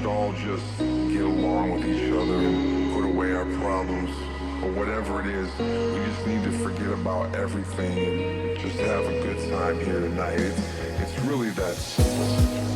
should all just get along with each other and put away our problems, or whatever it is. We just need to forget about everything and just have a good time here tonight. It's really that simple.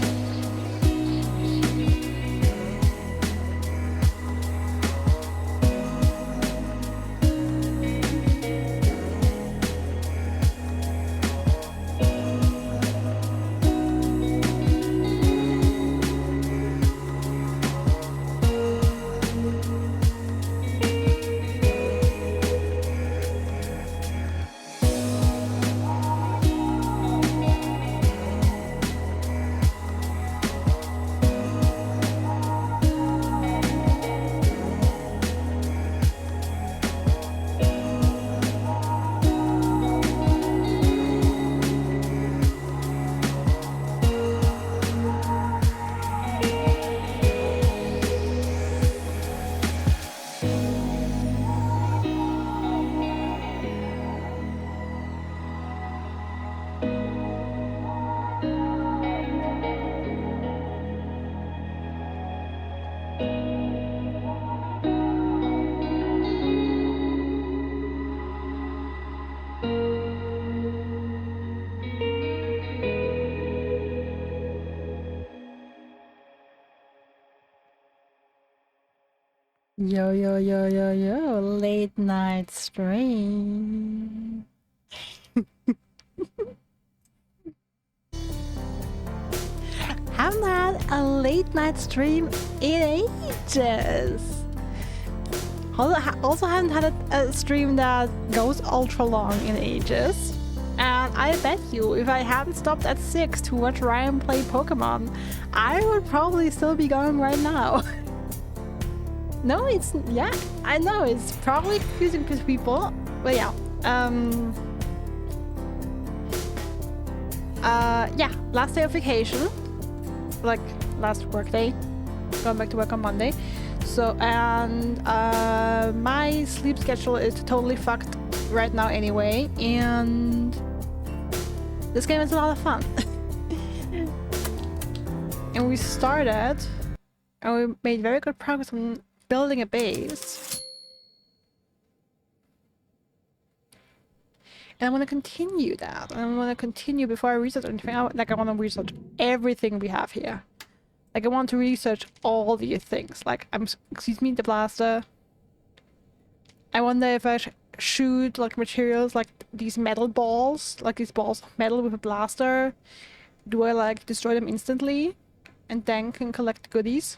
Yo, yo, yo, yo, yo, late night stream. Haven't had a late night stream in ages. Also haven't had a stream that goes ultra long in ages. And I bet you, if I hadn't stopped at 6 to watch Ryan play Pokemon, I would probably still be going right now. No, it's, yeah, I know, it's probably confusing to people, but yeah. Yeah, last day of vacation, like last work day, going back to work on Monday. So, and my sleep schedule is totally fucked right now anyway, and this game is a lot of fun. And we started, and we made very good progress on building a base. And I want to continue that. I want to continue before I research anything. I want to research everything we have here. Like, I want to research all these things. Like, excuse me, the blaster. I wonder if I shoot, like, materials, like these metal balls, like these balls of metal with a blaster. Do I, like, destroy them instantly? And then can collect goodies?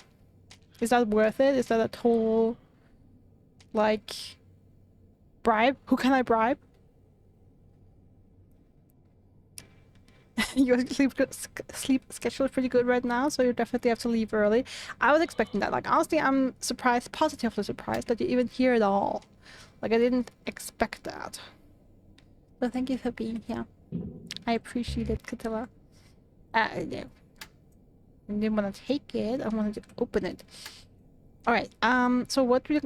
Is that worth it? Is that a total, like, bribe? Who can I bribe? Your sleep schedule is pretty good right now, so you definitely have to leave early. I was expecting that. Like, honestly, I'm surprised, positively surprised that you're even here at all. Like, I didn't expect that. So thank you for being here. I appreciate it, Katilla. I didn't want to take it. I wanted to open it. All right. So what we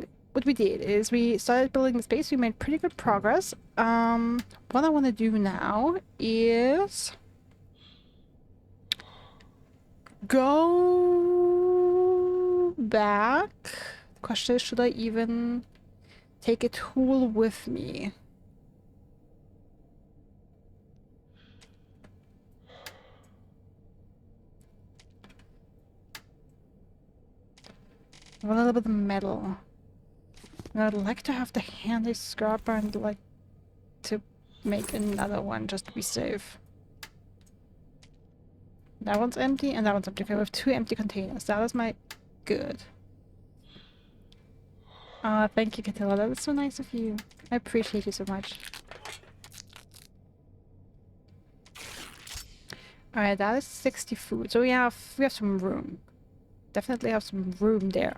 did is we started building the space. We made pretty good progress. What I want to do now is go back. The question is, should I even take a tool with me? A little bit of metal. And I'd like to have the handy scrapper and like to make another one just to be safe. That one's empty and that one's empty. Okay, we have 2 empty containers. That is my good. Thank you, Katilla. That is so nice of you. I appreciate you so much. Alright, that is 60 food. So we have some room. Definitely have some room there.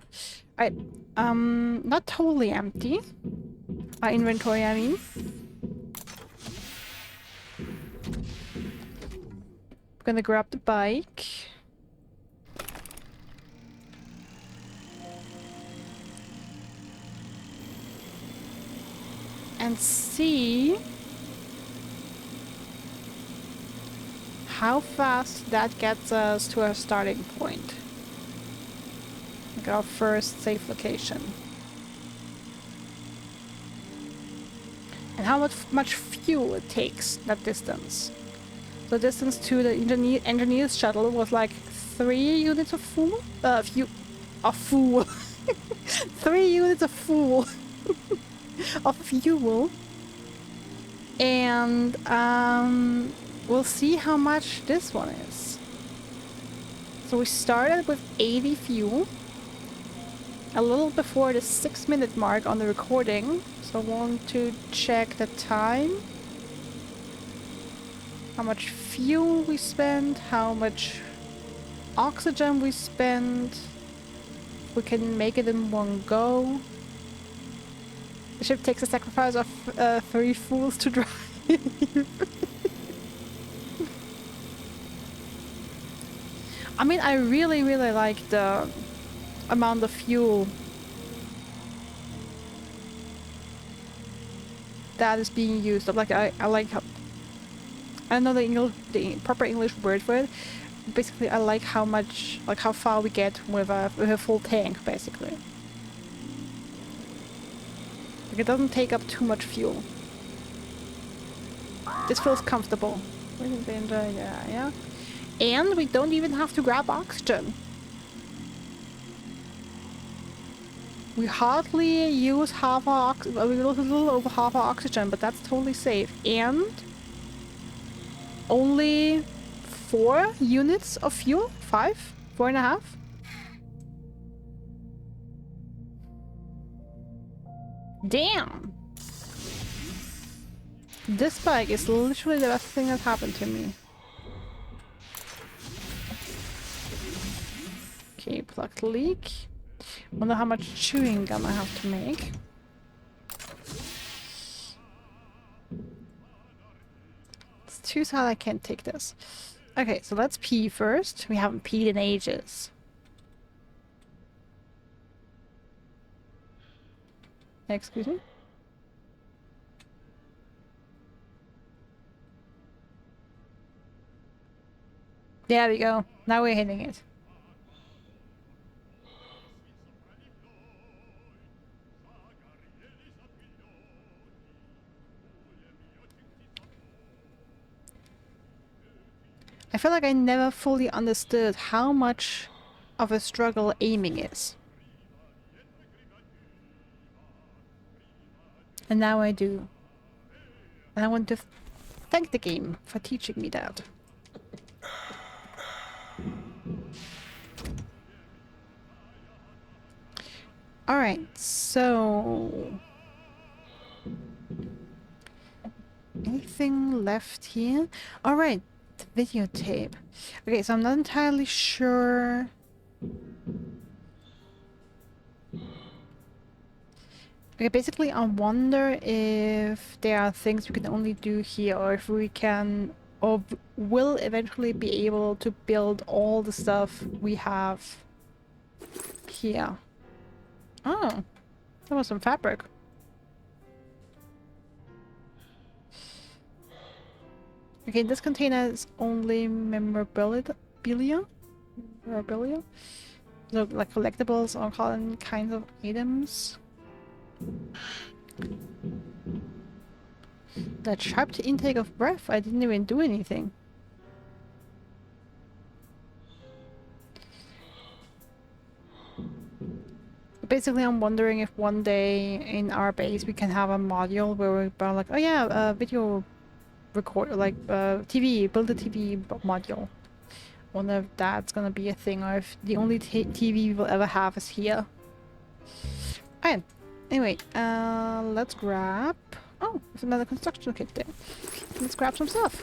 Alright, not totally empty. Our inventory, I mean. I'm gonna grab the bike. And see how fast that gets us to our starting point. like our first safe location. And how much fuel it takes that distance. The distance to the engineer's shuttle was like 3 units of fuel. Fuel. 3 units of fuel. Of fuel. And we'll see how much this one is. So we started with 80 fuel. A little before the 6-minute mark on the recording. So I want to check the time. How much fuel we spent, how much oxygen we spent. We can make it in one go. The ship takes a sacrifice of 3 fools to drive. I mean, I really like the amount of fuel that is being used. Like I like how, I don't know the proper English word for it. Basically, I like how much, like how far we get with a full tank, basically. Like it doesn't take up too much fuel. This feels comfortable. Yeah. And we don't even have to grab oxygen. We hardly use half our oxygen. We lose a little over half our oxygen, but that's totally safe. And only 4 units of fuel? 5? 4.5? Damn! This bike is literally the best thing that happened to me. Okay, plugged leak. Wonder how much chewing gum I have to make. It's too sad I can't take this. Okay, so let's pee first. We haven't peed in ages. Excuse me? There we go. Now we're hitting it. I feel like I never fully understood how much of a struggle aiming is. And now I do. And I want to thank the game for teaching me that. Alright, so... anything left here? Alright, the videotape. Okay, so I'm not entirely sure... okay, basically I wonder if there are things we can only do here, or if we can, or will eventually be able to build all the stuff we have here. Oh, that was some fabric. Okay, this container is only memorabilia? Memorabilia? So, like collectibles or all kinds of items. That sharp intake of breath, I didn't even do anything. Basically, I'm wondering if one day in our base we can have a module where we're like, oh yeah, video record, like TV, build a TV module. Wonder if that's gonna be a thing, or if the only TV we'll ever have is here. Alright, anyway, let's grab... oh, there's another construction kit there. Let's grab some stuff.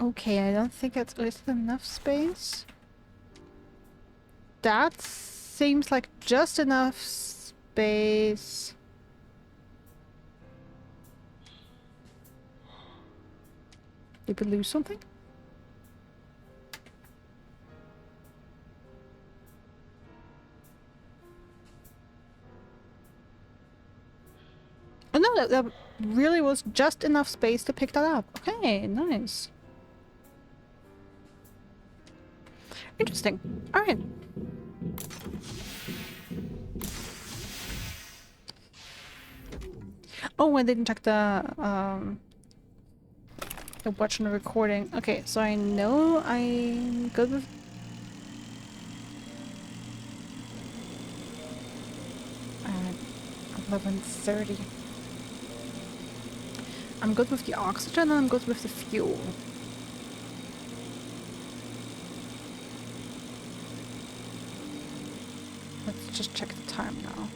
Okay, I don't think it's enough space. That seems like just enough space. Did we lose something? Oh No, that really was just enough space to pick that up. Okay, nice. Interesting. Alright. Oh, I didn't check the watch and the recording. Okay, so I know I'm good with 11:30. I'm good with the oxygen and I'm good with the fuel. Let's just check the time now.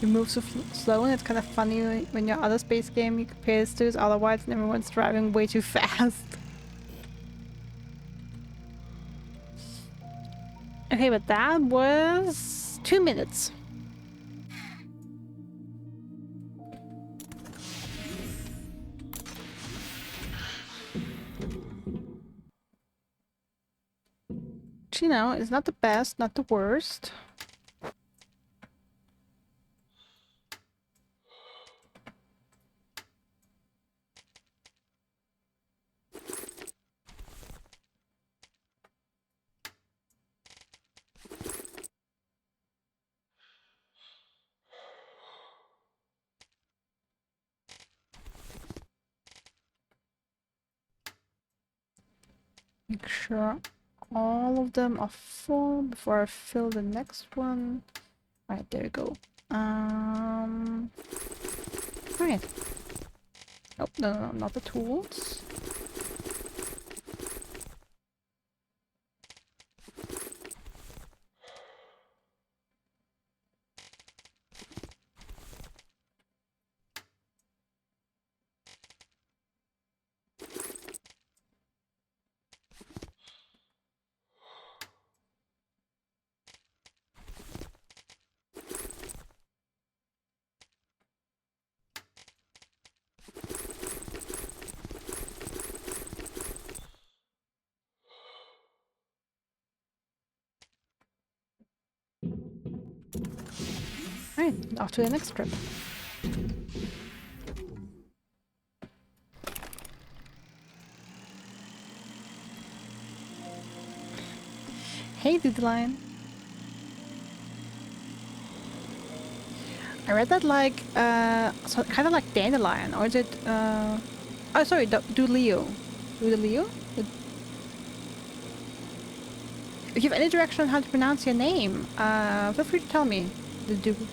You move so slow and it's kind of funny when your other space game you compare this to is otherwise and everyone's driving way too fast. Okay, but that was 2 minutes. Which, you know, is not the best, not the worst. Make sure all of them are full before I fill the next one. Alright, there you go. Alright. Oh, no, not the tools. Alright, off to the next trip. Hey, Doodline. I read that like, so kind of like dandelion, or is it, oh, sorry, Doodleo. Doodleo? If you have any direction on how to pronounce your name, feel free to tell me. Doodleo?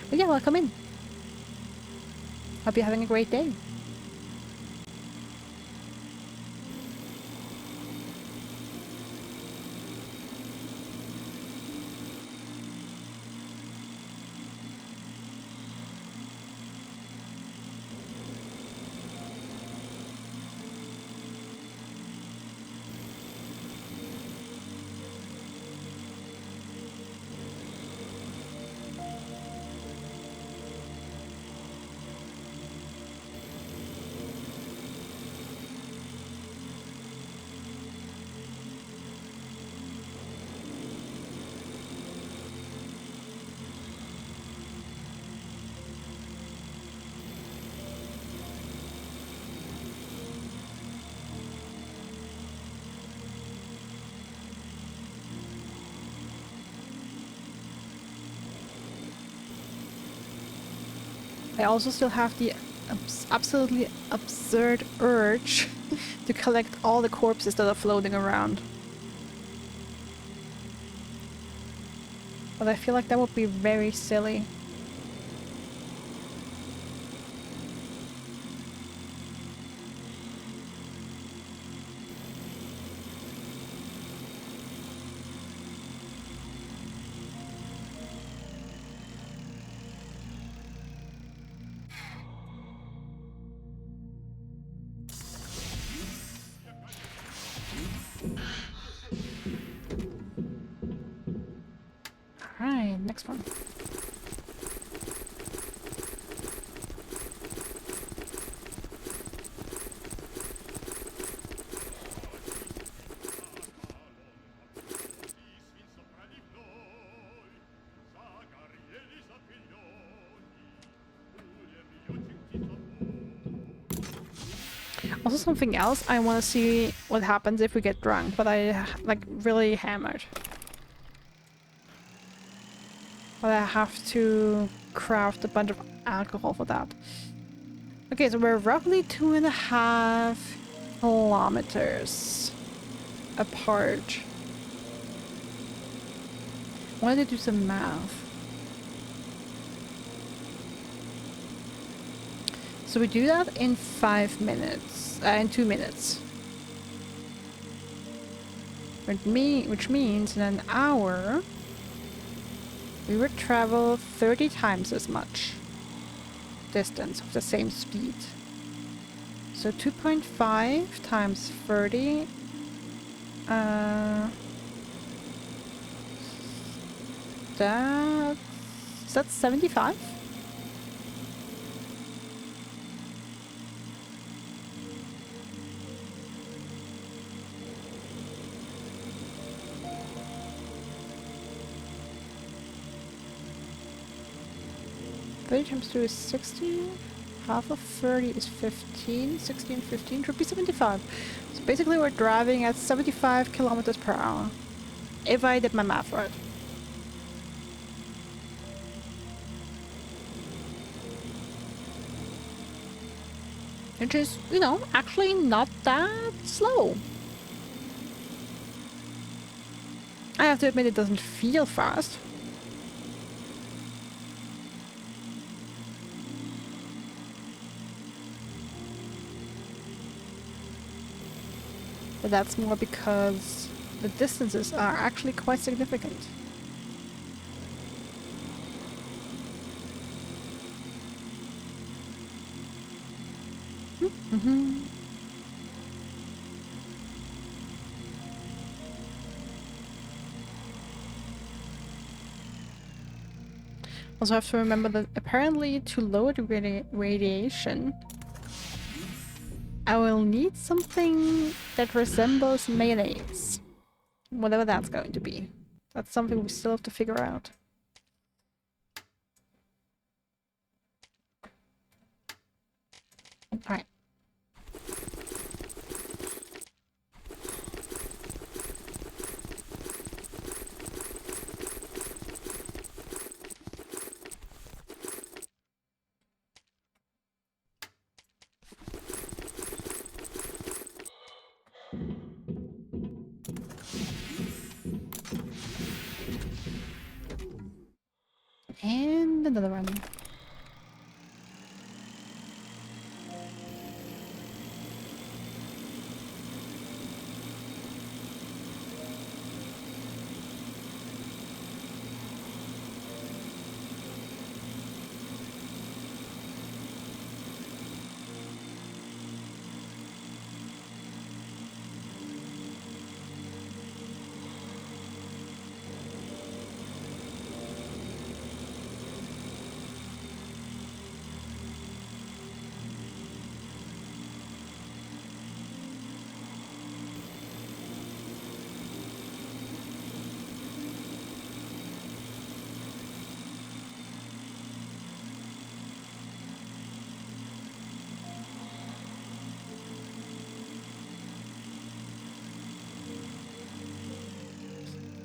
But yeah, welcome in. Hope you're having a great day. I also still have the absolutely absurd urge to collect all the corpses that are floating around. But I feel like that would be very silly. Alright, next one. Also something else, I want to see what happens if we get drunk, but I like really hammered. But I have to craft a bunch of alcohol for that. Okay, so we're roughly 2.5 kilometers apart. I wanted to do some math. So we do that in 5 minutes, in 2 minutes. Which means in an hour, we would travel 30 times as much distance with the same speed. So 2.5 times 30. That's 75? Thirty times 2 is 60. Half of 30 is 15. 16, 15 should be 75. So basically we're driving at 75 kilometers per hour. If I did my math right. Which is, you know, actually not that slow. I have to admit it doesn't feel fast. But that's more because the distances are actually quite significant. Mm-hmm. Also have to remember that apparently to lower the radiation, I will need something that resembles mayonnaise. Whatever that's going to be. That's something we still have to figure out. Alright. And another one.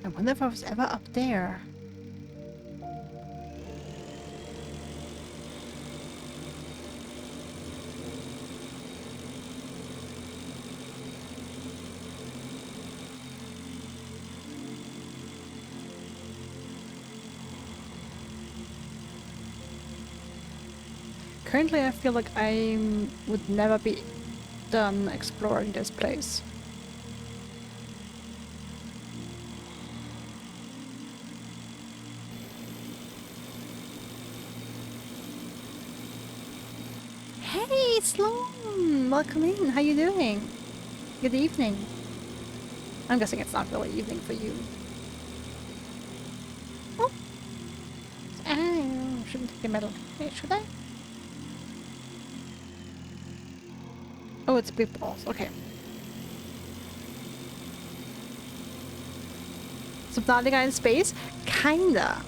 I wonder if I was ever up there. currently I feel like I would never be done exploring this place. Hey, Sloan! Welcome in. How you doing? Good evening. I'm guessing it's not really evening for you. Oh! I shouldn't take the medal. Wait, should I? Oh, it's big balls. Okay. Subnautica in space? Kinda.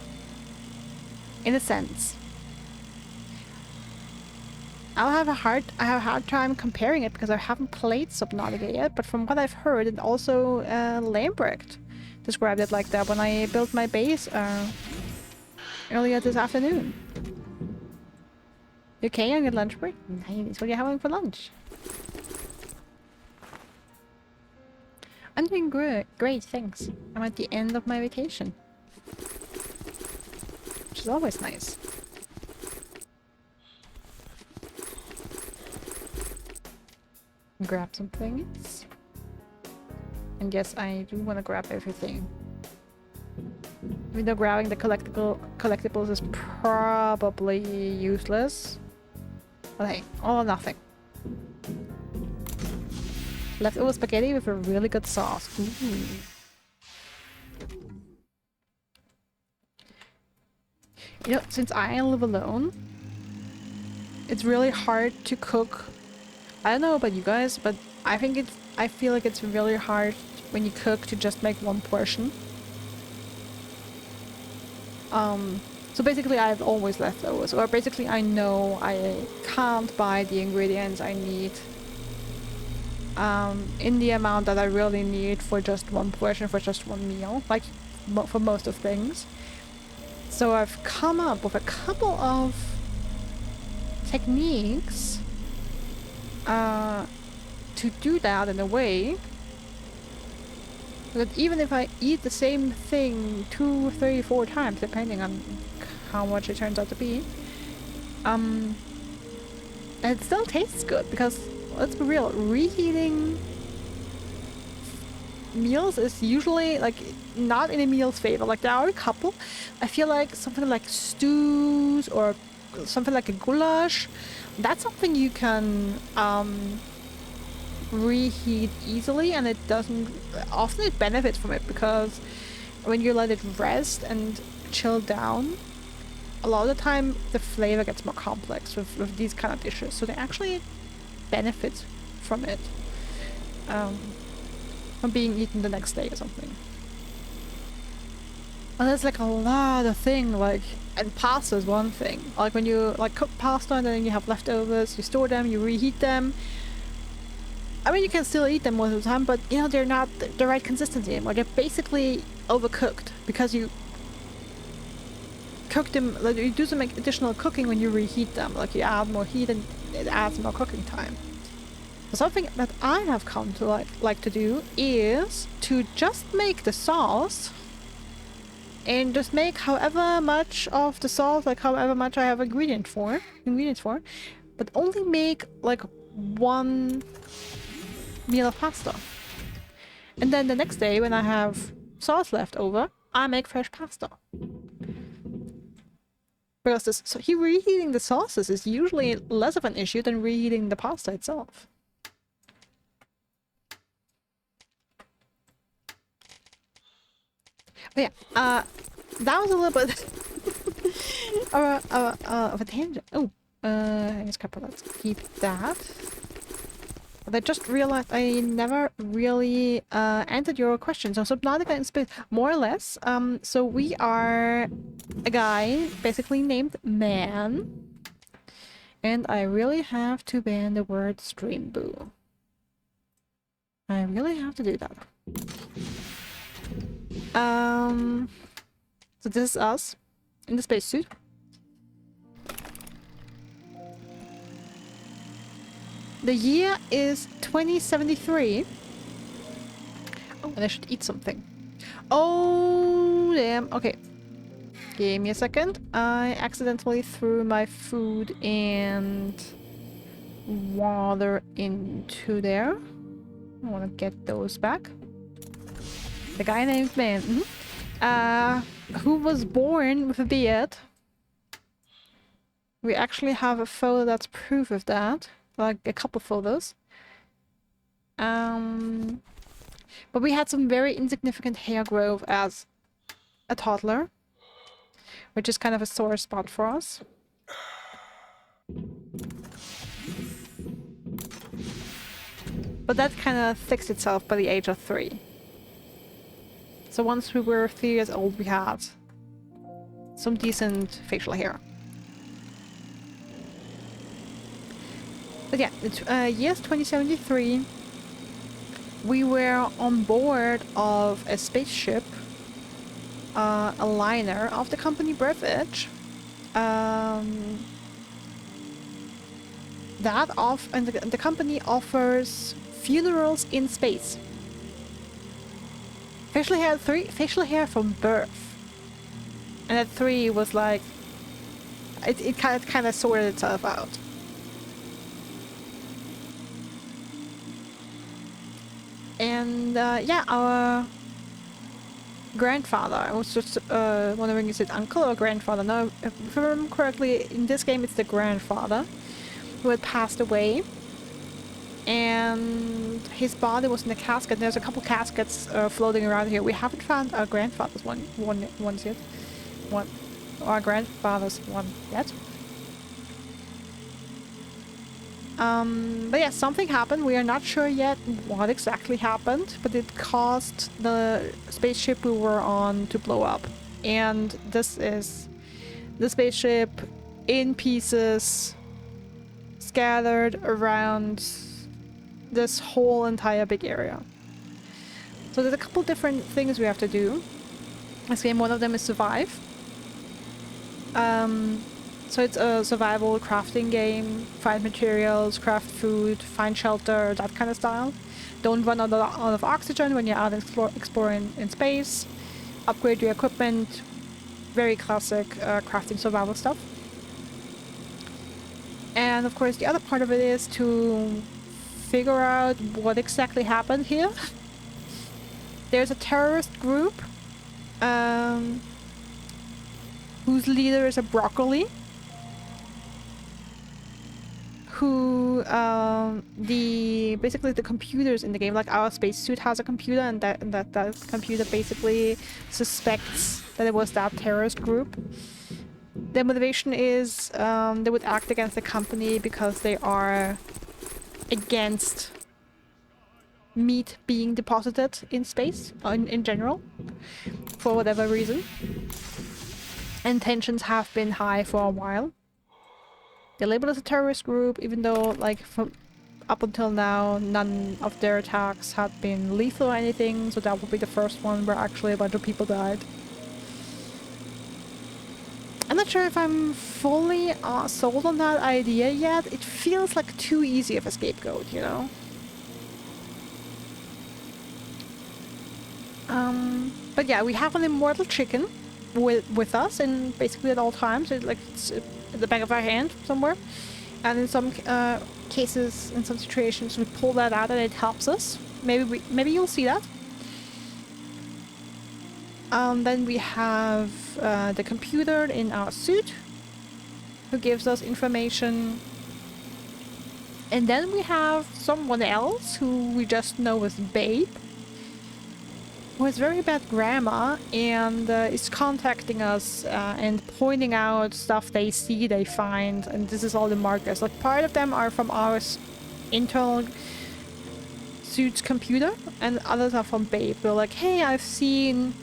In a sense. I have a hard time comparing it because I haven't played Subnautica yet, but from what I've heard, and also Lambrecht described it like that when I built my base earlier this afternoon. You okay on your lunch break? Nice. What are you having for lunch? I'm doing great, thanks. I'm at the end of my vacation. Which is always nice. Grab some things. And yes, I do want to grab everything. Even though grabbing the collectibles is probably useless. But hey, all or nothing. Leftover spaghetti with a really good sauce. Ooh. You know, since I live alone, it's really hard to cook. I don't know about you guys, but I feel like it's really hard when you cook to just make one portion. So basically I have always leftovers, or basically I know I can't buy the ingredients I need in the amount that I really need for just one portion, for just one meal, like for most of things. So I've come up with a couple of techniques to do that in a way that even if I eat the same thing 2, 3, 4 times, depending on how much it turns out to be, it still tastes good, because let's be real, reheating meals is usually like not in a meal's favor. Like there are a couple. I feel like something like stews or something like a goulash, that's something you can reheat easily, and it doesn't often it benefits from it, because when you let it rest and chill down, a lot of the time the flavor gets more complex with these kind of dishes, so they actually benefit from it from being eaten the next day or something. And there's like a lot of thing, like, and pasta is one thing. Like when you like cook pasta and then you have leftovers, you store them, you reheat them. I mean, you can still eat them most of the time, but you know, they're not the right consistency anymore. They're basically overcooked because you cook them, like you do some additional cooking when you reheat them. Like you add more heat and it adds more cooking time. So something that I have come to like to do is to just make the sauce and just make however much of the sauce, like however much I have ingredients for, but only make like one meal of pasta. And then the next day when I have sauce left over, I make fresh pasta. Because reheating the sauces is usually less of an issue than reheating the pasta itself. But yeah, that was a little bit of a tangent. Oh, I guess let's keep that. But I just realized I never really answered your question. So Subnautica in space, more or less. So we are a guy basically named Man, and I really have to ban the word stream boo. I really have to do that. So this is us in the spacesuit. The year is 2073. Oh, and I should eat something. Oh, damn. Okay. Give me a second. I accidentally threw my food and water into there. I want to get those back. The guy named Man, who was born with a beard. We actually have a photo that's proof of that. Like a couple photos. But we had some very insignificant hair growth as a toddler, which is kind of a sore spot for us. But that kind of fixed itself by the age of 3. So once we were 3 years old, we had some decent facial hair. But yeah, it's years 2073. We were on board of a spaceship, a liner of the company Breathedge. And the company offers funerals in space. Facial hair from birth, and at 3 was like it kind of sorted itself out. And yeah, our grandfather, I was just wondering, is it uncle or grandfather? No, if I remember correctly, in this game it's the grandfather who had passed away. And his body was in a casket. There's a couple caskets floating around here. We haven't found our grandfather's one yet. Our grandfather's one yet. But yeah, something happened. We are not sure yet what exactly happened, but it caused the spaceship we were on to blow up. And this is the spaceship in pieces, scattered around this whole entire big area. So there's a couple different things we have to do. This game, one of them is survive. So it's a survival crafting game. Find materials, craft food, find shelter, that kind of style. Don't run out of oxygen when you're out exploring in space. Upgrade your equipment. Very classic crafting survival stuff. And of course the other part of it is to figure out what exactly happened here. There's a terrorist group whose leader is a broccoli, who basically the computers in the game, like our spacesuit has a computer, and that computer basically suspects that it was that terrorist group. Their motivation is they would act against the company because they are against meat being deposited in space, in general, for whatever reason. And tensions have been high for a while. They're labeled as a terrorist group, even though, like, from up until now, none of their attacks had been lethal or anything, so that would be the first one where actually a bunch of people died. I'm not sure if I'm fully sold on that idea yet. It feels like too easy of a scapegoat, you know? But yeah, we have an immortal chicken with us, and basically at all times. It's at the back of our hand somewhere. And in some cases, in some situations, we pull that out and it helps us. Maybe you'll see that. Then we have the computer in our suit, who gives us information. And then we have someone else who we just know as Babe, who has very bad grammar and is contacting us and pointing out stuff they see, they find, and this is all the markers. Like, part of them are from our internal suit's computer, and others are from Babe. They're like, hey, I've seen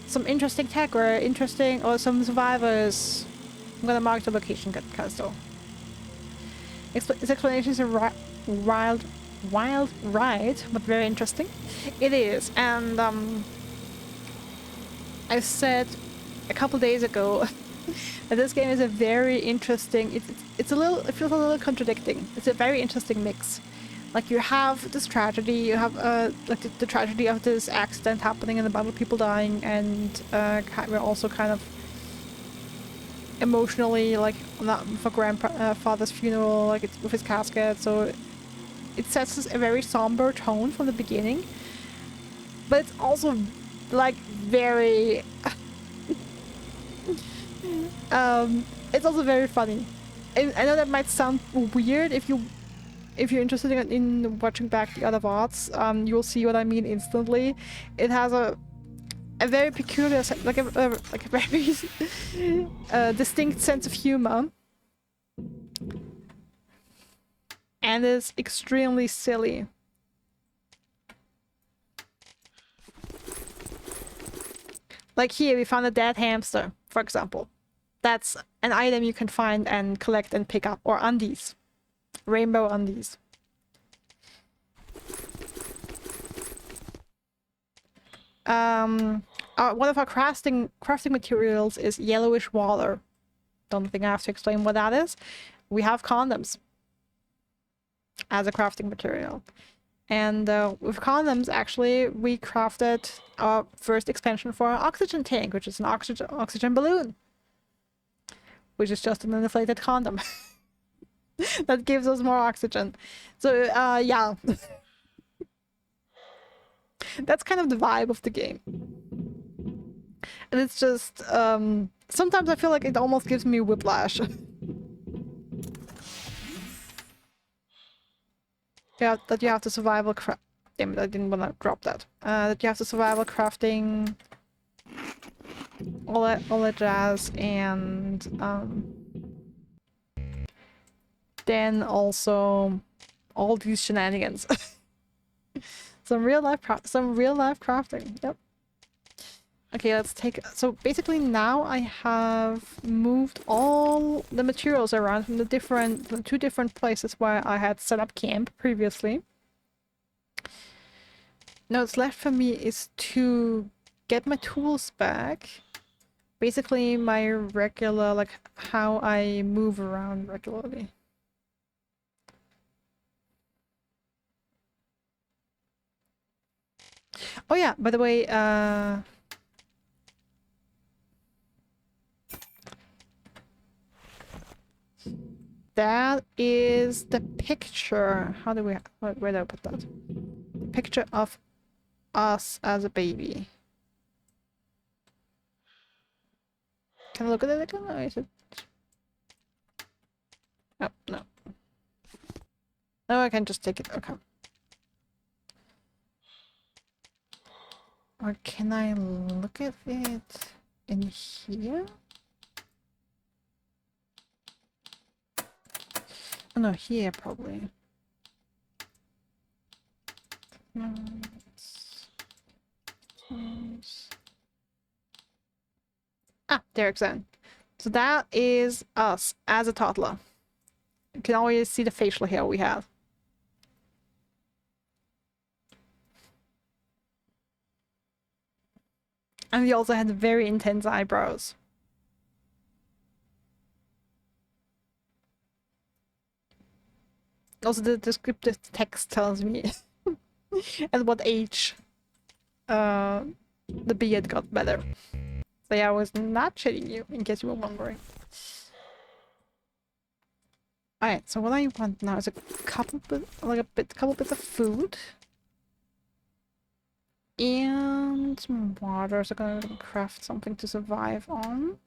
some interesting tech or some survivors. I'm gonna mark the location, kind of stuff. His explanation is a wild ride, but very interesting. It is, and I said a couple days ago that this game is a very interesting. It feels a little contradicting. It's a very interesting mix. Like, you have this tragedy, you have like the tragedy of this accident happening and a bunch of people dying, and we're also kind of emotionally, like for grandfather's funeral, like it's with his casket. So it sets a very somber tone from the beginning, but it's also like very it's also very funny. And I know that might sound weird if you're interested in watching back the other VODs. You'll see what I mean instantly. It has a very peculiar, like a very distinct sense of humor, and is extremely silly. Like here, we found a dead hamster, for example. That's an item you can find and collect and pick up, or undies, rainbow undies. One of our crafting materials is yellowish water. Don't think I have to explain what that is. We have condoms as a crafting material. And with condoms, actually, we crafted our first expansion for our oxygen tank, which is an oxygen balloon, which is just an inflated condom that gives us more oxygen. So, yeah. That's kind of the vibe of the game. And it's just, sometimes I feel like it almost gives me whiplash. Yeah, that you have to survival craft. Damn it, I didn't want to drop that. That you have to survival crafting, all that jazz, and then also all these shenanigans. some real life crafting. Yep. Okay, let's take... So basically now I have moved all the materials around from the two different places where I had set up camp previously. Now what's left for me is to get my tools back. Basically my regular, like how I move around regularly. Oh yeah, by the way, that is the picture. How do we... Where did I put that? Picture of us as a baby. Can I look at it again? Or is it... Oh, no. No, I can just take it. Okay. Or can I look at it in here? Oh no, here probably. Ah, there again. So that is us as a toddler. You can always see the facial hair we have. And we also had very intense eyebrows. Also, the descriptive text tells me at what age the beard got better. So yeah, I was not shitting you, in case you were wondering. Alright, so what I want now is a couple bits of food. And some water, so I'm gonna craft something to survive on.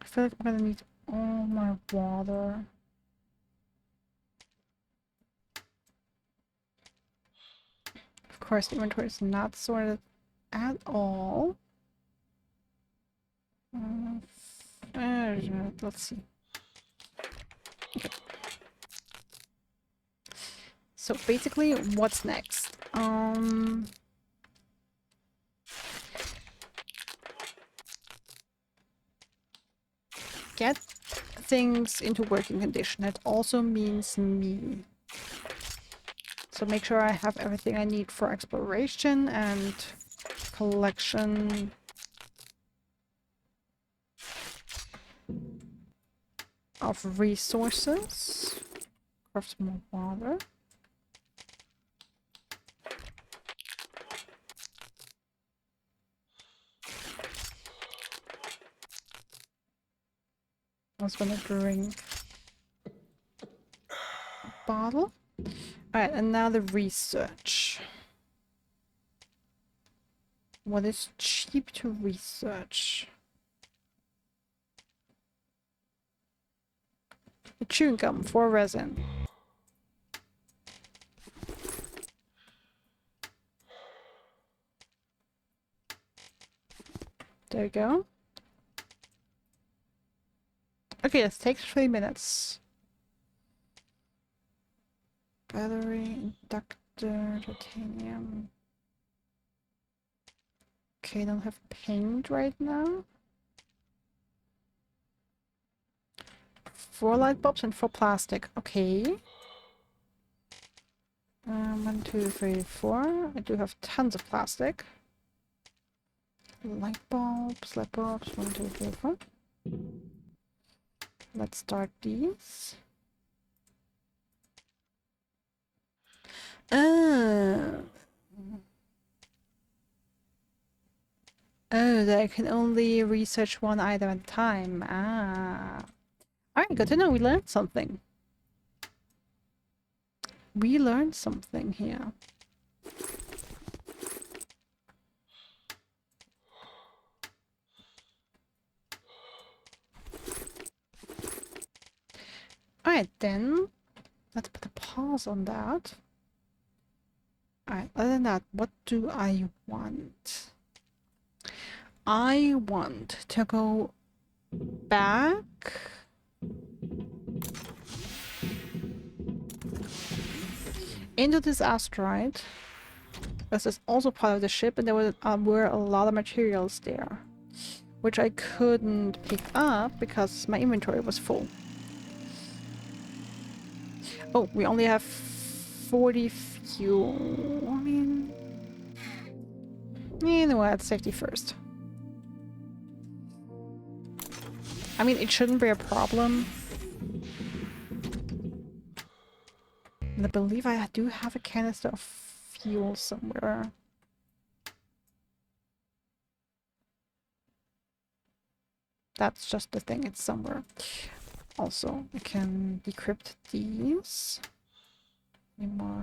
I feel like I'm gonna need all my water. Of course, the inventory is not sorted at all. Let's see. Okay. So basically, what's next? Get things into working condition. That also means me. So make sure I have everything I need for exploration and collection. of resources. Craft more water. I was gonna drink a bottle. Alright, and now the research. What is cheap to research? A chewing gum for resin. There you go. Okay, this takes 3 minutes. Battery, inductor, titanium. Okay, don't have paint right now. 4 light bulbs and 4 plastic. Okay. 1, 2, 3, 4. I do have tons of plastic. Light bulbs, 1, 2, 3, 4. Let's start these. Oh, that I can only research one item at a time. Ah. Alright, good to know. We learned something. We learned something here. Alright, then. Let's put a pause on that. Alright, other than that, what do I want? I want to go back into this asteroid. This is also part of the ship, and there were a lot of materials there, which I couldn't pick up because my inventory was full. Oh, we only have 40 fuel. I mean, you know what? Safety first. I mean, it shouldn't be a problem. And I believe I do have a canister of fuel somewhere. That's just the thing, it's somewhere. Also, I can decrypt these. Any more?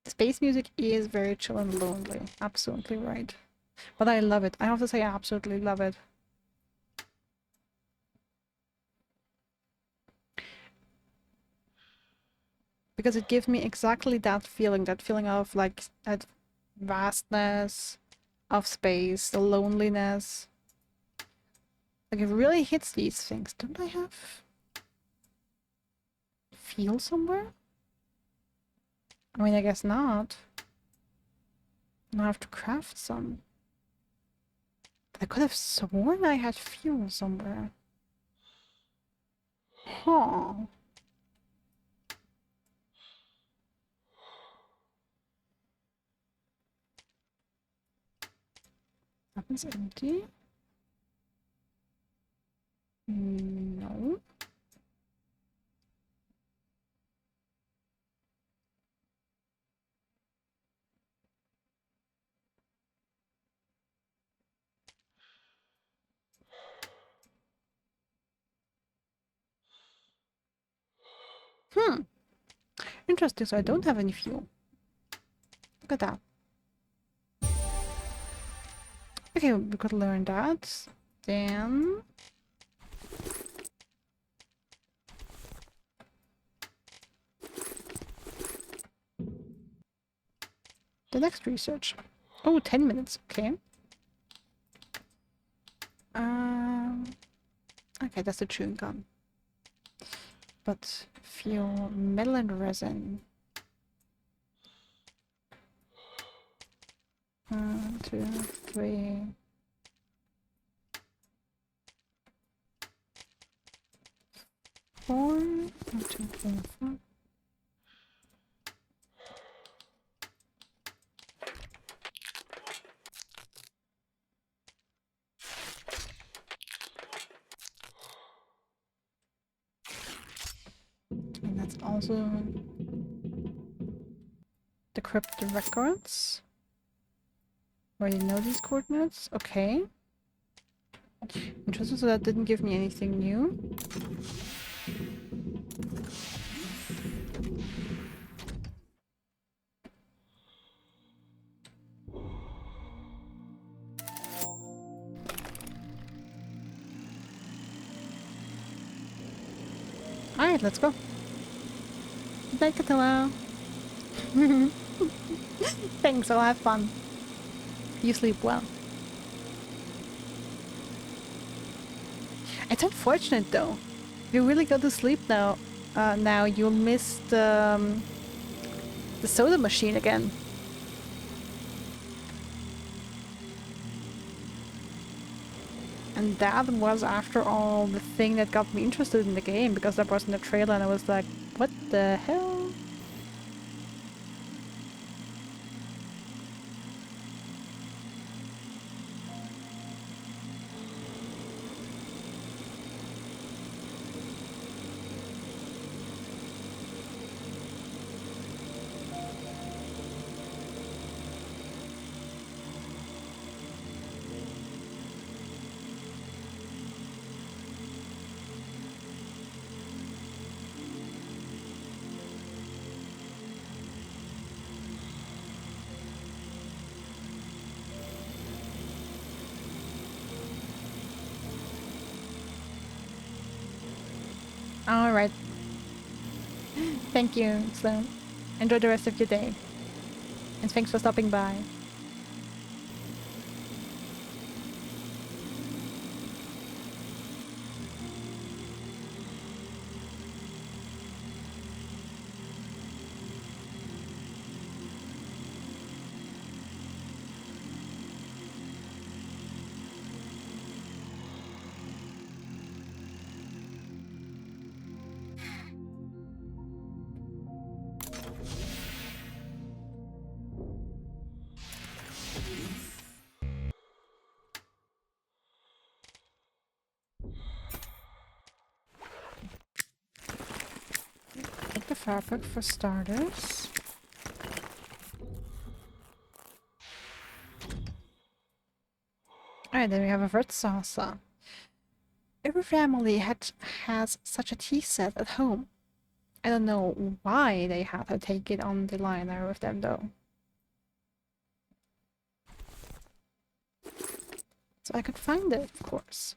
Space music is very chill and lonely. Absolutely right. But I love it. I have to say I absolutely love it. Because it gives me exactly that feeling of like that vastness of space, the loneliness. Like it really hits these things. Don't I have feel somewhere? I mean, I guess not. I have to craft some. I could have sworn I had fuel somewhere. Huh. That one's empty. No. Interesting, so I don't have any fuel. Look at that. Okay, we could learn that. Then... the next research. Oh, 10 minutes, okay. Okay, that's a chewing gum. But fuel, metal and resin. 1, 2, 3. 4. 1, 2, 3, 4. And that's also decrypt the records. Already know these coordinates. Okay. Interesting, so that didn't give me anything new. Alright, let's go. Good night, Catilla. Thanks, I'll have fun. You sleep well. It's unfortunate though. If you really go to sleep now, you'll miss the soda machine again. And that was, after all, the thing that got me interested in the game, because that was in the trailer and I was like, what the hell? Alright. Thank you, Sloan. Enjoy the rest of your day. And thanks for stopping by. Take the fabric for starters. Alright, then we have a vert salsa. Every family has such a tea set at home. I don't know why they had to take it on the liner with them though. So I could find it, of course.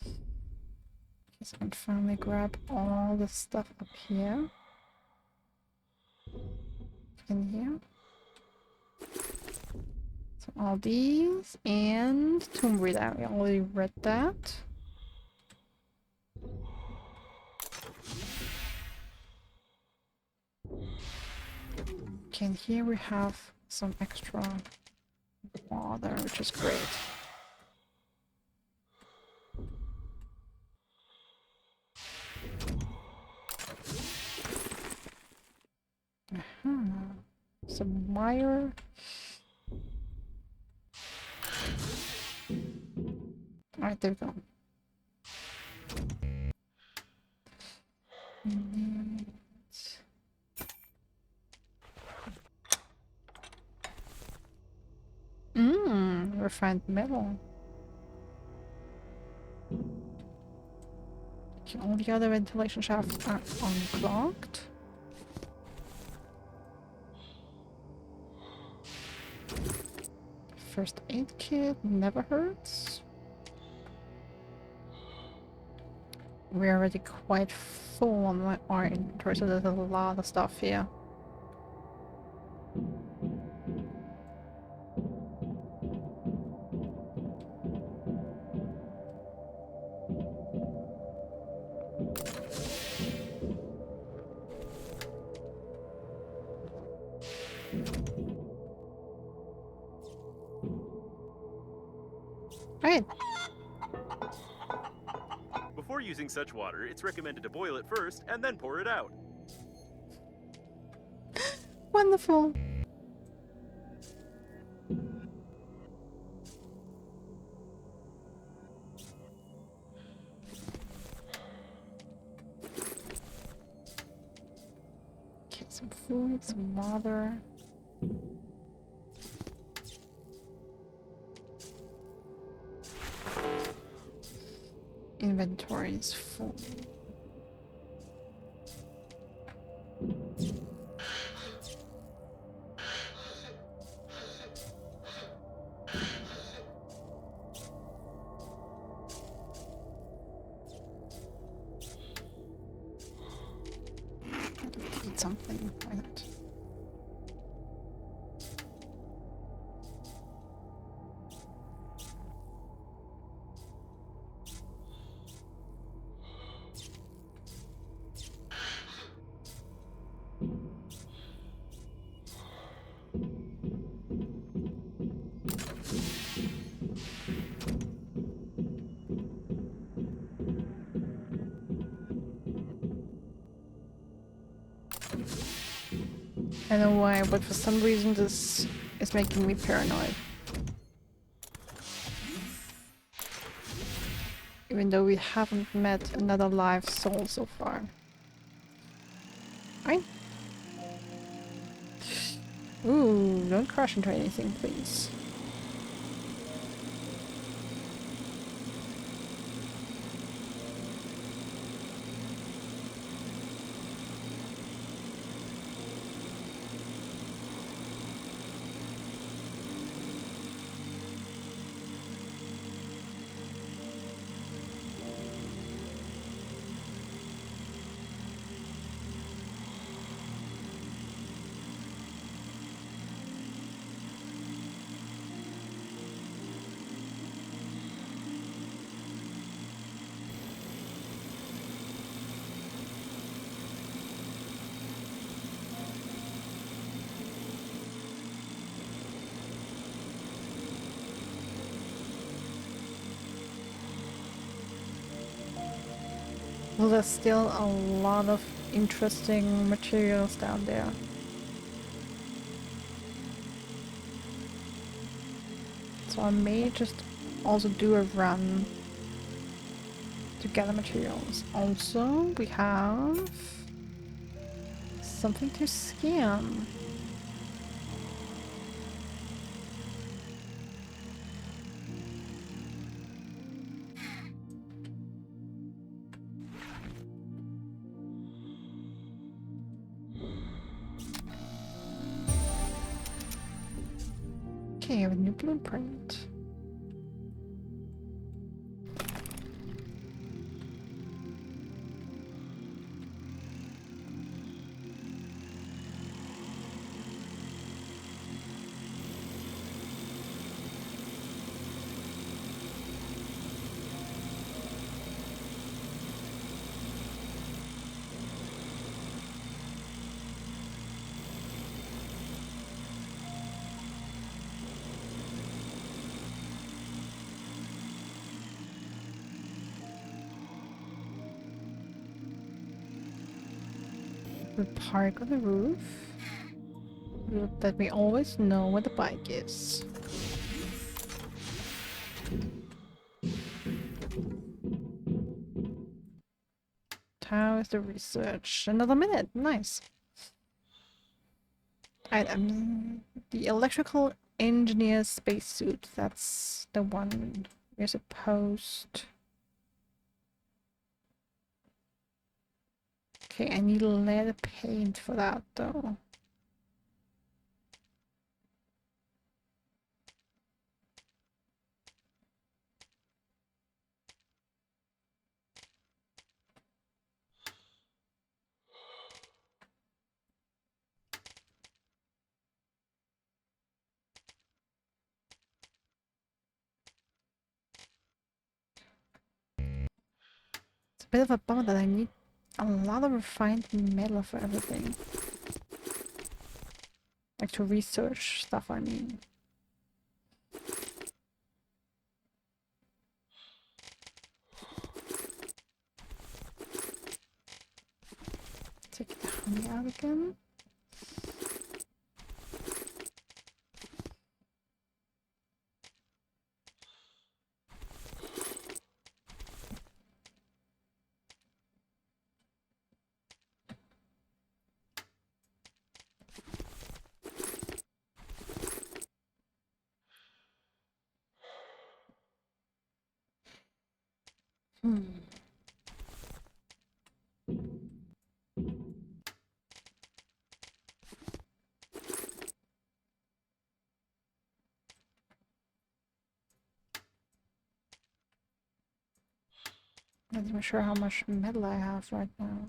Okay, so I can finally grab all the stuff up here. In here. So all these and Tomb Raider. We already read that. Okay, and here we have some extra water, which is great. Some wire. Alright, there we go. Refined metal. Okay, all the other ventilation shafts are unclogged. First aid kit never hurts. We're already quite full on our inventory, so there's a lot of stuff here. using such water, it's recommended to boil it first and then pour it out. Wonderful. Okay, some food, some water. Inventory is full. Eat something. Why not? I don't know why, but for some reason this is making me paranoid. Even though we haven't met another live soul so far. Right? Ooh, don't crash into anything, please. Well, there's still a lot of interesting materials down there. So I may just also do a run to gather materials. Also, we have something to scan. Okay, I have a new blueprint. We park on the roof. That we always know where the bike is. How is the research? Another minute. Nice. The electrical engineer spacesuit. That's the one we're supposed. Okay, I need lead paint for that though. It's a bit of a bummer that I need a lot of refined metal for everything. Like to research stuff, I mean. out again. Not even sure how much metal I have right now.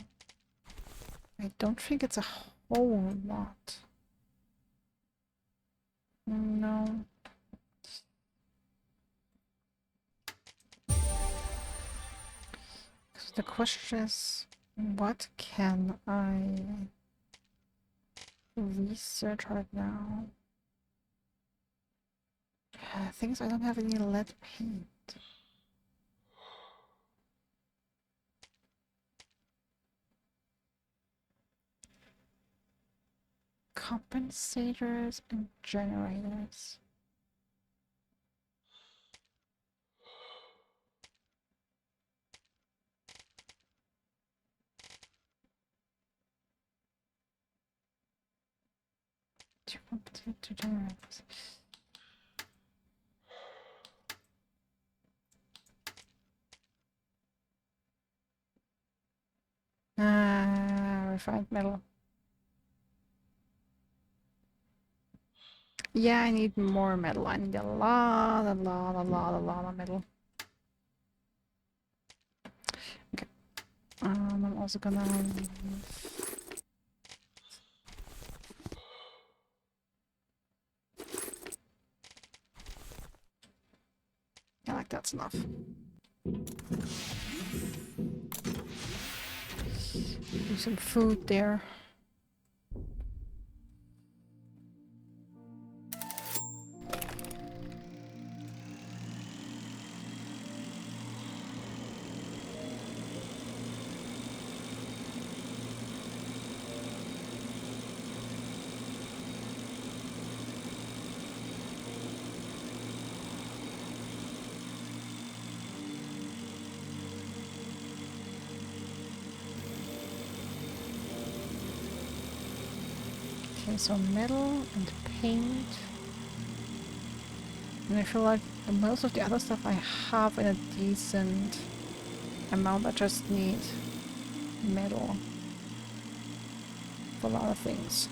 I don't think it's a whole lot. No. So the question is, what can I research right now? Things I don't have any lead paint. Compensators and generators. Two generators. Refined metal. Yeah, I need more metal. I need a lot of metal. Okay. I'm also gonna... Yeah, like that's enough. Do some food there. Okay, so metal and paint. And I feel like most of the other stuff I have in a decent amount. I just need metal for a lot of things.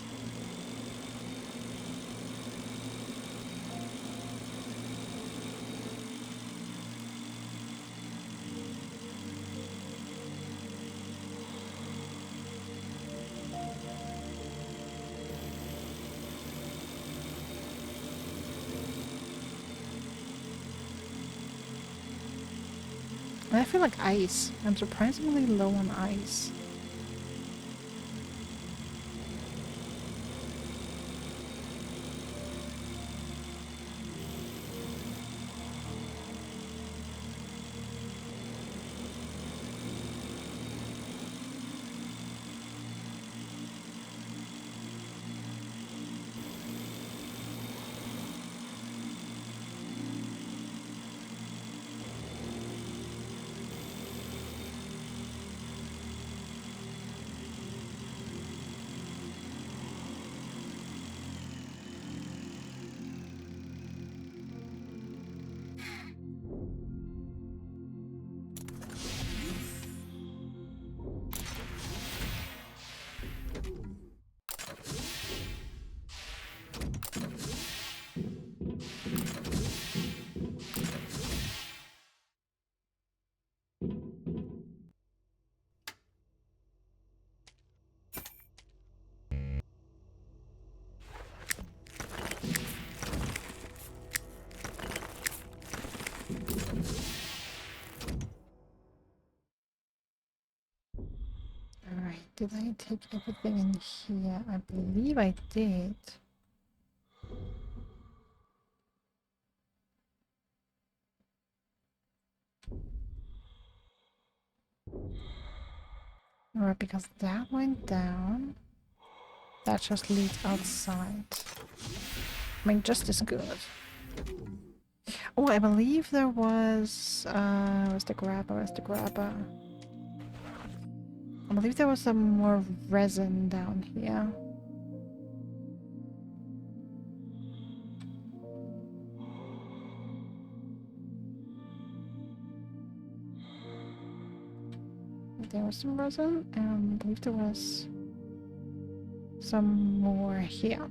And I feel like ice. I'm surprisingly low on ice. Alright, did I take everything in here? I believe I did. Alright, because that went down. That just leads outside. I mean, just as good. Oh, I believe there was... where's the grabber? Where's the grabber? I believe there was some more resin down here. There was some resin, and I believe there was some more here.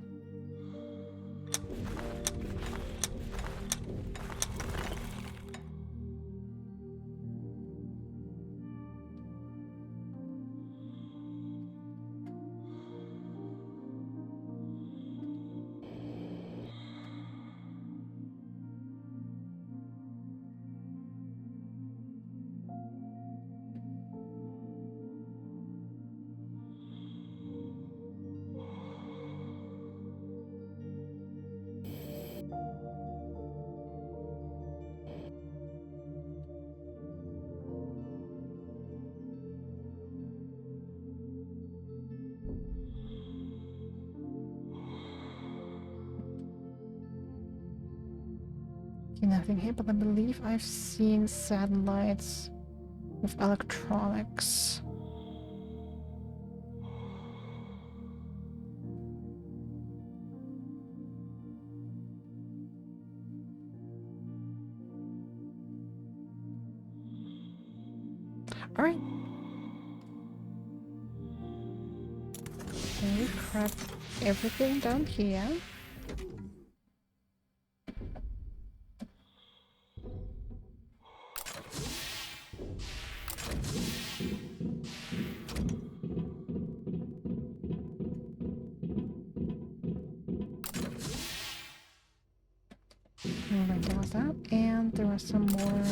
Nothing here, but I believe I've seen satellites with electronics. Alright. Can we grab everything down here? Alright, there was that. And there was some more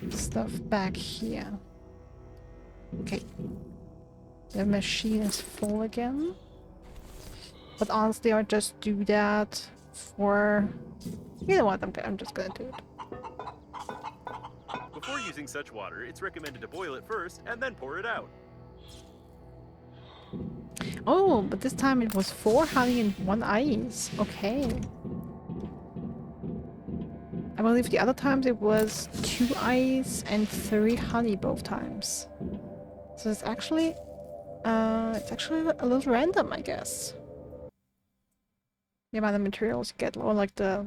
stuff back here. Okay. The machine is full again. But honestly, I'll just do that for... You know what, I'm just gonna do it. Before using such water, it's recommended to boil it first and then pour it out. Oh, but this time it was 4 honey and 1 ice. Okay. I believe the other times it was 2 ice and 3 honey both times. So it's actually a little random, I guess. The amount of materials you get, or like the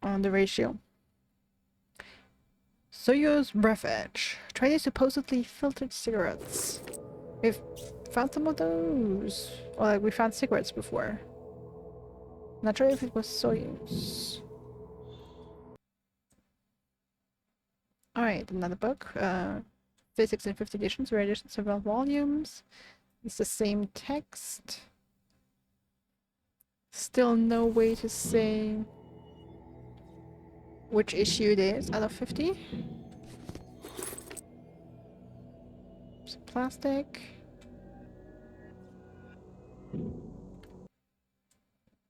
ratio. So use Breathedge. Try these supposedly filtered cigarettes. We've found some of those. Or like we found cigarettes before. Not sure if it was Soyuz. Alright, another book. Physics in 5th editions, rare edition, several volumes. It's the same text. Still no way to say which issue it is out of 50. Some plastic.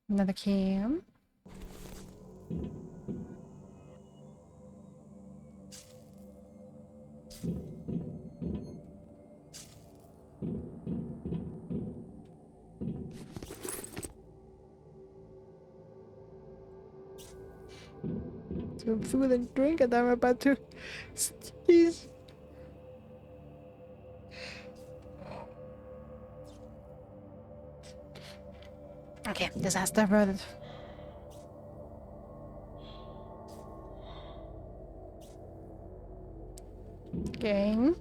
Another can. Some food and drink, and I'm about to sneeze. Okay, disaster averted. Gang,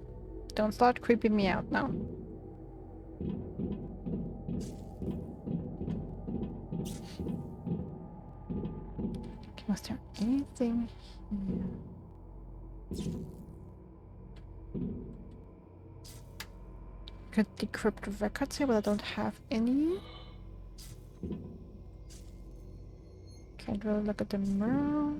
don't start creeping me out now. Okay, was there anything here? Could decrypt records here, but I don't have any. Can't really look at the mirror.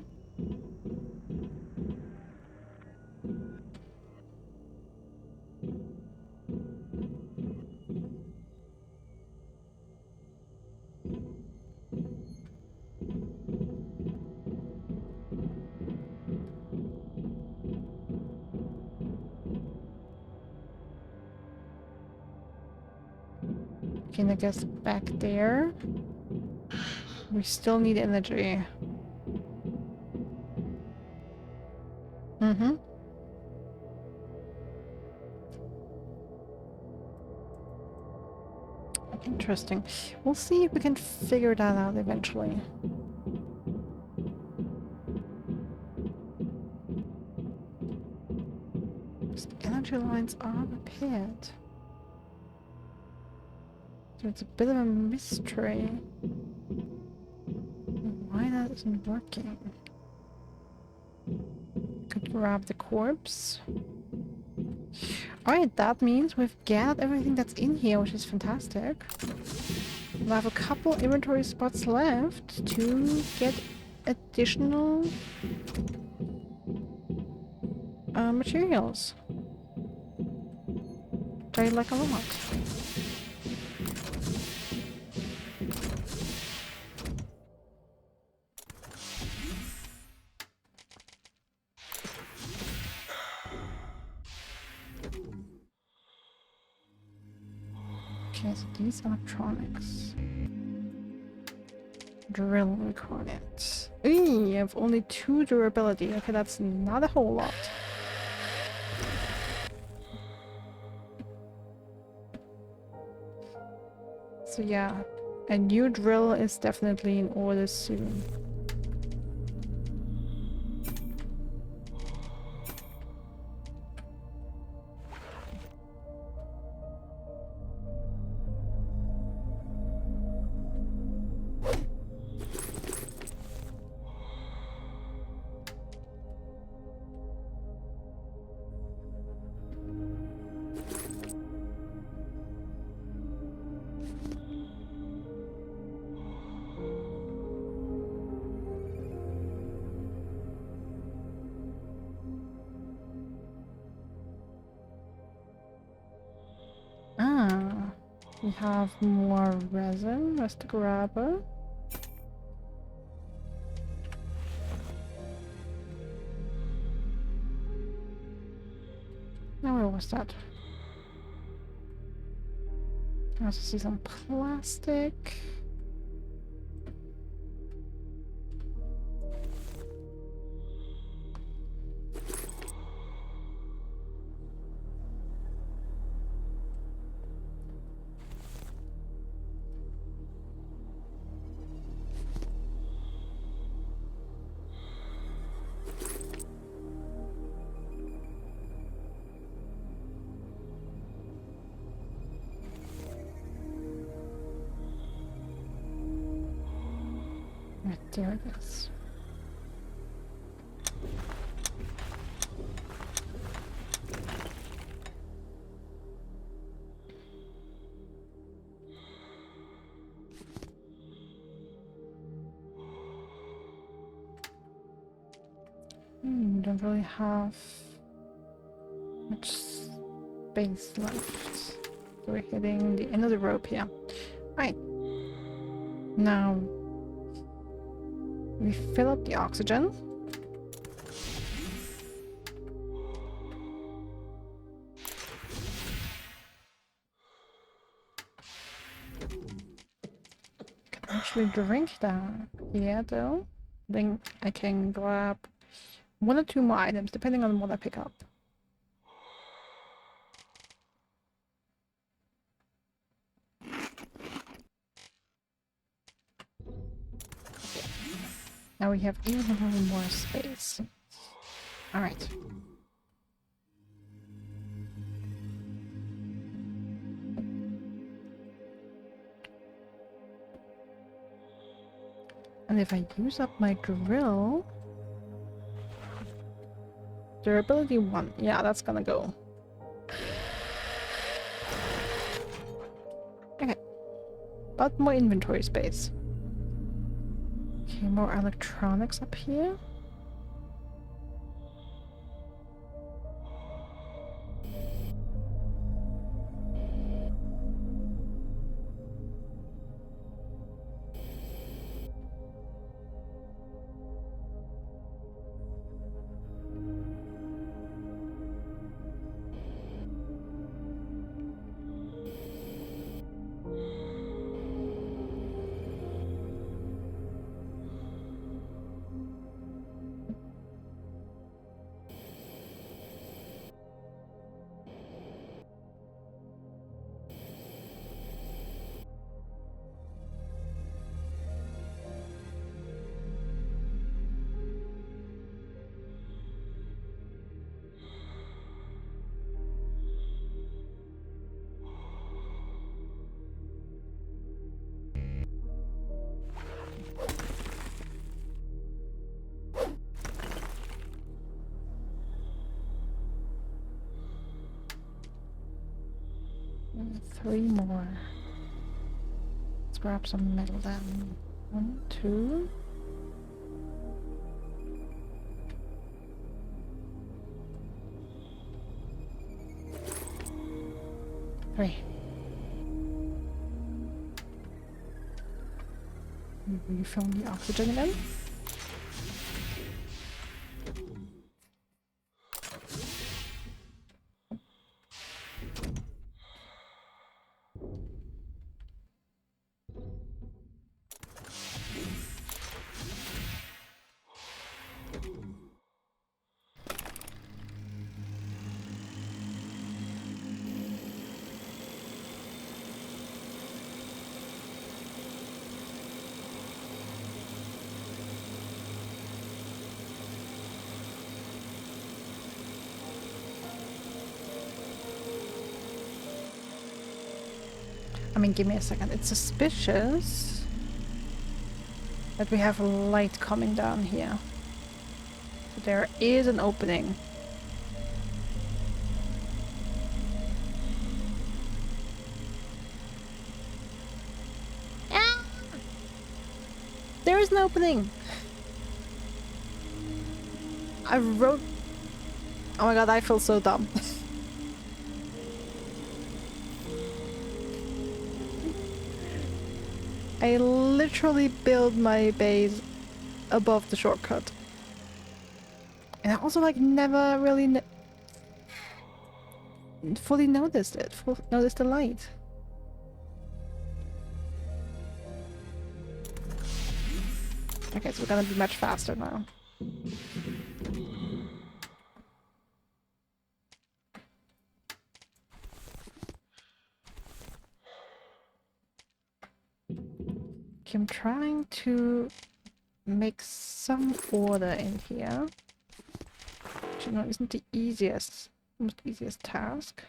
can, I guess, back there. We still need energy. Mm-hmm. Interesting. We'll see if we can figure that out eventually. These energy lines are repaired. So it's a bit of a mystery why that isn't working. Could grab the corpse. Alright, that means we've gathered everything that's in here, which is fantastic. We have a couple inventory spots left to get additional materials. Which I like a lot. Okay, so these electronics. Drill requirements. Eee, I have only 2 durability. Okay, that's not a whole lot. So yeah, a new drill is definitely in order soon. Ah, we have more resin. Let's grab it. Now where was that? I also see some plastic. Right there it is. Don't really have much space left. So we're hitting the end of the rope here. Right. Now we fill up the oxygen. Can actually drink that here though. Then I can grab 1 or 2 more items depending on what I pick up. Now we have even a little more space. Alright. And if I use up my drill... Durability 1. Yeah, that's gonna go. Okay. But more inventory space. Okay, more electronics up here. 3 more. Let's grab some metal then. 1, 2. Three. Refill the oxygen again. I mean, give me a second. It's suspicious that we have light coming down here. So there is an opening. Ah! There is an opening! I wrote... Oh my god, I feel so dumb. I literally build my base above the shortcut. And I also like never really fully noticed it. Noticed the light. Okay, so we're gonna be much faster now. Okay, I'm trying to make some order in here. Which, you know, isn't the most easiest task.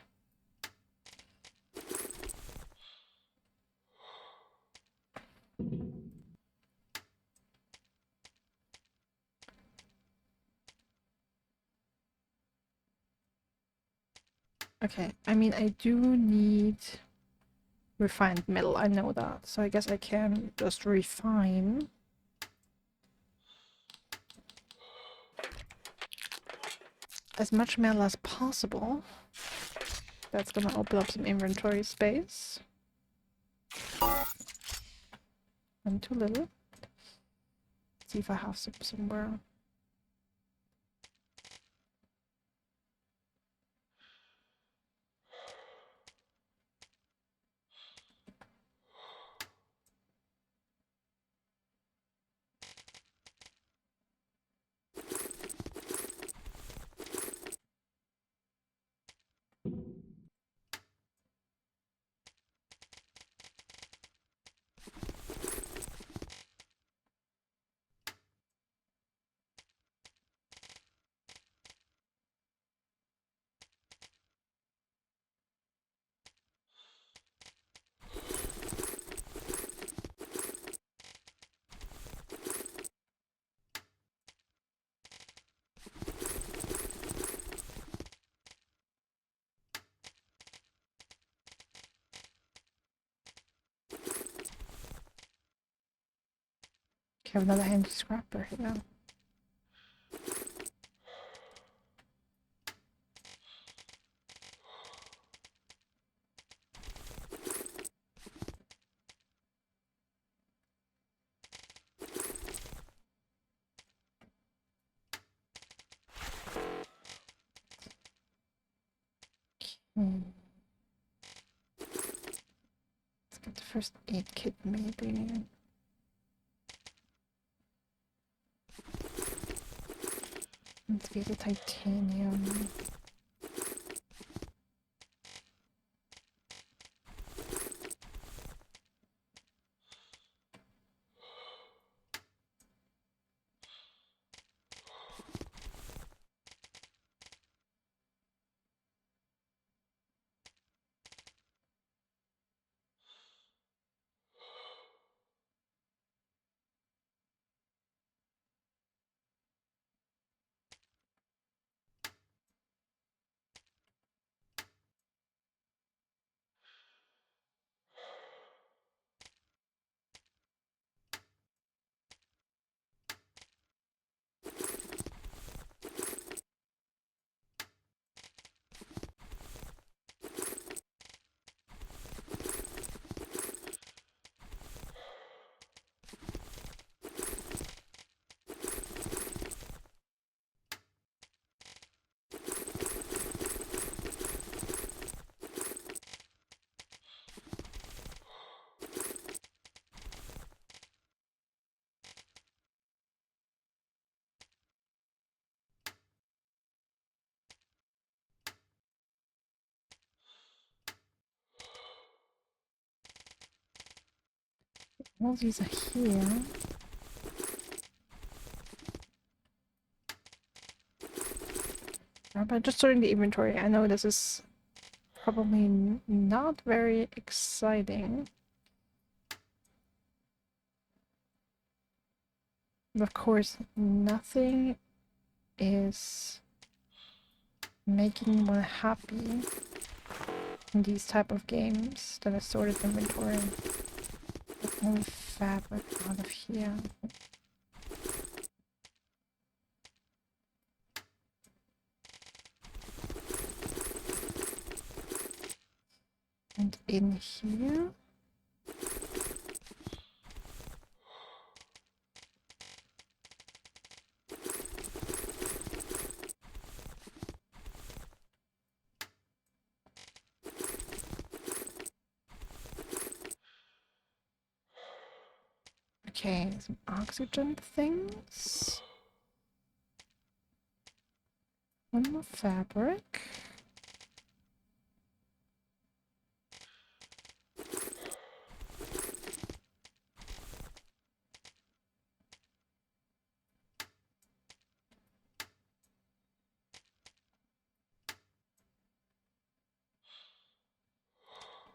Okay, I mean, I do need refined metal, I know that. So I guess I can just refine. As much metal as possible. That's gonna open up some inventory space. And too little. Let's see if I have some somewhere. Okay, I have another handy scrapper here. Let's get the first aid kit, maybe. Let's get the titanium. All these are here. But just sorting the inventory. I know this is probably not very exciting. But of course, nothing is making me happy in these type of games that I sorted inventory. Only fabric out of here. And in here. Okay, some oxygen things. One more fabric.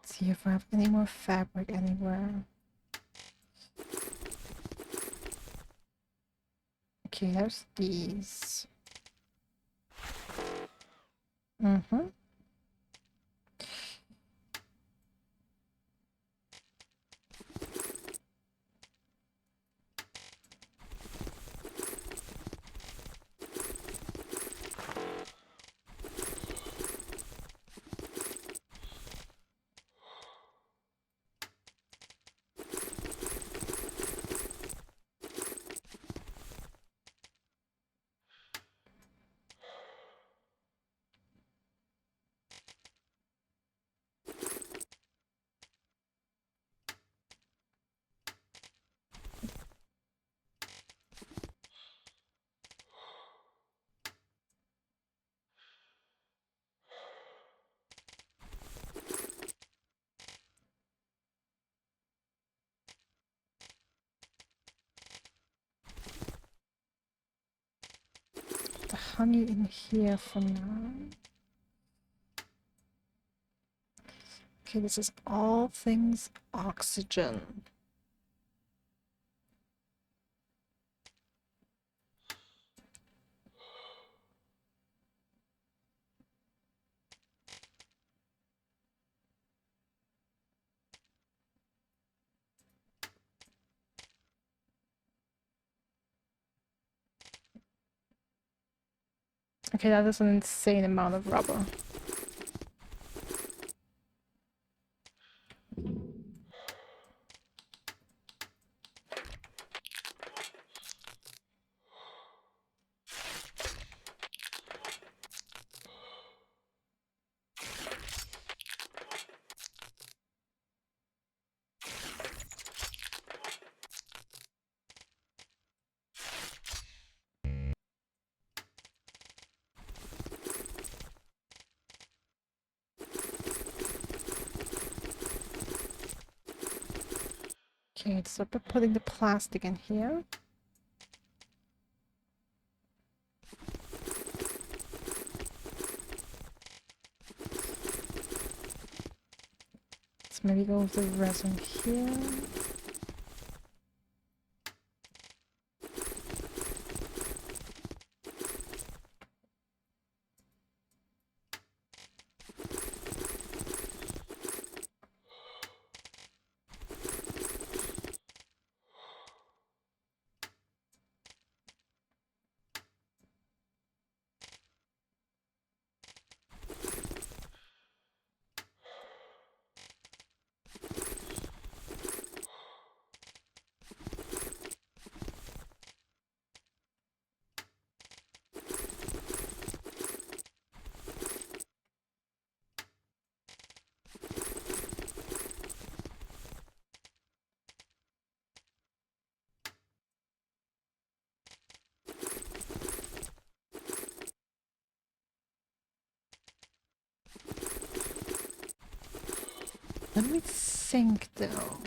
Let's see if I have any more fabric anywhere. Okay, there's these. Mm-hmm. The honey in here for now. Okay, this is all things oxygen. Okay, that is an insane amount of rubber. Okay, so we're putting the plastic in here. Let's maybe go with the resin here. Let me think though.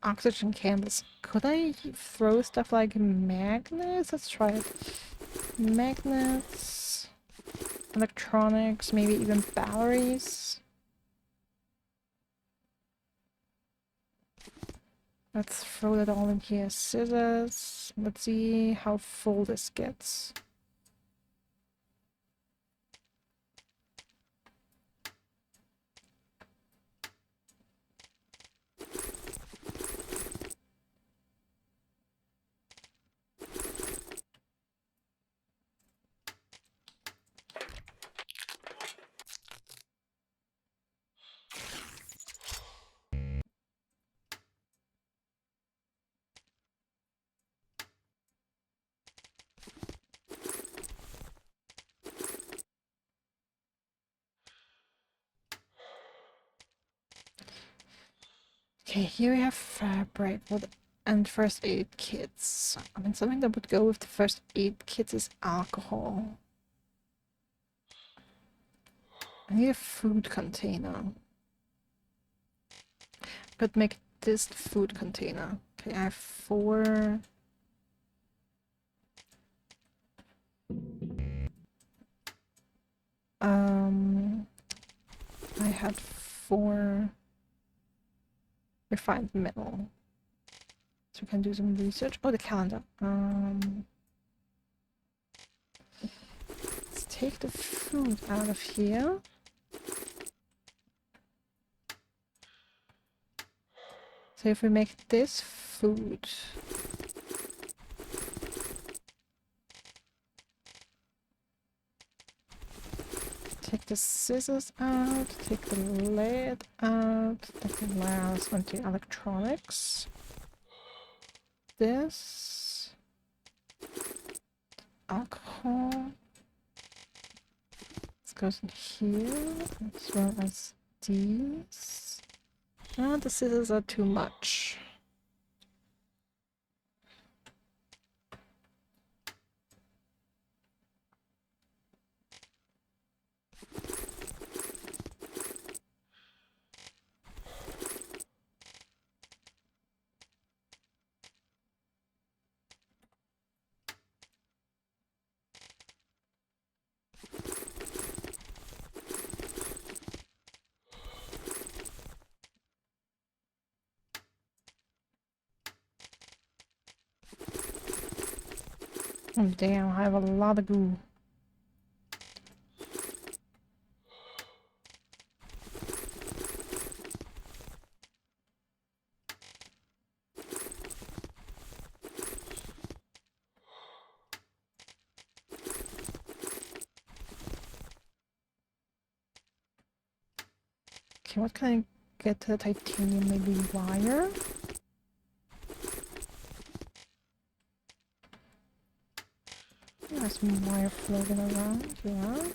oxygen candles. Could I throw stuff like magnets? Let's try it. Magnets, electronics, maybe even batteries. Let's throw that all in here. Scissors. Let's see how full this gets. Okay, here we have fabric and first aid kits. I mean, something that would go with the first aid kits is alcohol. I need a food container. Could make this the food container. Okay, I have 4. I had 4 refined metal. So we can do some research. Oh, the calendar. Let's take the food out of here. So if we make this food, take the scissors out, take the lead out, that allows onto electronics. This alcohol. This goes in here, as well as these. Ah, the scissors are too much. Oh damn, I have a lot of goo. Okay, what can I get to the titanium? Maybe wire? There's some wire floating around, yeah.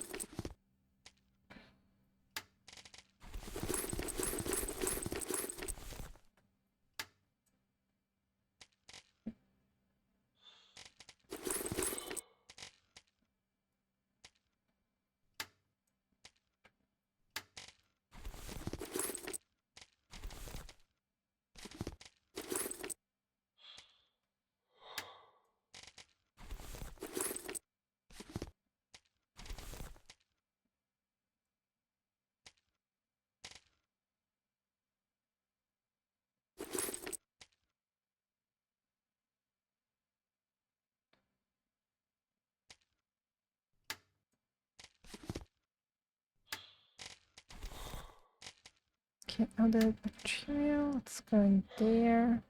Okay, other material, let's go in there.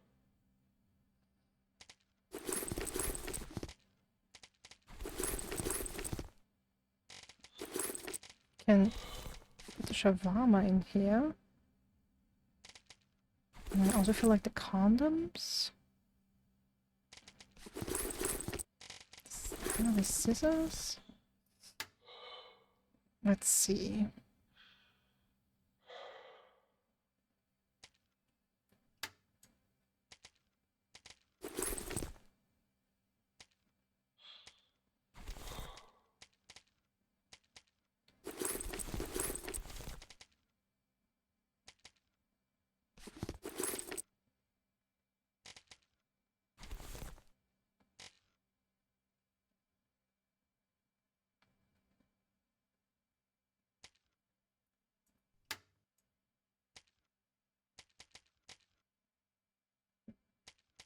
Can put the shawarma in here. And I also feel like the condoms. The scissors. Let's see.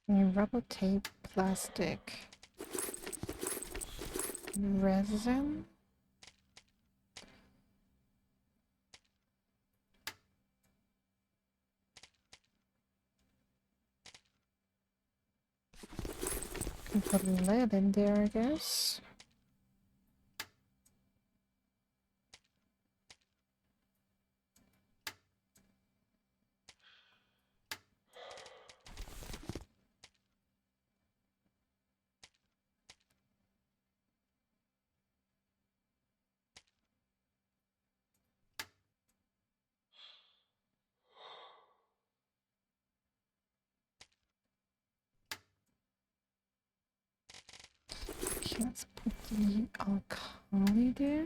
Rubber tape, plastic, resin. Can put lead in there, I guess. Okay, let's put the alkali there.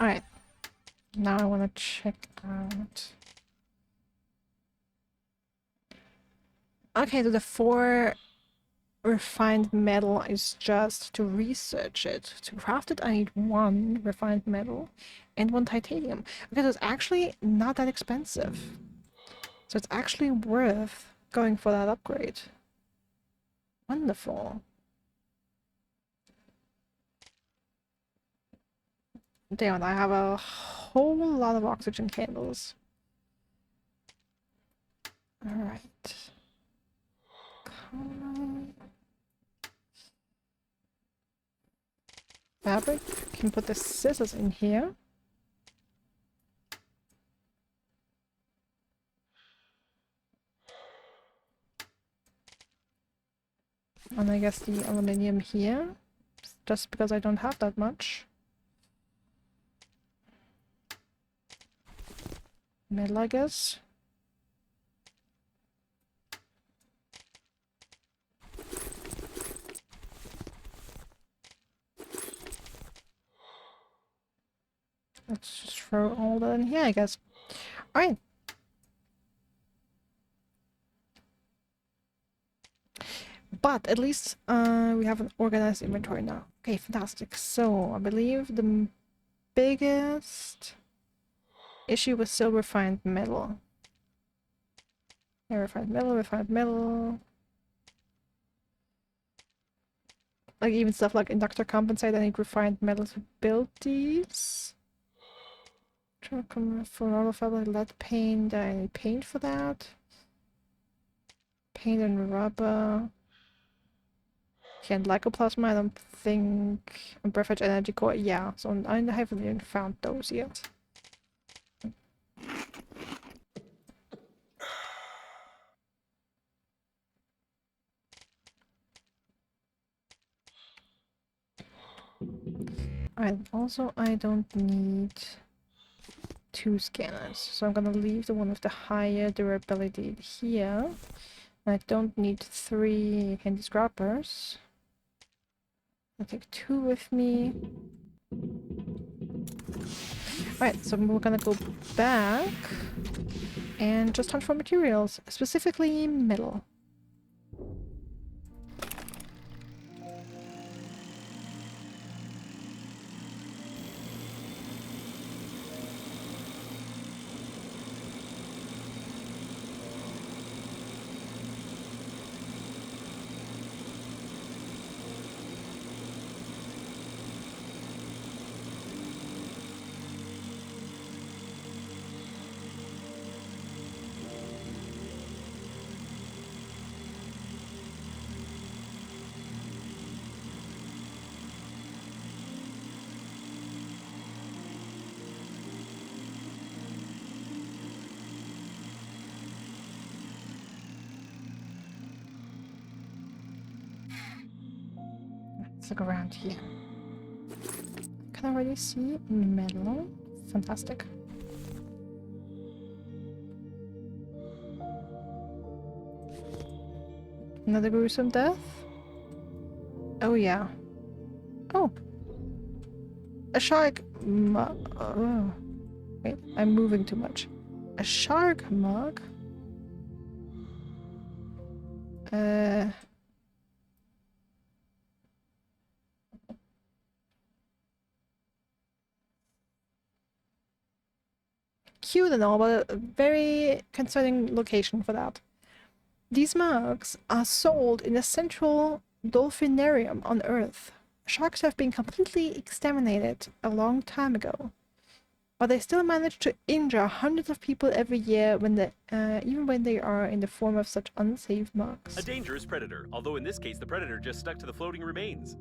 Alright, now I want to check out. Okay, so the 4 refined metal is just to research it. To craft it, I need 1 refined metal and 1 titanium. Okay, so it's actually not that expensive. So it's actually worth going for that upgrade. Wonderful. Damn, I have a whole lot of oxygen candles. Alright. Fabric. Can put the scissors in here. And I guess the aluminium here. Just because I don't have that much. Metal, I guess. Let's just throw all that in here, I guess. Alright. But at least we have an organized inventory now. Okay, fantastic. So I believe the biggest issue was still refined metal. Yeah, refined metal, refined metal. Like even stuff like inductor compensate, I need refined metal to build these. For normal fabric, lead paint, I need paint for that. Paint and rubber. And lycoplasma, I don't think. And Breathedge energy core, yeah. So I haven't even found those yet. Alright, also I don't need 2 scanners, so I'm gonna leave the one with the higher durability here. And I don't need 3 handy scrappers. I'll take 2 with me. Alright, so we're gonna go back and just hunt for materials, specifically metal. Let's look around here. Can I already see metal? Fantastic. Another gruesome death? Oh yeah. Oh. A shark oh. Wait, I'm moving too much. A shark mug? Cute and all, but a very concerning location for that. These mugs are sold in a central dolphinarium on Earth. Sharks have been completely exterminated a long time ago, but they still manage to injure hundreds of people every year even when they are in the form of such unsafe mugs. A dangerous predator, although in this case the predator just stuck to the floating remains.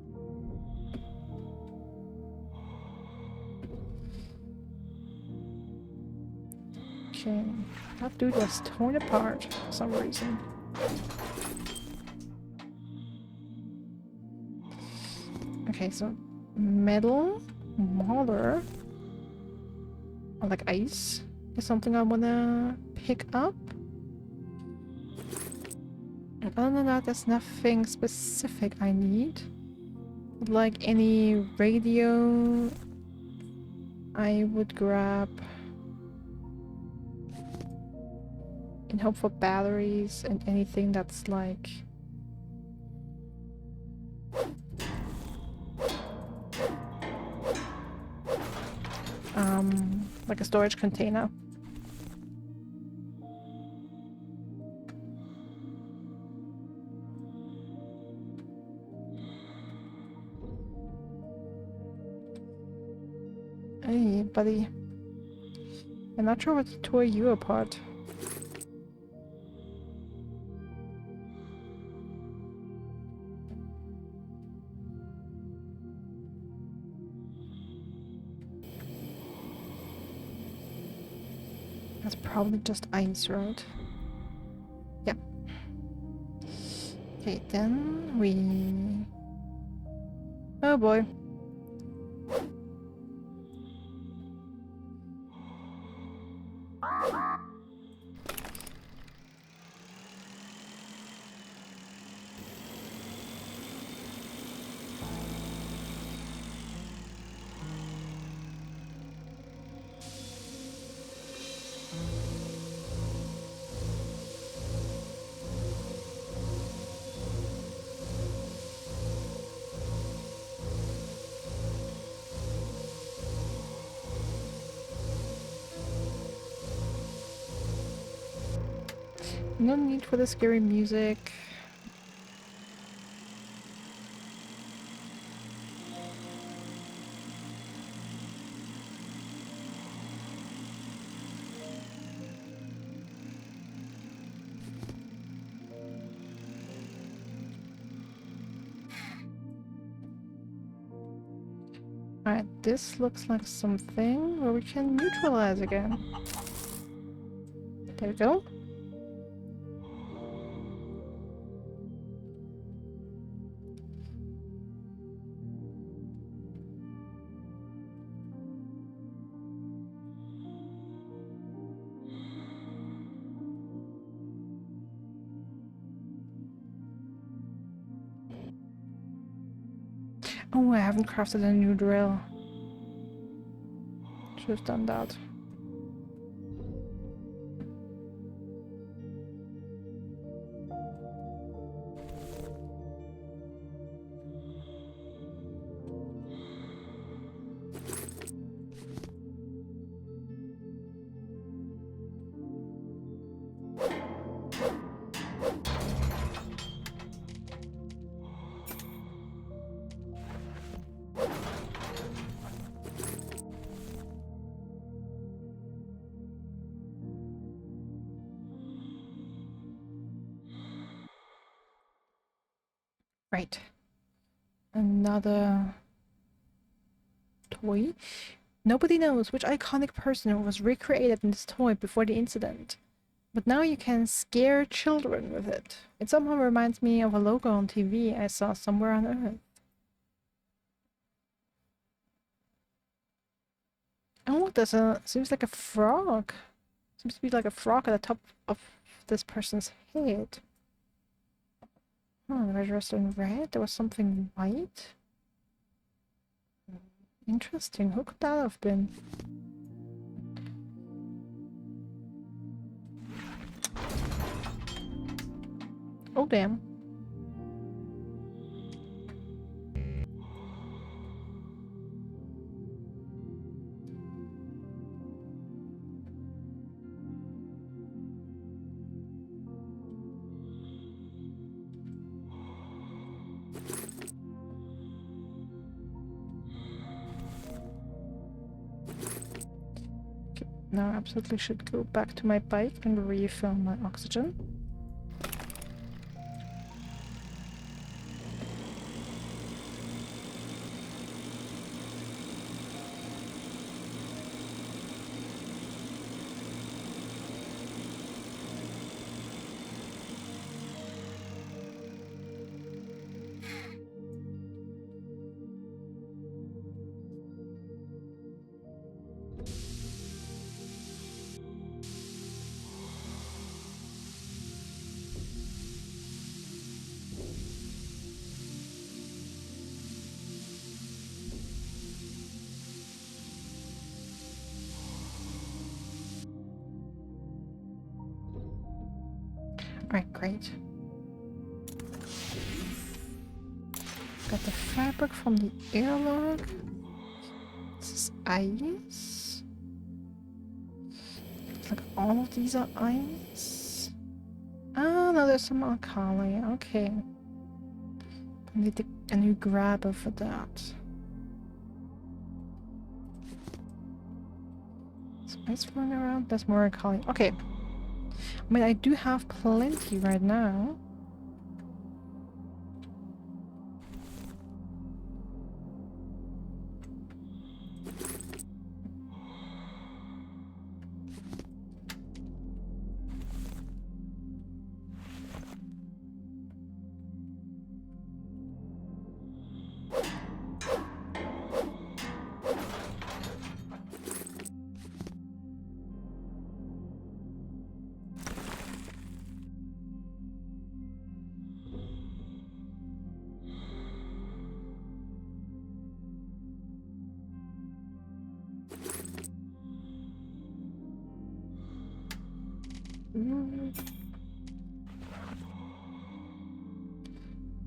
Okay, that dude was torn apart for some reason. Okay, so metal, water, or like ice is something I wanna pick up. And other than that, there's nothing specific I need. Like any radio, I would grab in hope for batteries and anything that's like a storage container. Hey, buddy. I'm not sure what tore you apart. That's probably just ice, right? Yeah. Okay, then we... Oh boy. No need for the scary music. Alright, this looks like something where we can neutralize again. There we go. Oh, I haven't crafted a new drill. Should have done that. Right. Another toy. Nobody knows which iconic person was recreated in this toy before the incident, but now you can scare children with it. It somehow reminds me of a logo on TV I saw somewhere on Earth. Oh, seems like a frog. Seems to be like a frog at the top of this person's head. Oh, the red, in red. There was something white. Interesting. Who could that have been? Oh, damn. Now I absolutely should go back to my bike and refill my oxygen. Alright, great. Got the fabric from the airlock. This is ice. It's like all of these are ice. Ah, no, there's some alkali. Okay. I need a new grabber for that. Is ice flowing around? There's more alkali. Okay. I mean, I do have plenty right now.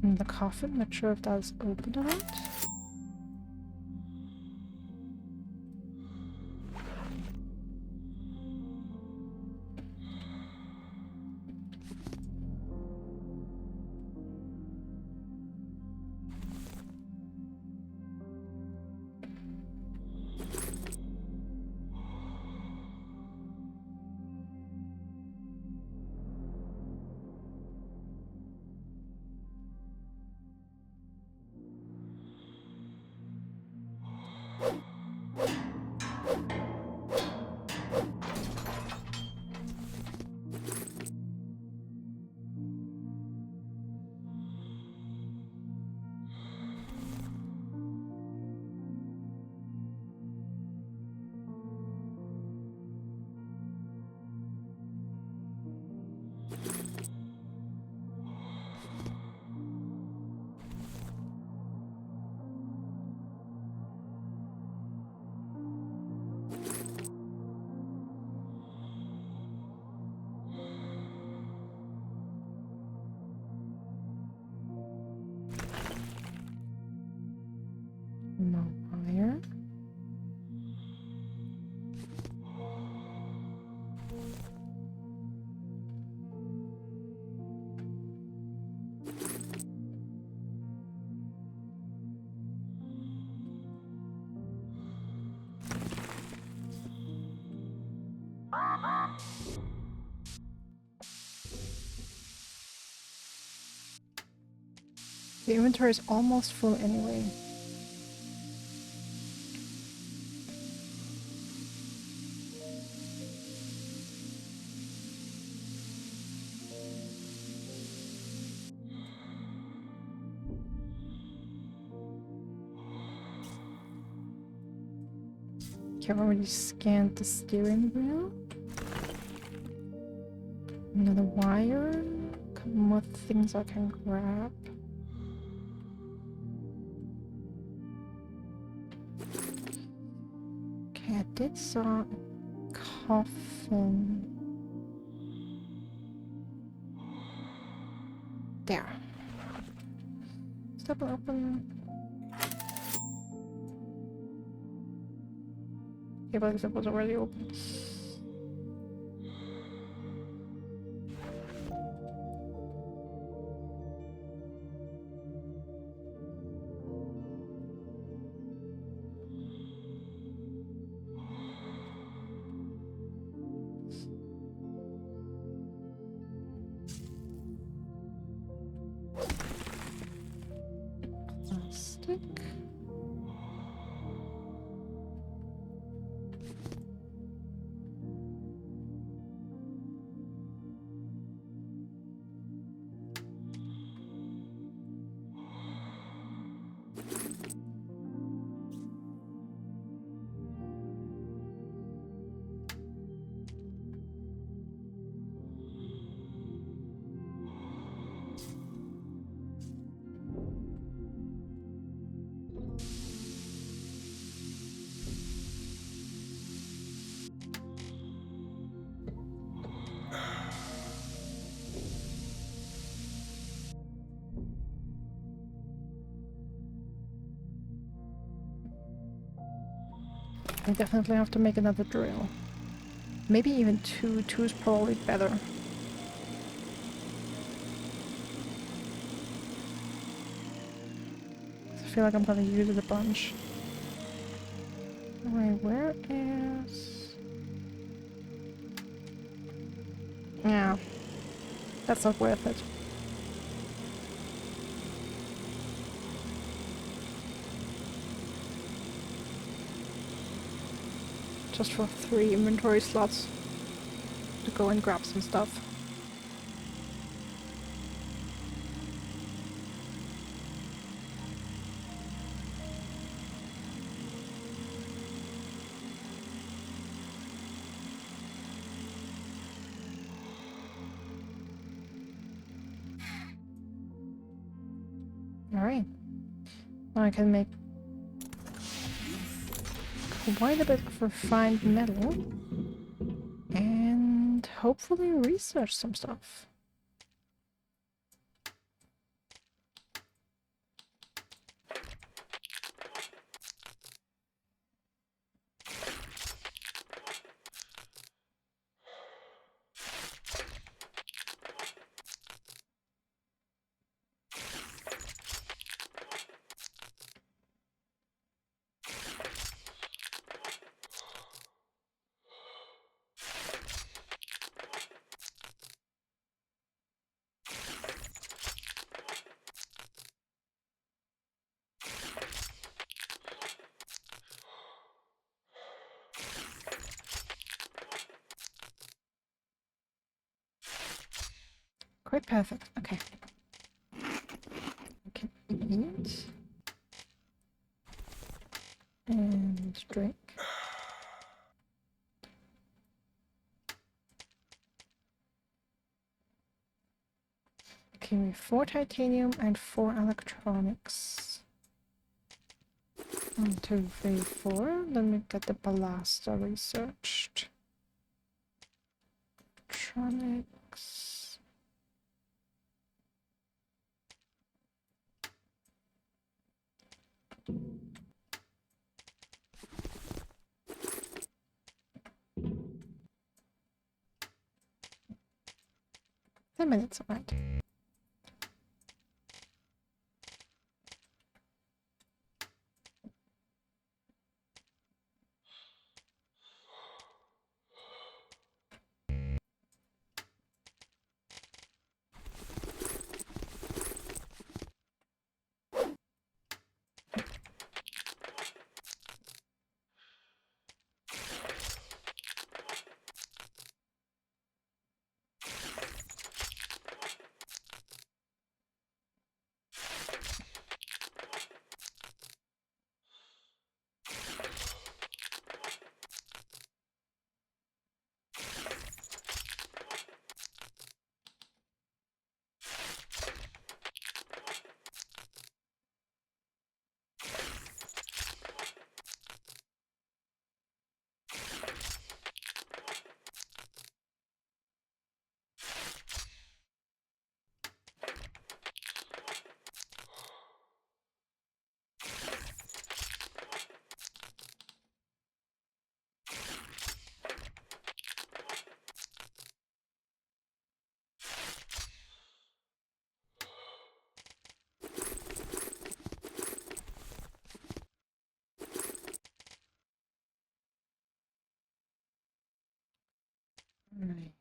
And the coffin, not sure if that's open or not. No wire. The inventory is almost full anyway. Okay, I've already scanned the steering wheel. Another wire. Couple more things I can grab. I did saw a coffin. There. Step open. Yeah, but it was already open. Plastic. I definitely have to make another drill. Maybe even two. Two is probably better. I feel like I'm gonna use it a bunch. Alright, where is... Yeah, that's not worth it. Just for 3 inventory slots to go and grab some stuff. Alright. Now I can make quite a bit of refined metal. And hopefully research some stuff. Quite perfect. Okay. I can eat. And drink. Okay, 4 titanium and 4 electronics. 1, 2, 3, 4. Let me get the ballista researched. Electronics. Ten minutes, alright. Right.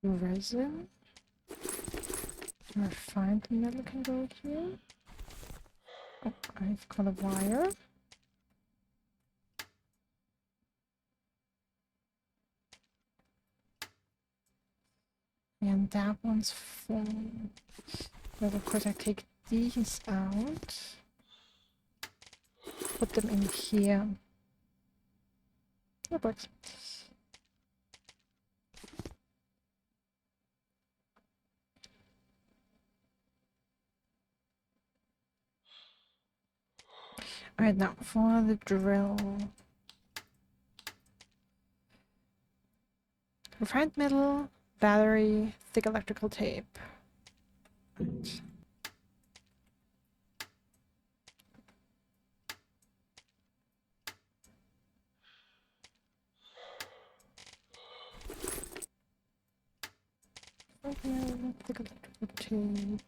Resin. Refined metal can go here. Oh, I've got a wire. And that one's full. But of course I take these out. Put them in here. That works. Alright, now for the drill. Refined metal, battery, thick electrical tape. Right. Okay, thick electrical tape.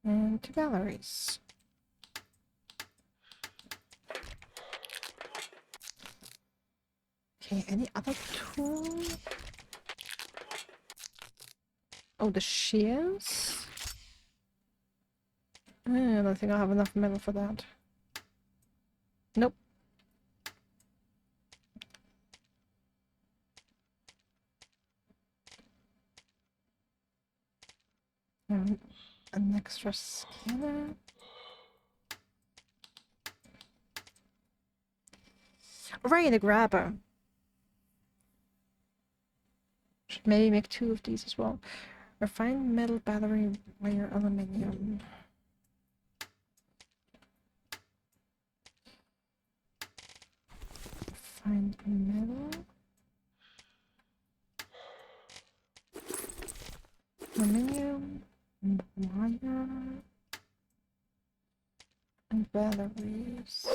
And 2 batteries. Okay, any other tool? Oh, the shears? I don't think I'll have enough metal for that. Nope. An extra scanner. Right, a grabber. Should maybe make 2 of these as well. Refined metal, battery, wire, aluminium. Refined metal. Aluminium. And wire. And batteries.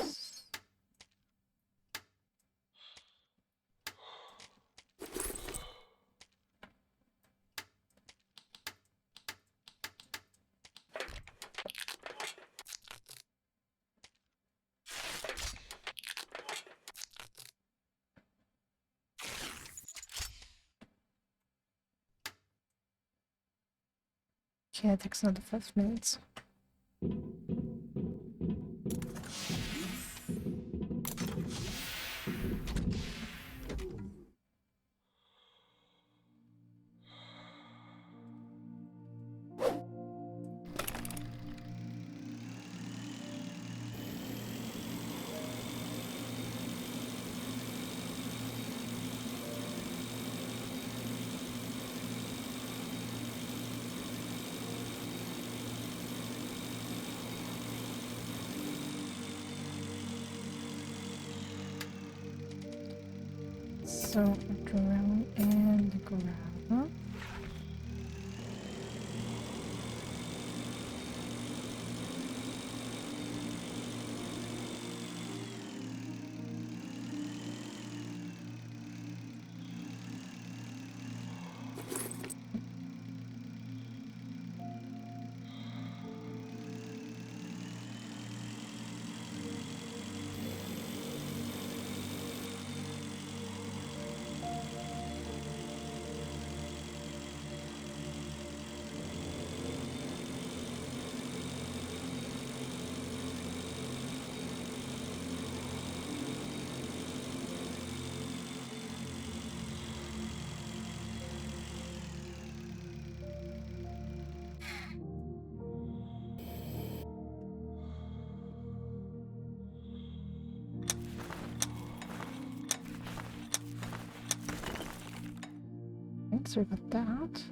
Okay, it takes another 5 minutes. So, a drill and a grabber. Right, so we got that.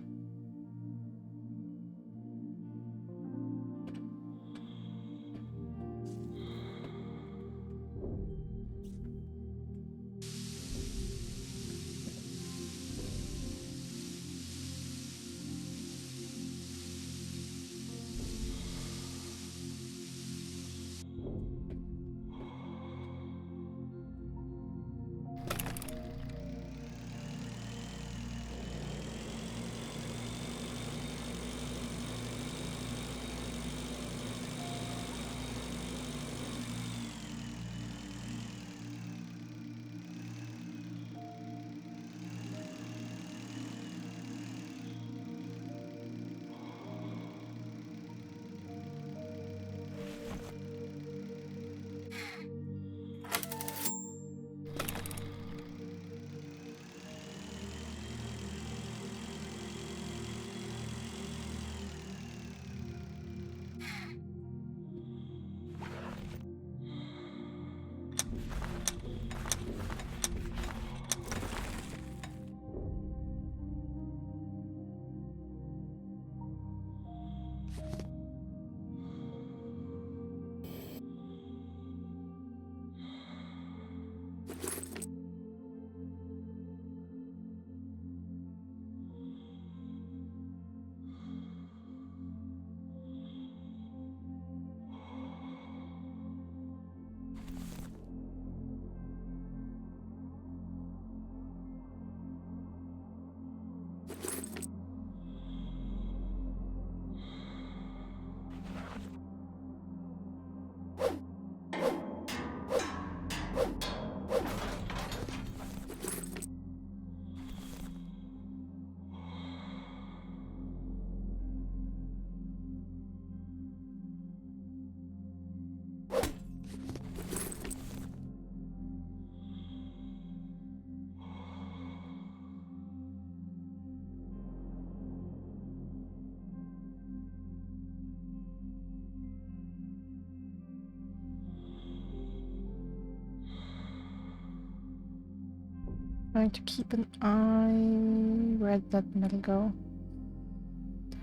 Trying to keep an eye. Where did that metal go?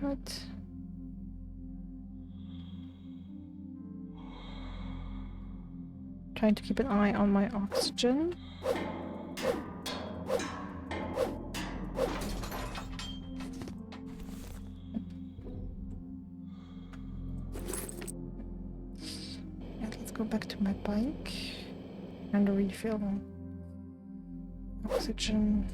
What? Trying to keep an eye on my oxygen. And let's go back to my bike and refill oxygen.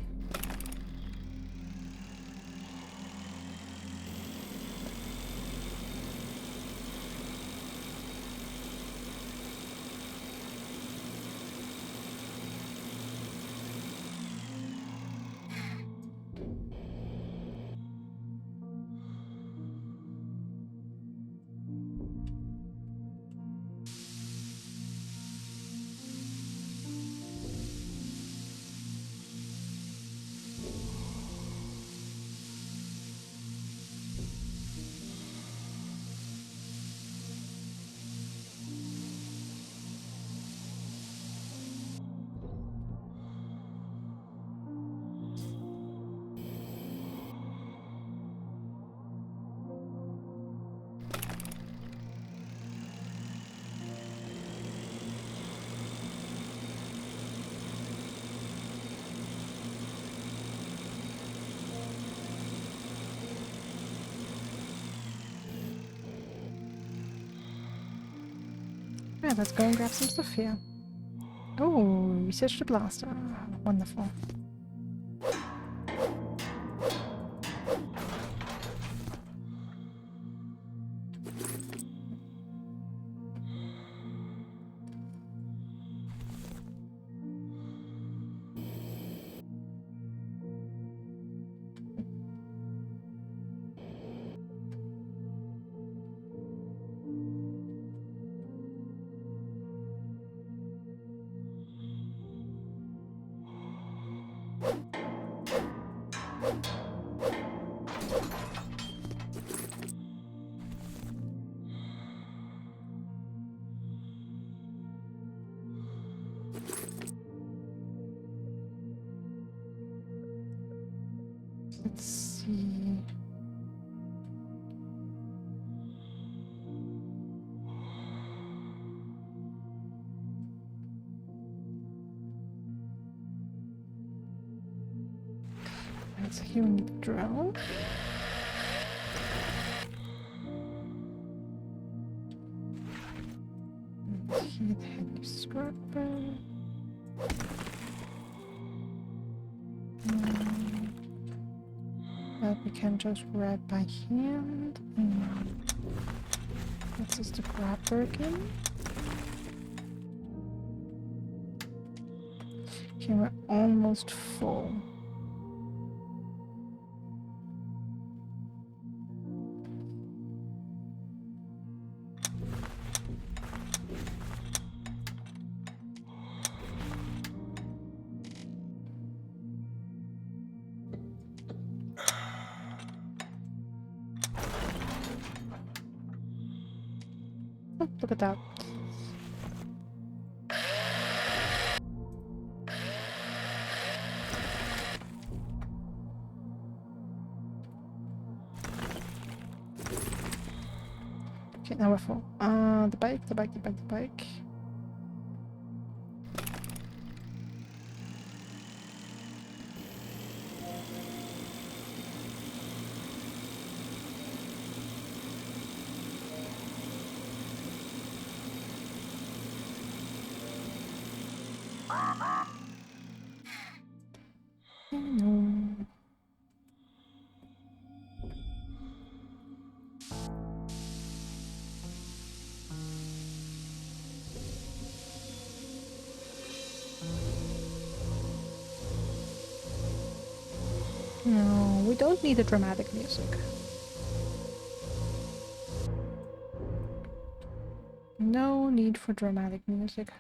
Yeah, let's go and grab some stuff here. Oh, research the blaster. Wonderful. Let's see. Let's here we need the drill. And here the heavy scrapper. That we can just grab by hand. And this is the grabber again. Okay, we're almost full. Oh, look at that. Okay, now we're full. The bike. No. No, we don't need the dramatic music. No need for dramatic music.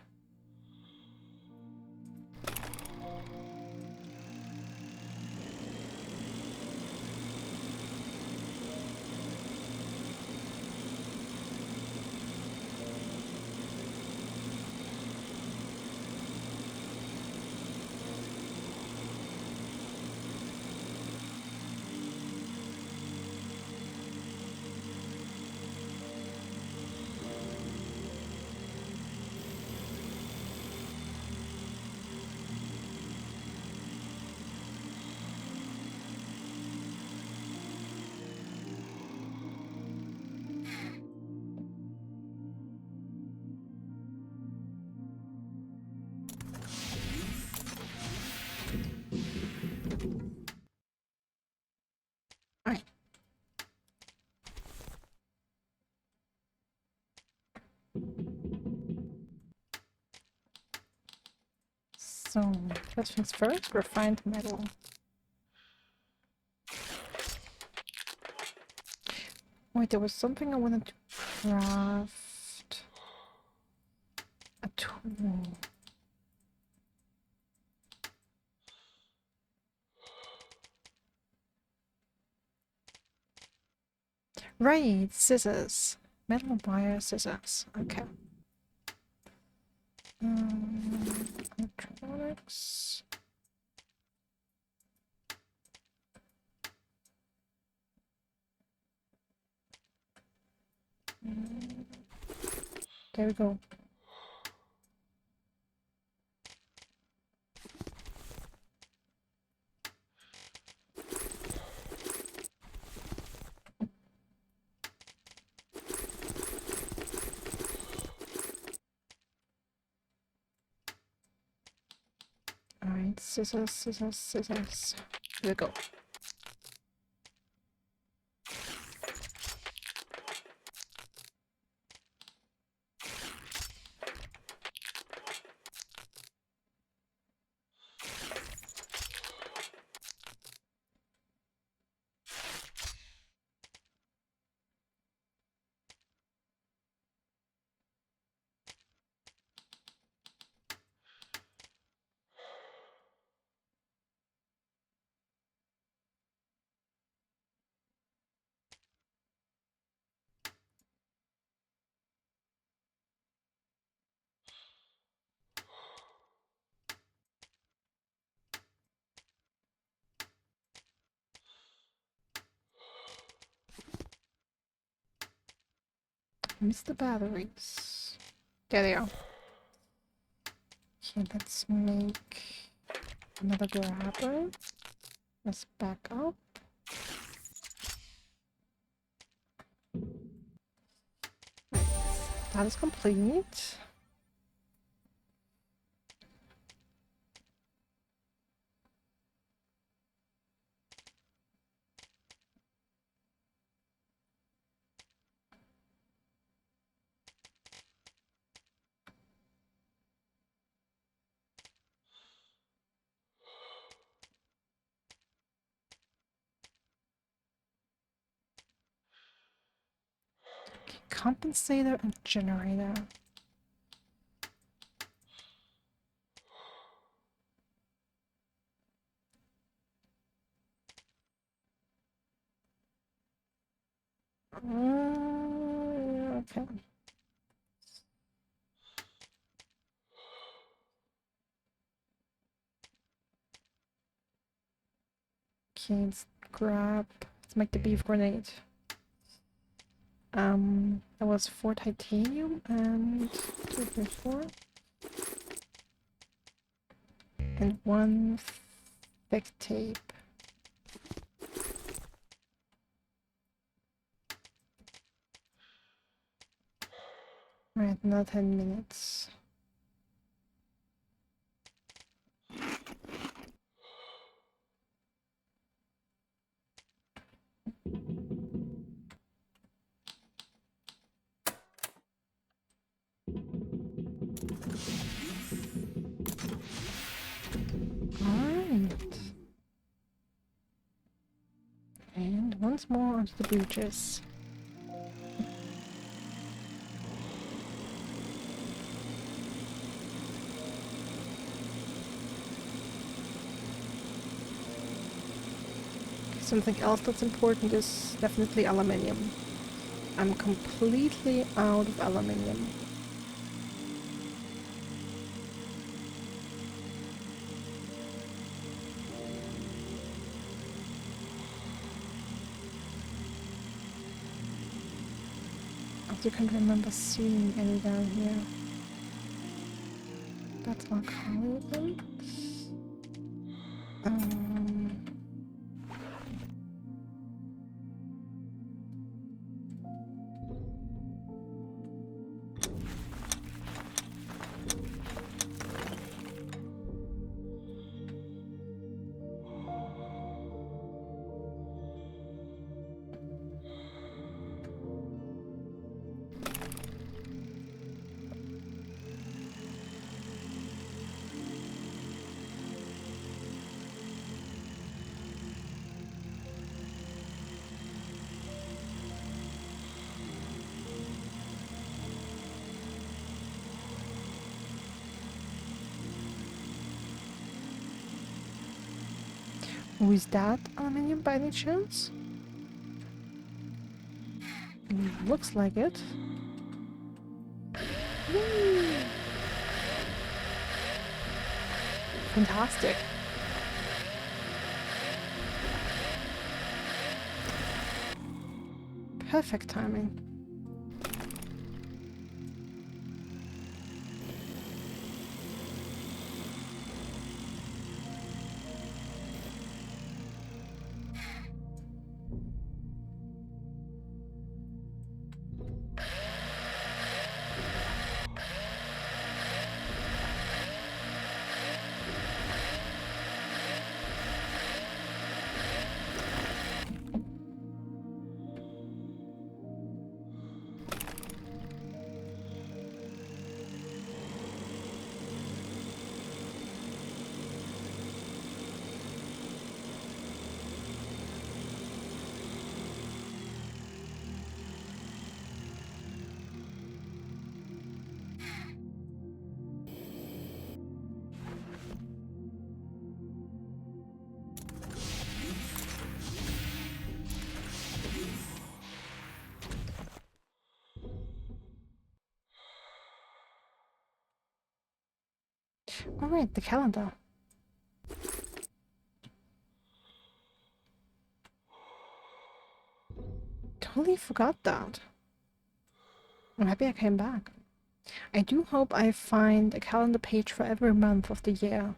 So, first things first, refined metal. Wait, there was something I wanted to craft. A tool. Right, scissors. Metal wire scissors. Okay. Electronics. There we go. Alright, scissors, scissors, scissors. Here we go. Miss the batteries. There they are. Okay, let's make another grabber. Let's back up. That is complete. Compensator and generator. Okay. Okay, let's make the beef grenade. That was 4 titanium and 2, 3, 4. And 1 thick tape. Alright, another 10 minutes. Alright. And once more onto the breaches. Something else that's important is definitely aluminium. I'm completely out of aluminium. I can't remember seeing any down here. That's not relevant. Oh, is that aluminium by any chance? Looks like it. Whee! Fantastic. Perfect timing. Alright, the calendar. Totally forgot that. I'm happy I came back. I do hope I find a calendar page for every month of the year.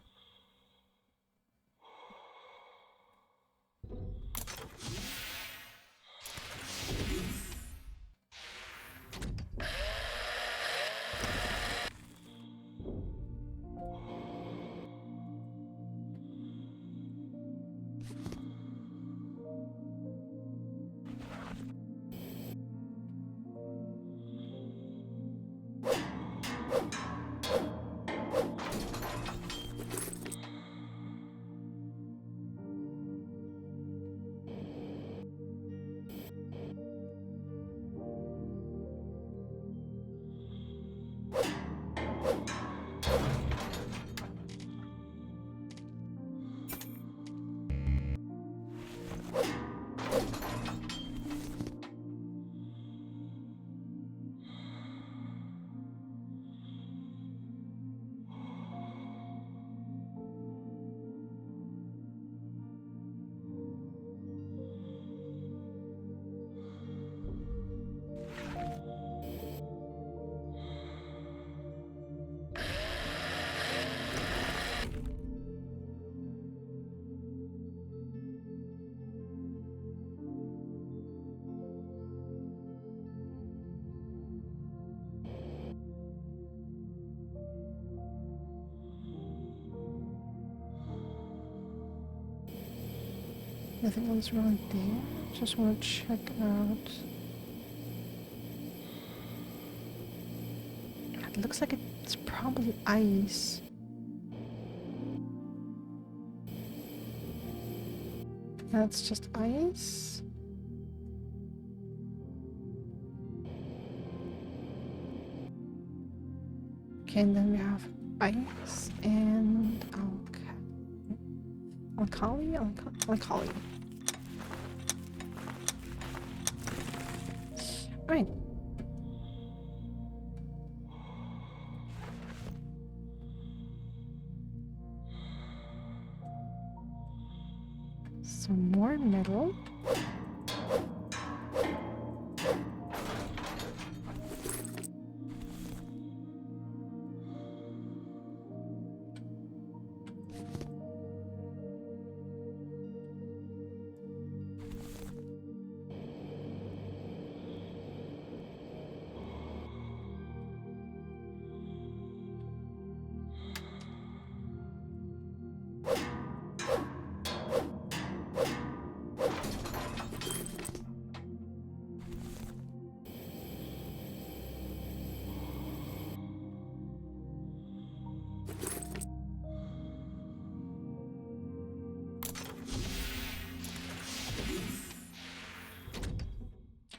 Nothing else really there. Just want to check out. It looks like it's probably ice. That's just ice. Okay, and then we have ice and alkali. Right. Some more metal.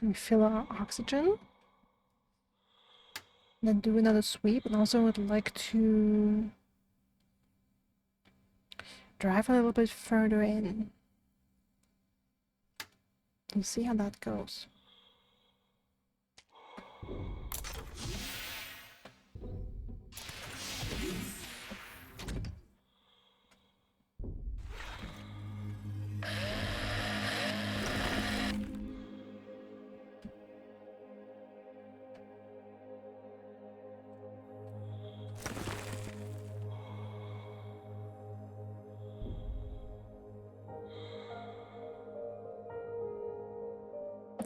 Refill our oxygen. Then do another sweep, and also would like to drive a little bit further in. We'll see how that goes.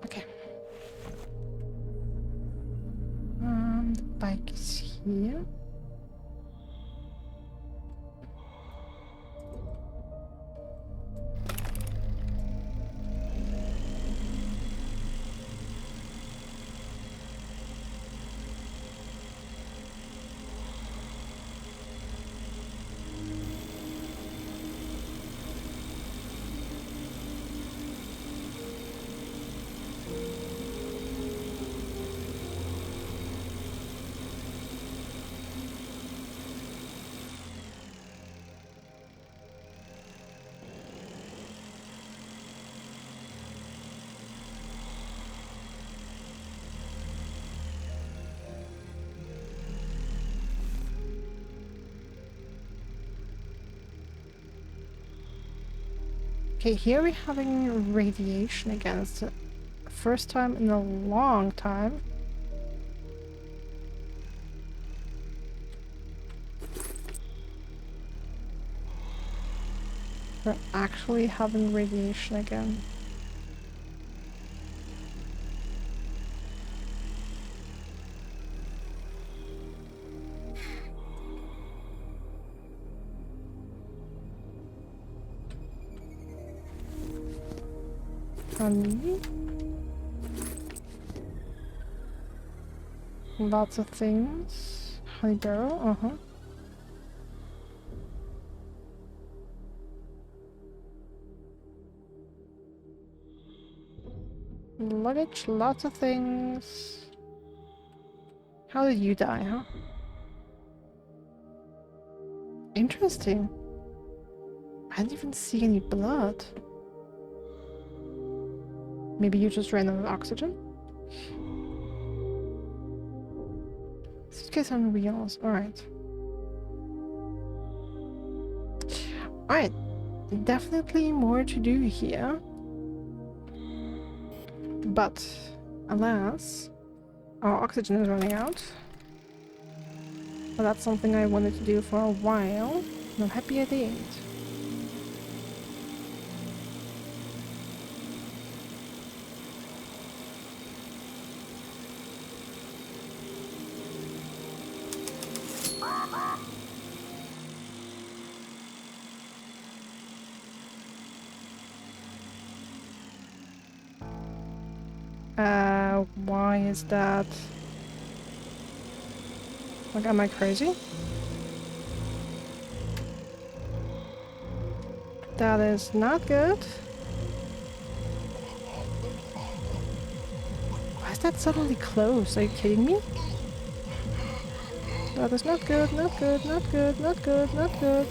Okay. The bike is here. Okay, here we're having radiation again. It's the first time in a long time. We're actually having radiation again. Honey. Lots of things. Honey barrel, uh-huh. Luggage, lots of things. How did you die, huh? Interesting. I didn't even see any blood. Maybe you just ran out of oxygen? Suitcase on wheels, alright. Alright, definitely more to do here. But, alas, our oxygen is running out. But that's something I wanted to do for a while, and I'm happy I did. Why is that? Like, am I crazy? That is not good. Why is that suddenly closed? Are you kidding me? That is not good, not good, not good, not good, not good.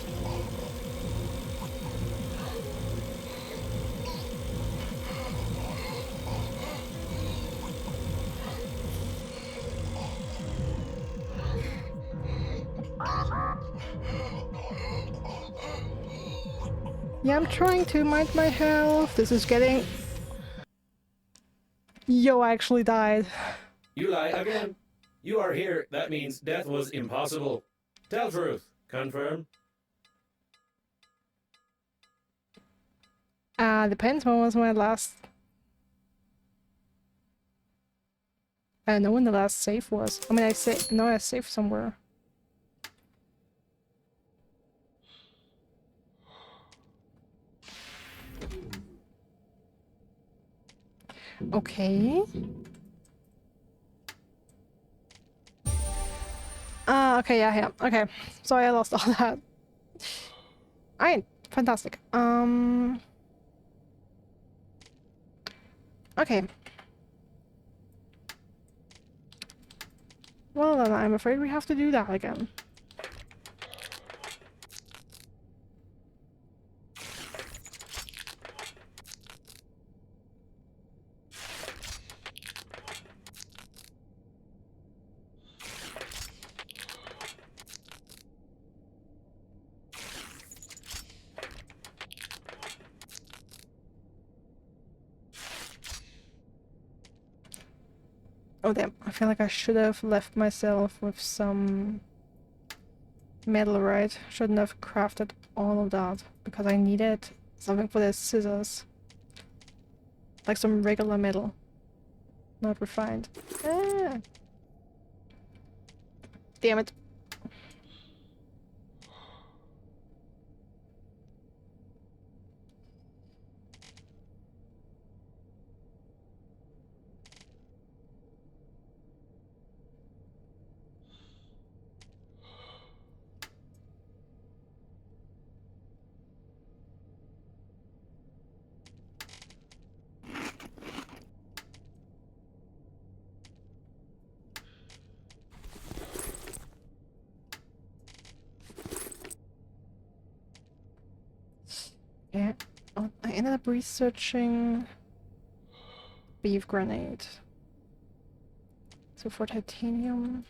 Yeah, I'm trying to mind my health. This is getting... Yo, I actually died. You lie again. You are here. That means death was impossible. Tell truth. Confirm. Depends. When was my last... I don't know when the last save was. I mean, I saved somewhere. Okay. Okay, yeah. Okay. Sorry, I lost all that. Alright, fantastic. Okay. Well then, I'm afraid we have to do that again. Oh damn, I feel like I should have left myself with some metal, right? Shouldn't have crafted all of that because I needed something for the scissors. Like some regular metal. Not refined. Ah. Damn it. Yeah. Oh, I ended up researching beef grenade. So for titanium.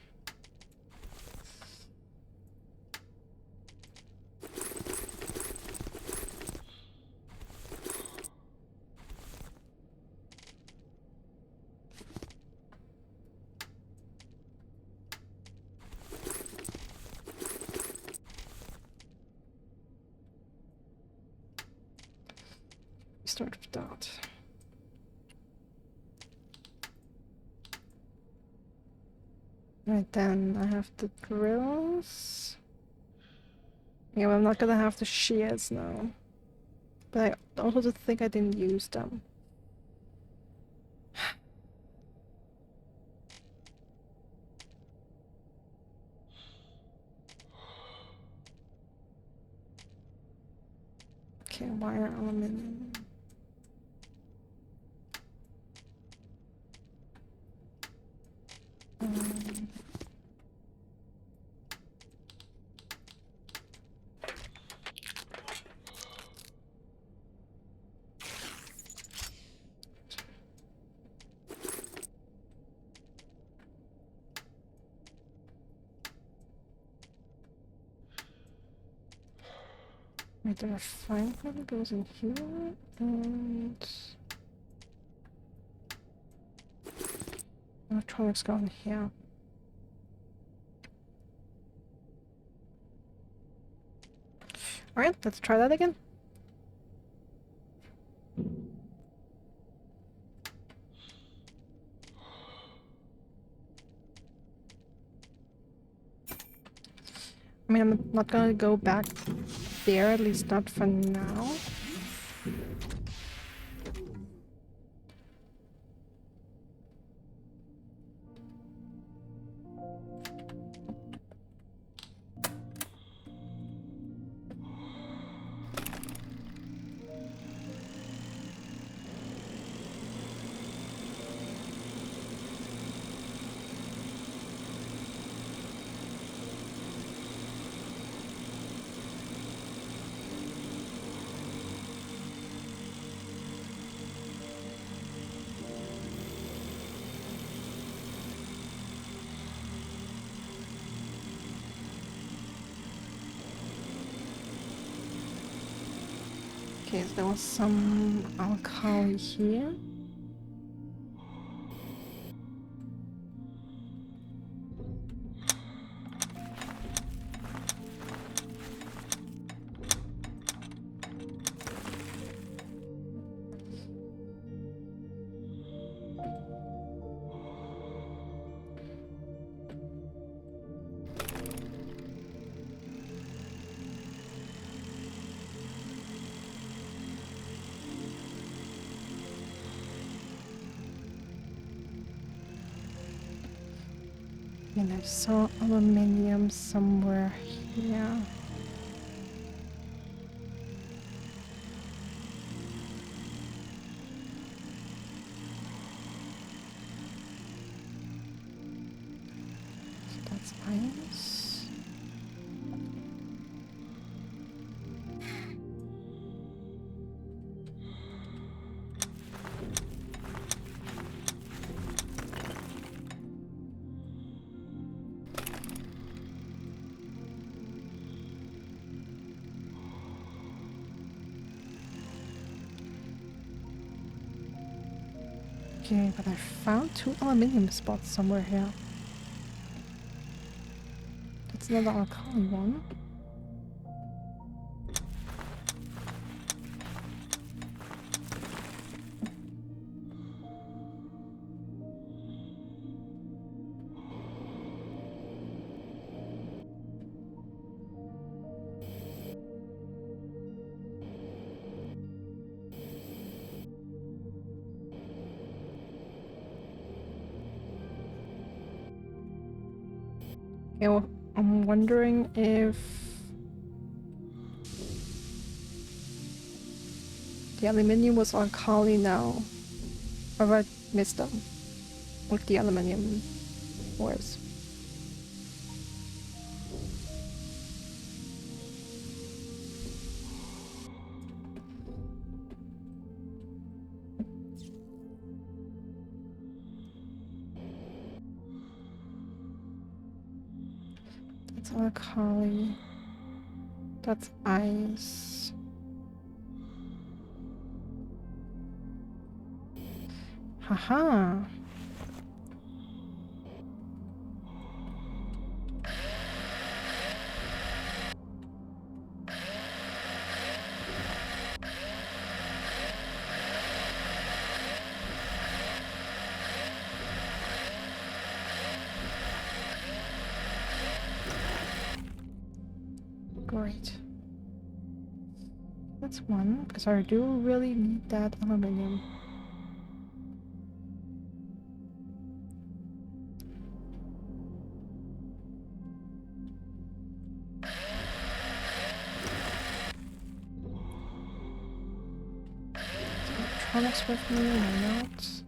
Start with that. Right then, I have the drills. Yeah, well, I'm not gonna have the shears now. But I also think I didn't use them. Okay, wire aluminum. Um, Wait, the refined one goes in here, and electronics go in here. Alright, let's try that again. I mean, I'm not gonna go back there, at least not for now. Okay, so there was some alkali here. And I saw aluminium somewhere here. So that's ions. Okay, but I found 2 aluminium spots somewhere here. That's another alkali one. Okay, well, I'm wondering if the aluminium was alkali now. Or have I missed them? What the aluminium was. That's alkali. That's ice. Haha. Great. That's one, because I do really need that aluminium. Electronics with me, why not?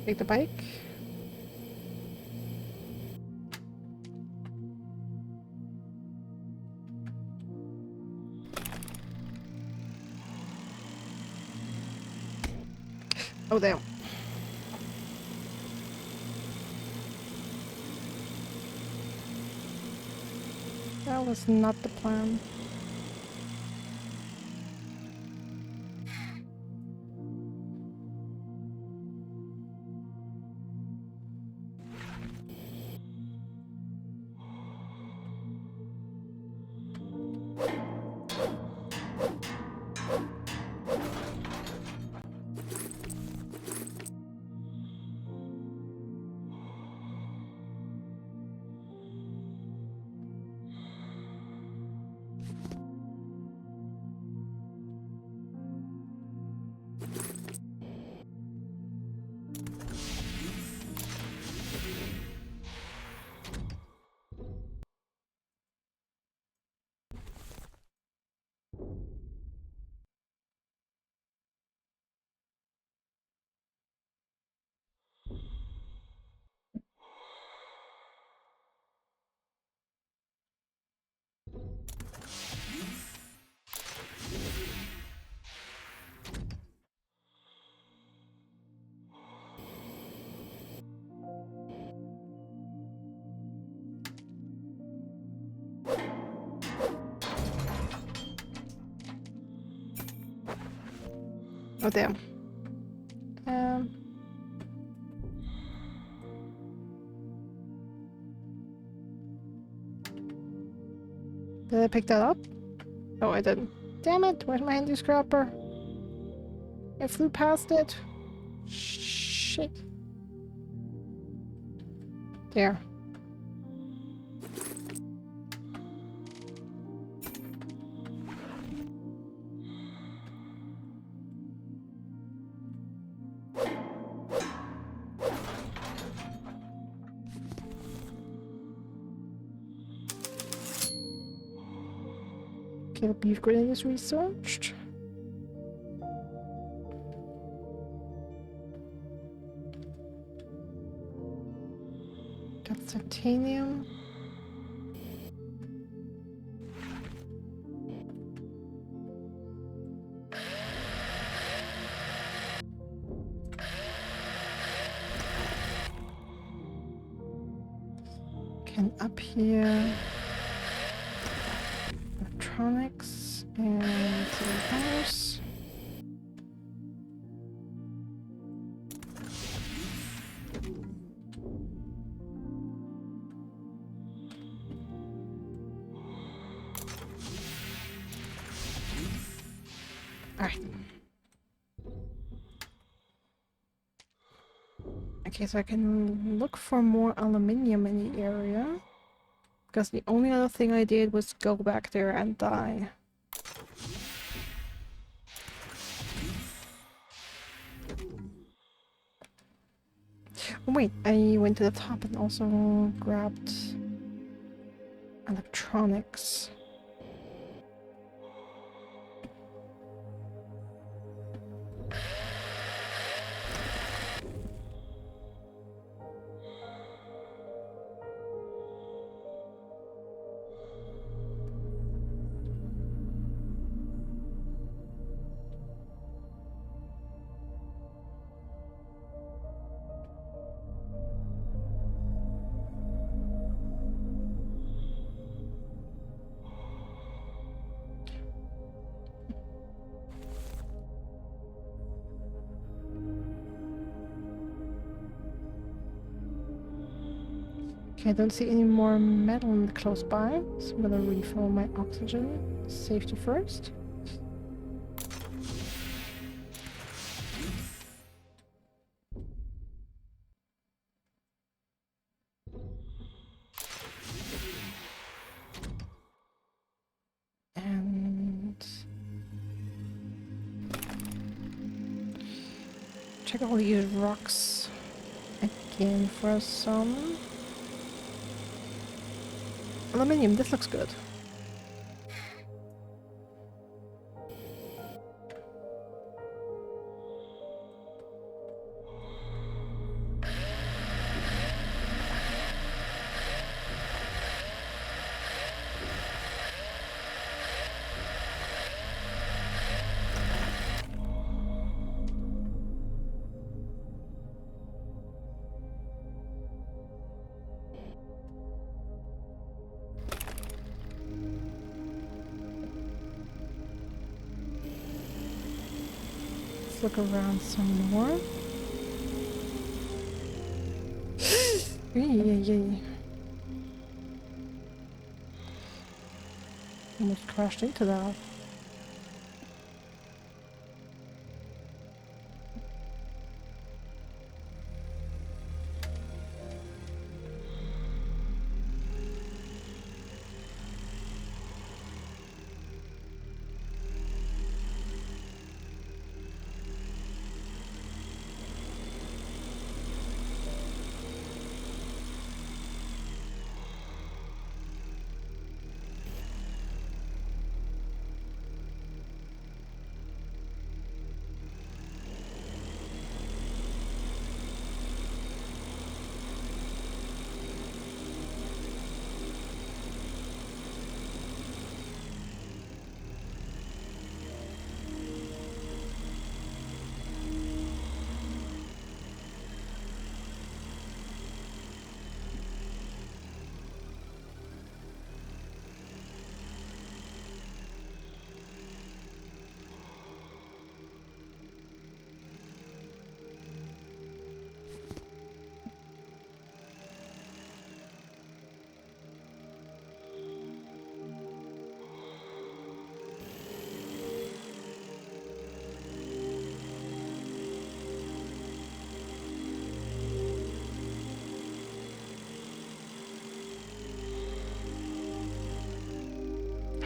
Take the bike. Oh, damn. That was not the plan. Oh damn. Did I pick that up? Oh, I didn't. Damn it! Where's my handy scrapper? I flew past it. Shit. There. Okay, the beef grenade is researched. That's titanium. Okay, up here. Electronics and the house. Alright. Okay, so I can look for more aluminium in the area. Because the only other thing I did was go back there and die. Oh wait, I went to the top and also grabbed electronics. Okay, I don't see any more metal close by, so I'm gonna refill my oxygen. Safety first. And check all these rocks again for some aluminium. This looks good. Look around some more. Yay. Almost crashed into that.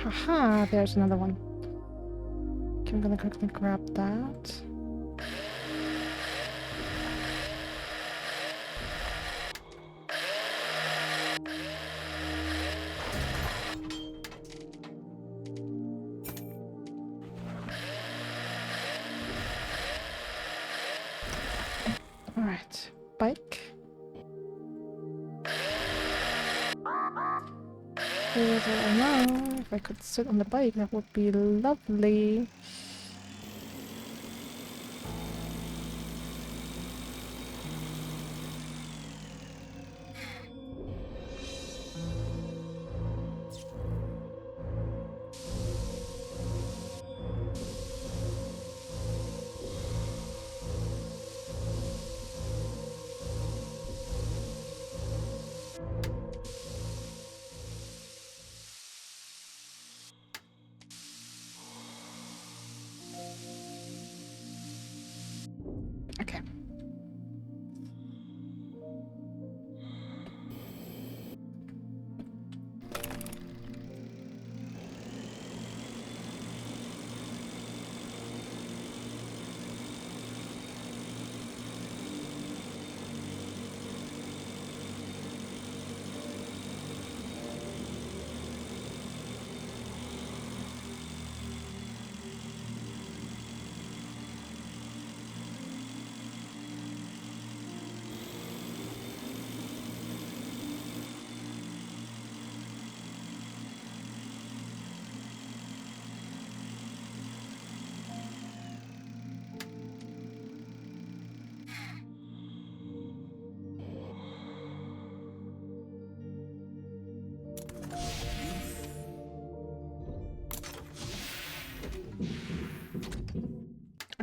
Haha, there's another one. Okay, I'm gonna quickly grab that. Alright, bike. Here's what I know. If I could sit on the bike, that would be lovely. Okay.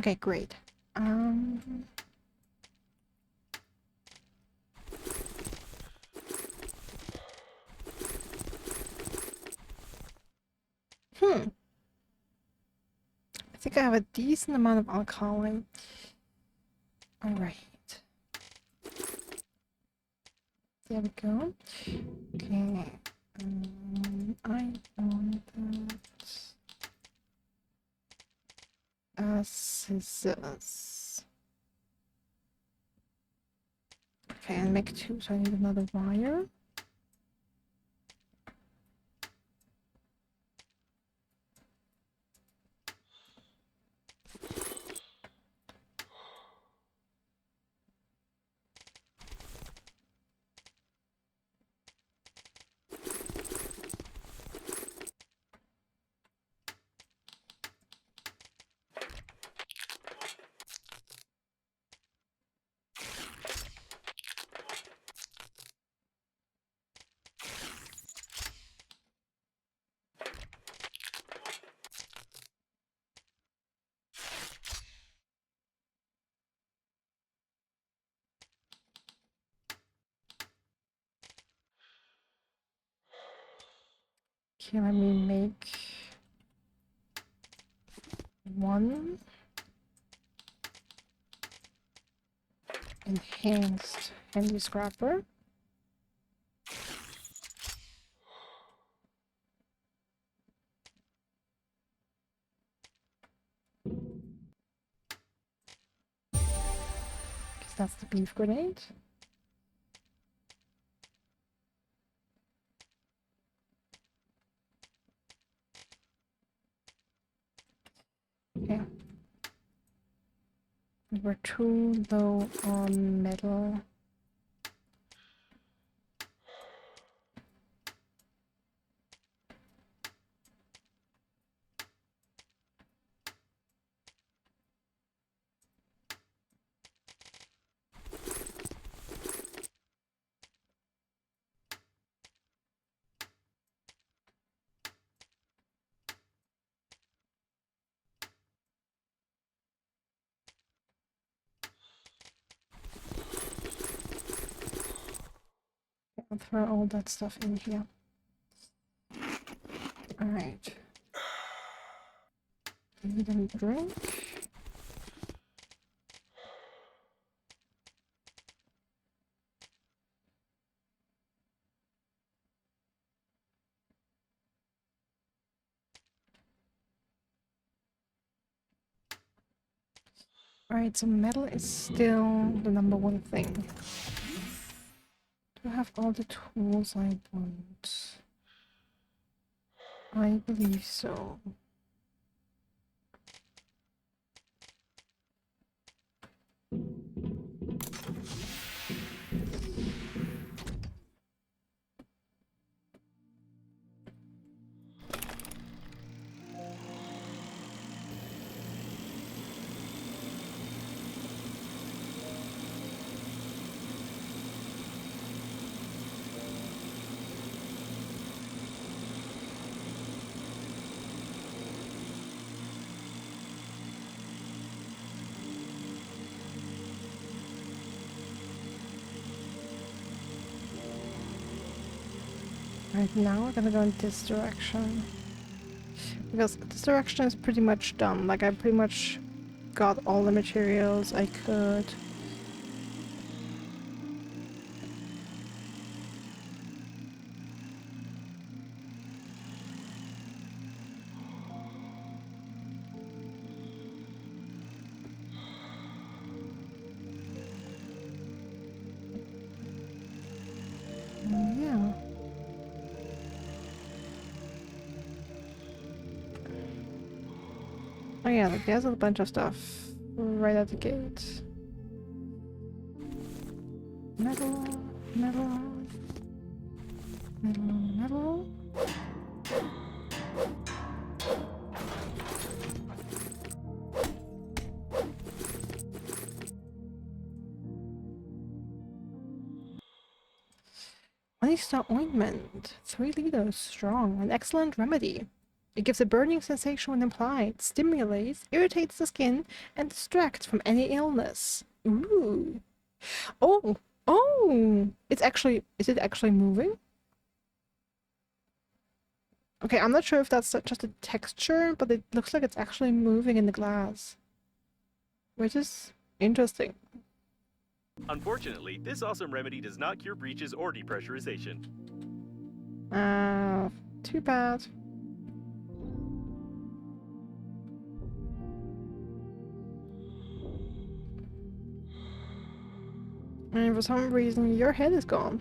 Okay, great. I think I have a decent amount of alkali. Alright. There we go. Okay. I want that. Scissors. Okay, and make two, so I need another wire. Okay, let me make one enhanced handy scrapper. Because that's the beef grenade. Okay. We're too low on metal. I'll throw all that stuff in here. Alright. Need a drink. Alright, so metal is still the number one thing. Do I have all the tools I want? I believe so. Right now we're gonna go in this direction. Because this direction is pretty much done. Like I pretty much got all the materials I could. Yeah. Oh yeah, like there's a bunch of stuff right at the gate. Metal, metal, metal, metal. Honey Star Ointment, 3 liters strong, an excellent remedy. It gives a burning sensation when applied, stimulates, irritates the skin, and distracts from any illness. Ooh. Oh! Oh! It's actually... Is it actually moving? Okay, I'm not sure if that's just a texture, but it looks like it's actually moving in the glass. Which is interesting. Unfortunately, this awesome remedy does not cure breaches or depressurization. Too bad. And for some reason, your head is gone.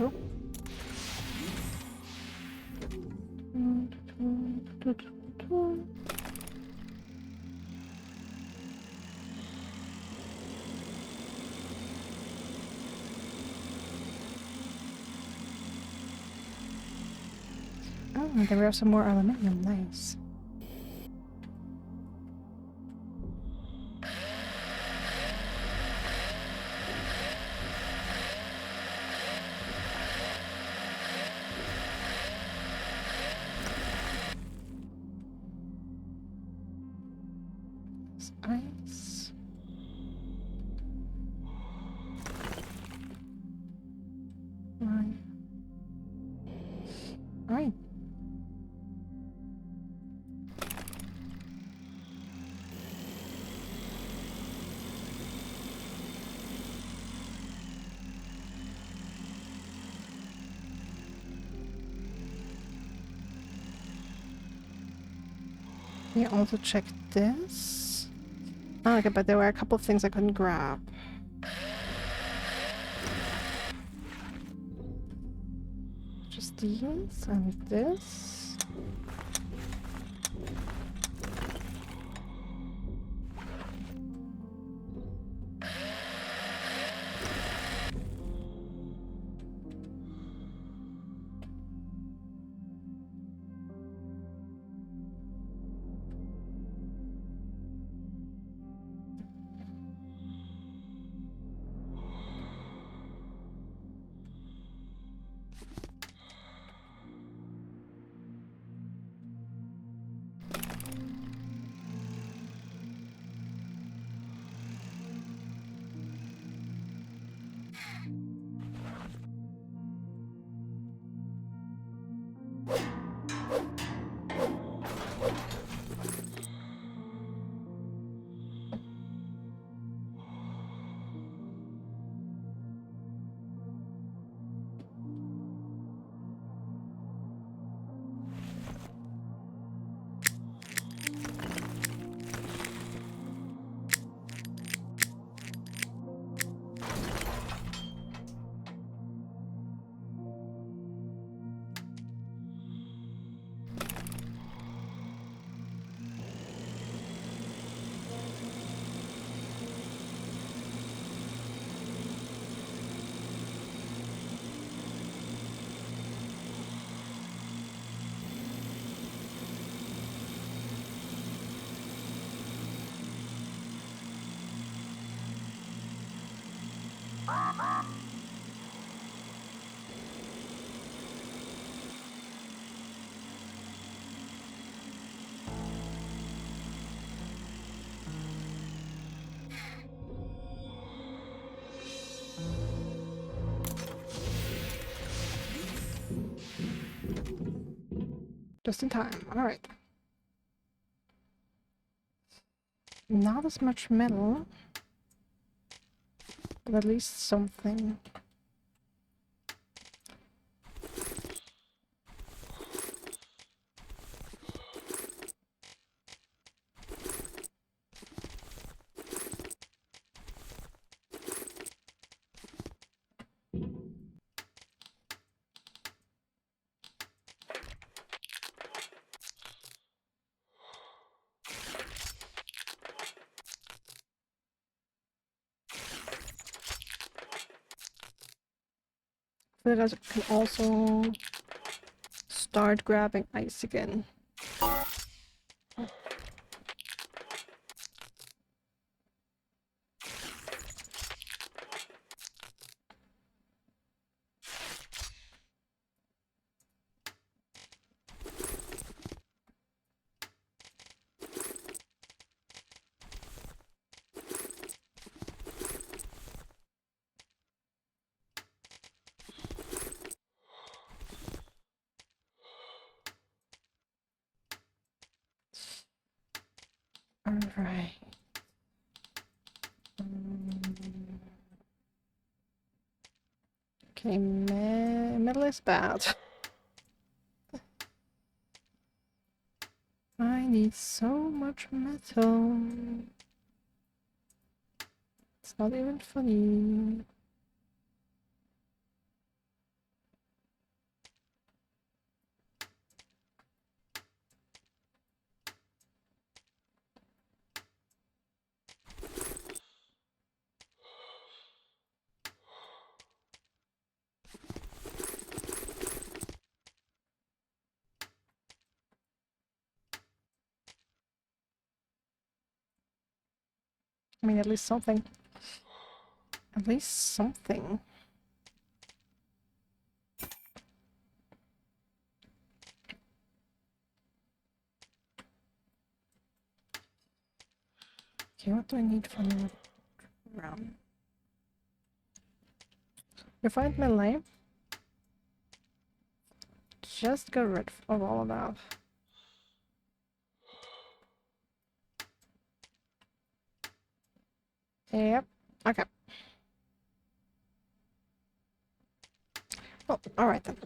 Oh. Oh, there we have some more aluminium. Nice. Ice. Right. Right. We also check this. Oh, okay, but there were a couple of things I couldn't grab. Just these and this. Just in time. All right. Not as much metal, but at least something. I feel like I can also start grabbing ice again. Alright. Okay, metal is bad. I need so much metal. It's not even funny. I mean, at least something. At least something. Okay, what do I need for the round? Refined melee. Just get rid of all of that. Yep. Okay. Oh, alright then.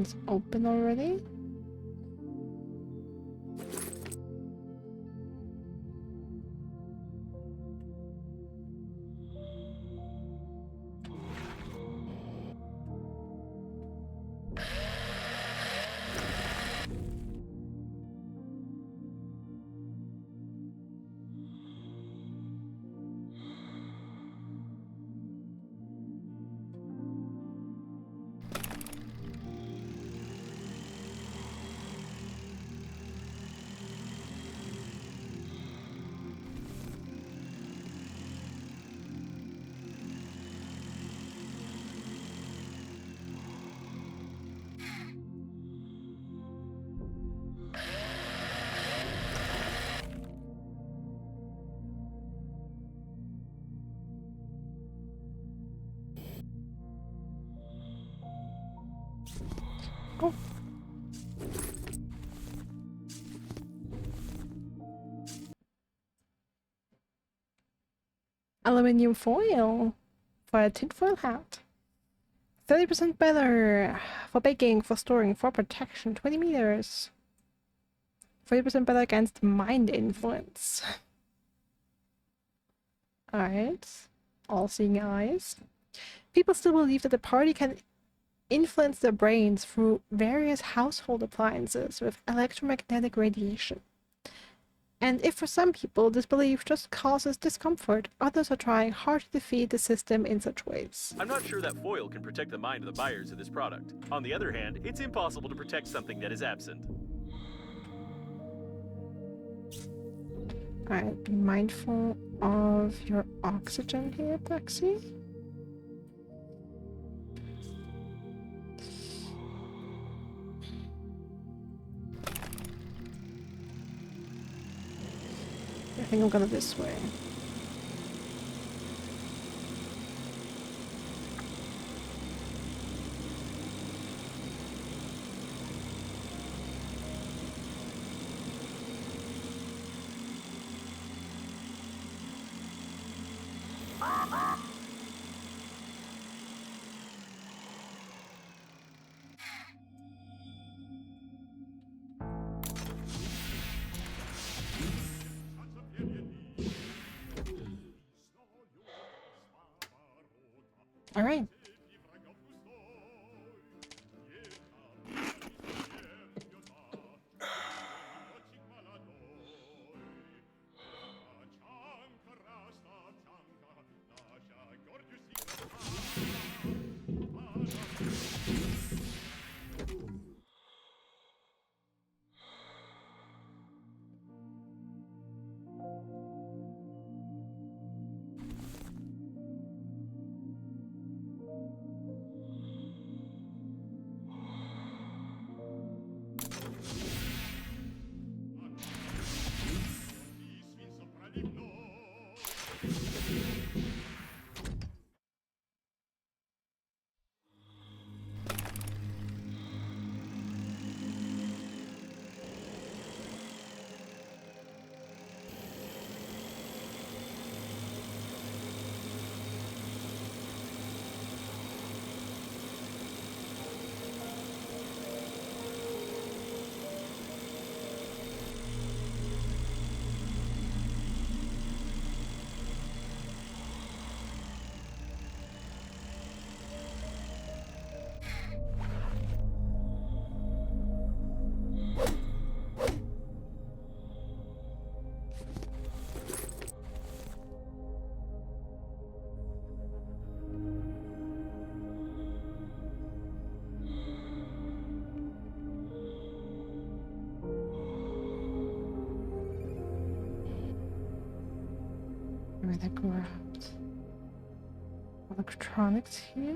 one's open already. Oh. Aluminium foil for a tinfoil hat. 30% better for baking, for storing, for protection. 20 meters. 40% better against mind influence. Alright. All-seeing eyes. People still believe that the party can influence their brains through various household appliances with electromagnetic radiation. And if for some people this belief just causes discomfort, others are trying hard to defeat the system in such ways. I'm not sure that foil can protect the mind of the buyers of this product. On the other hand, it's impossible to protect something that is absent. Alright, be mindful of your oxygen here, Plexi. I think I'm gonna this way. All right. Where they grabbed electronics here.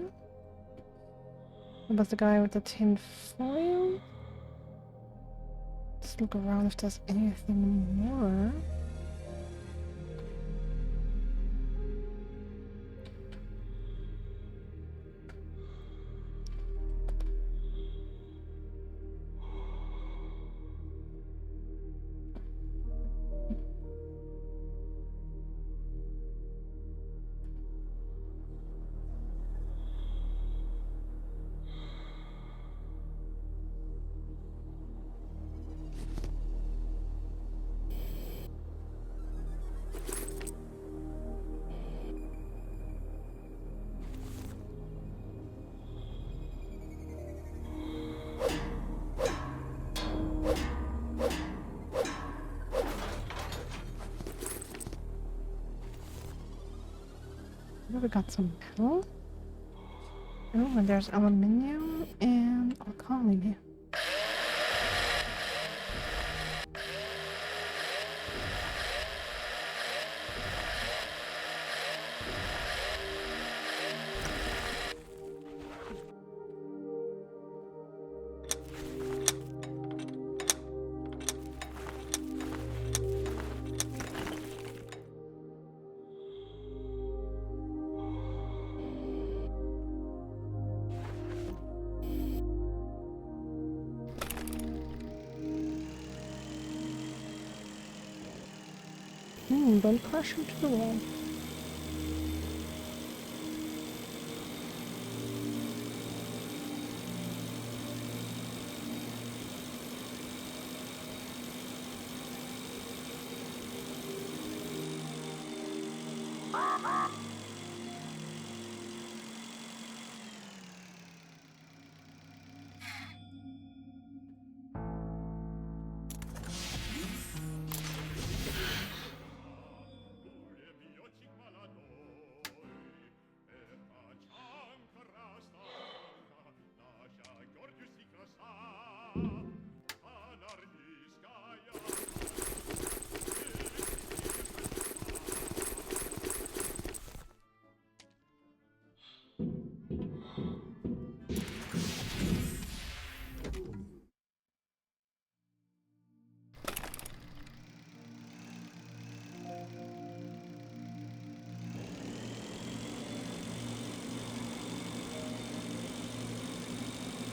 What about the guy with the tin foil? Let's look around if there's anything more. We got some metal. Oh, and there's aluminium and alkali. Don't crash into the wall.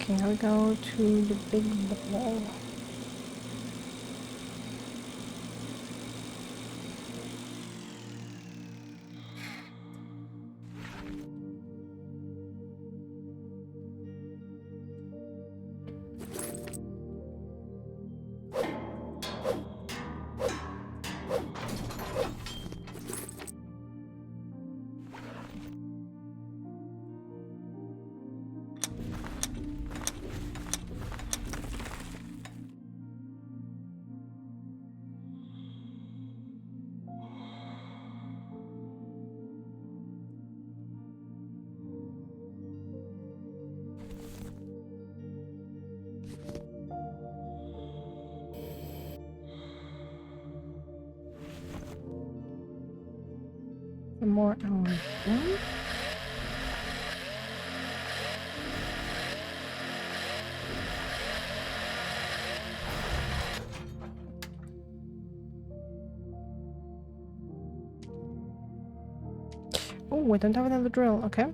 Okay, now we go to the big ball. Some more aluminium. Oh, we don't have another drill. Okay.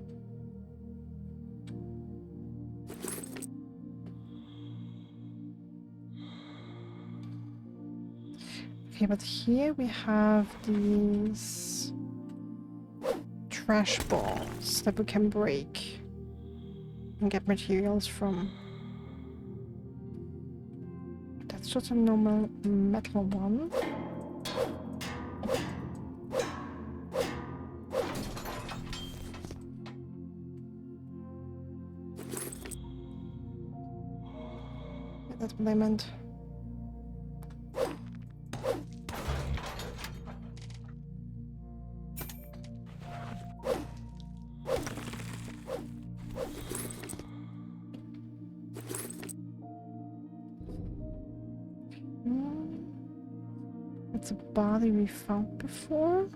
Okay, but here we have these trash balls that we can break and get materials from. That's just a normal metal one. Yeah, that's what I meant. That's a body we found before.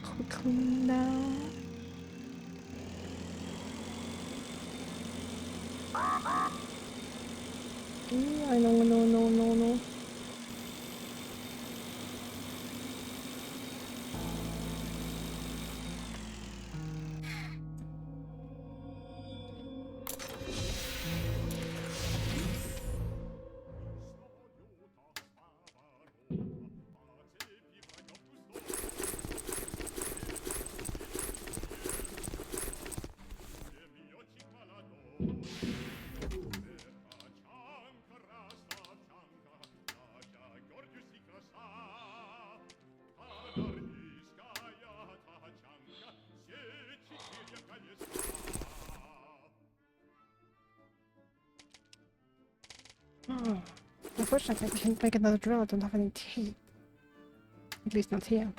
Quickly now. I know, no. Oh. Unfortunately, I can't make another drill. I don't have any tape. At least not here.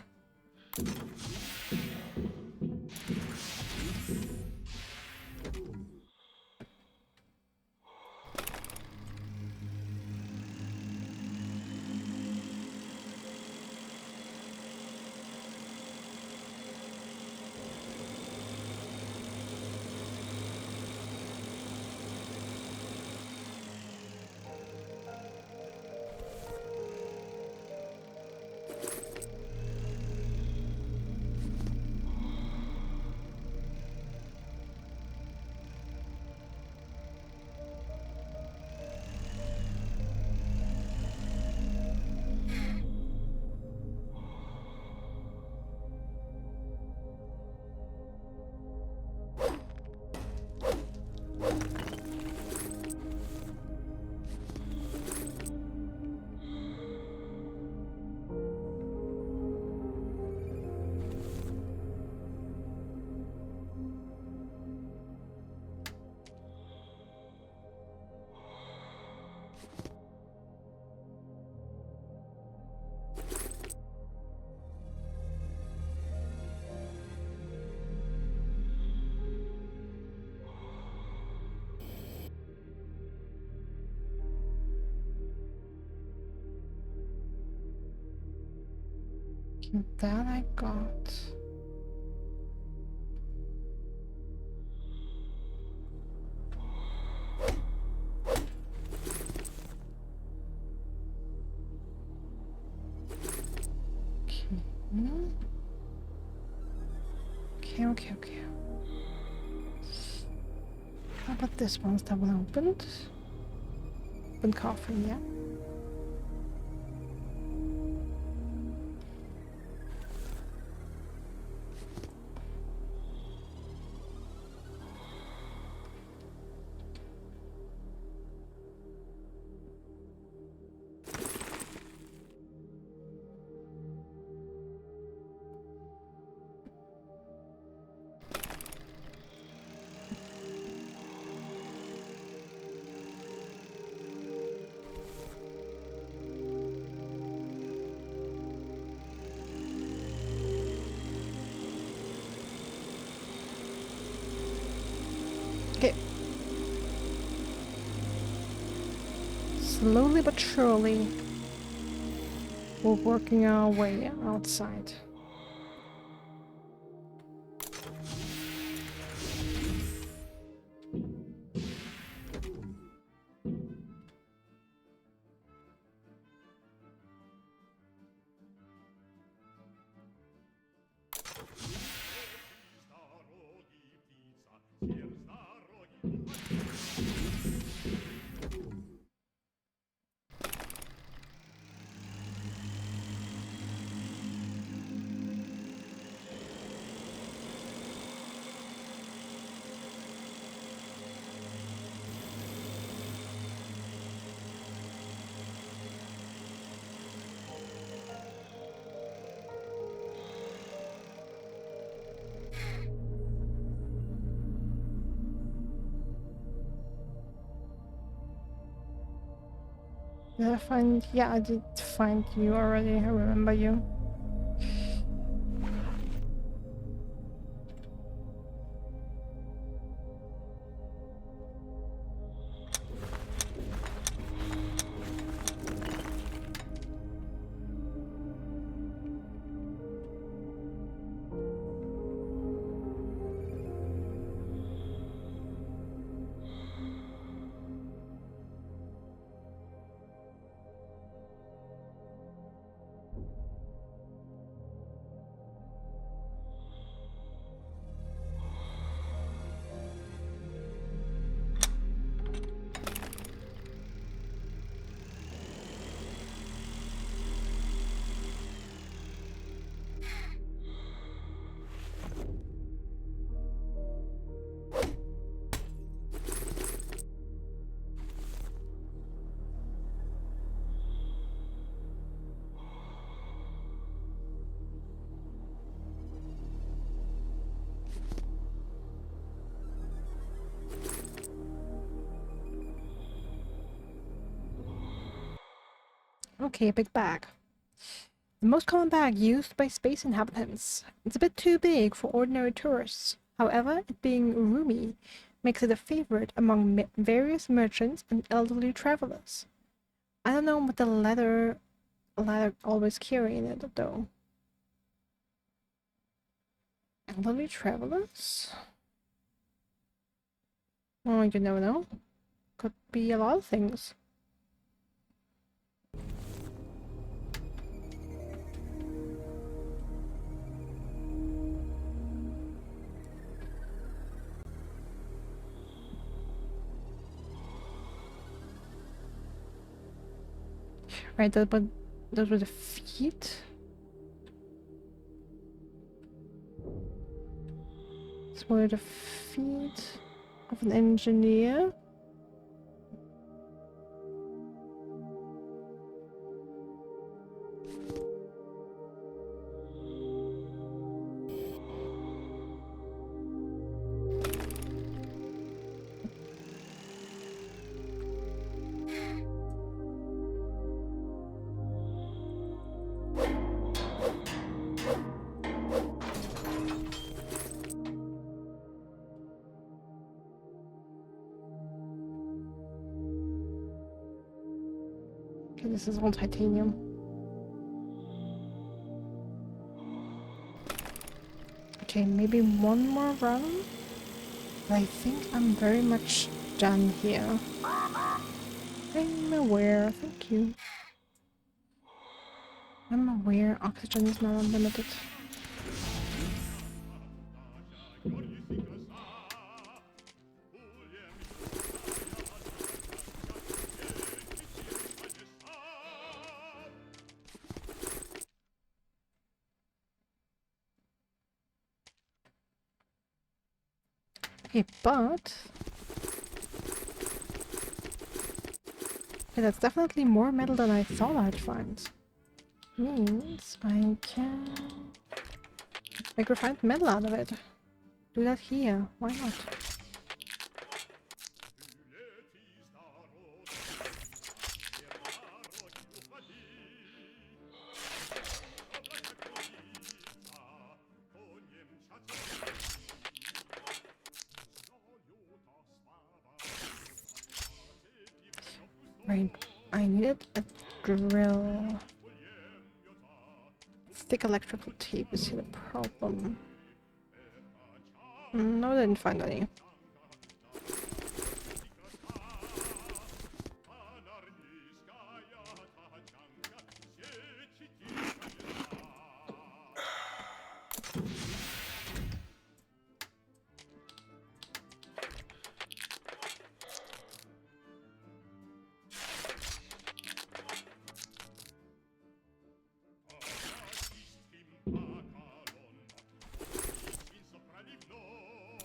Okay, that I got. Okay. How about this one? Is that one opened? Open coffin, yeah. Okay. Slowly but surely, we're working our way outside. Did I find... Yeah, I did find you already. I remember you. Okay, a big bag. The most common bag used by space inhabitants. It's a bit too big for ordinary tourists. However, it being roomy makes it a favorite among various merchants and elderly travelers. I don't know what the leather always carry in it, though. Elderly travelers? Oh, you never know. Could be a lot of things. Right, but those were the feet. These were the feet of an engineer. Okay, this is all titanium. Okay, maybe one more run. But I think I'm very much done here. I'm aware, thank you. I'm aware oxygen is not unlimited. Okay, but... okay, that's definitely more metal than I thought I'd find. Means I can make refined metal out of it. Do that here, why not? Right, I needed a drill. Thick electrical tape is here the problem. No, I didn't find any.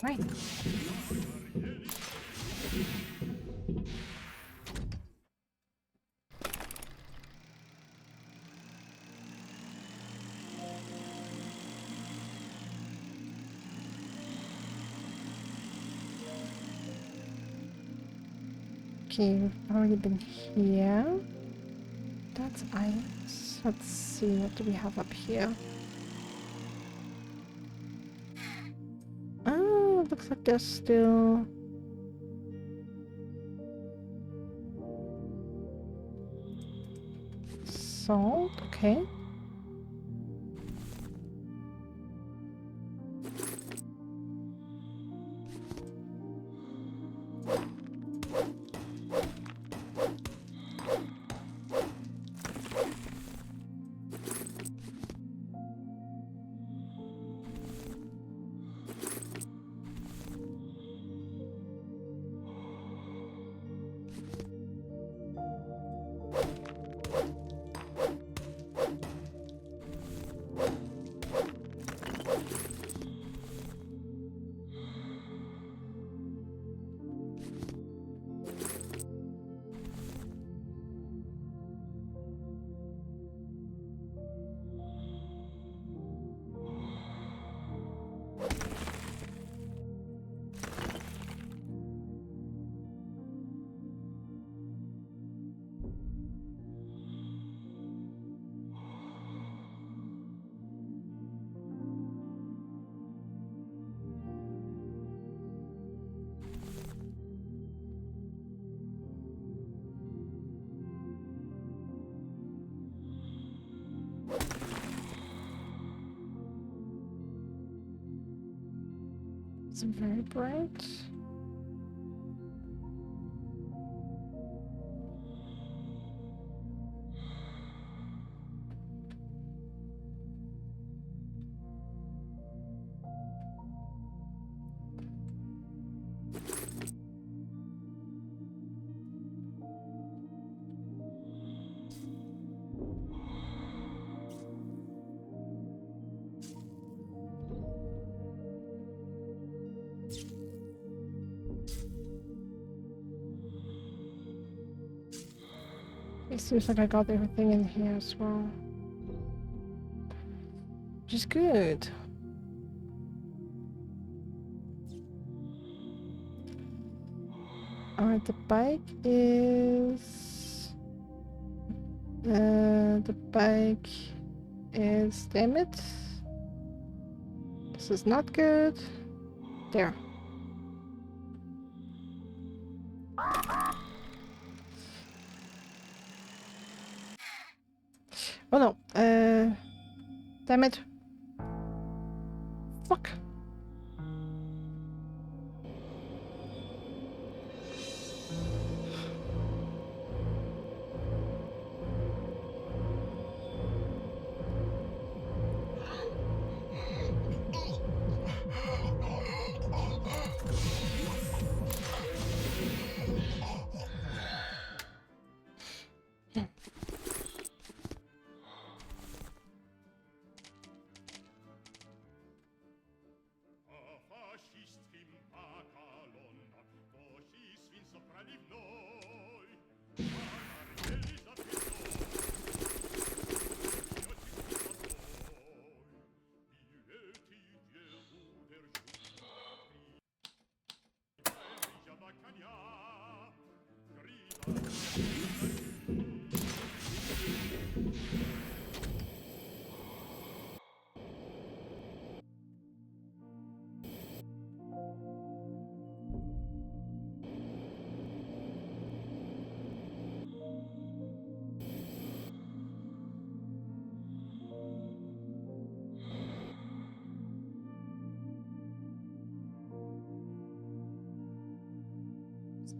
Right. Okay, we've already been here. That's ice. Let's see, what do we have up here? Oh, looks like there's still... salt, okay. It's very bright. It seems like I got everything in here as well. Which is good. Alright, the bike is... the bike is... Damn it. This is not good. There. Oh no. Damn it. Fuck.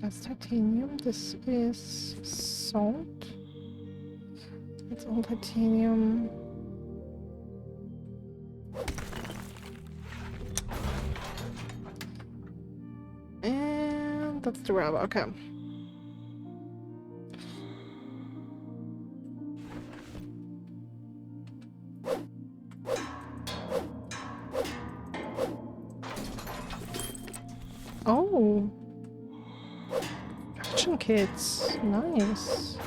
That's titanium. This is salt. It's all titanium. And that's the rubber. Okay. Oh. Action kits. Nice.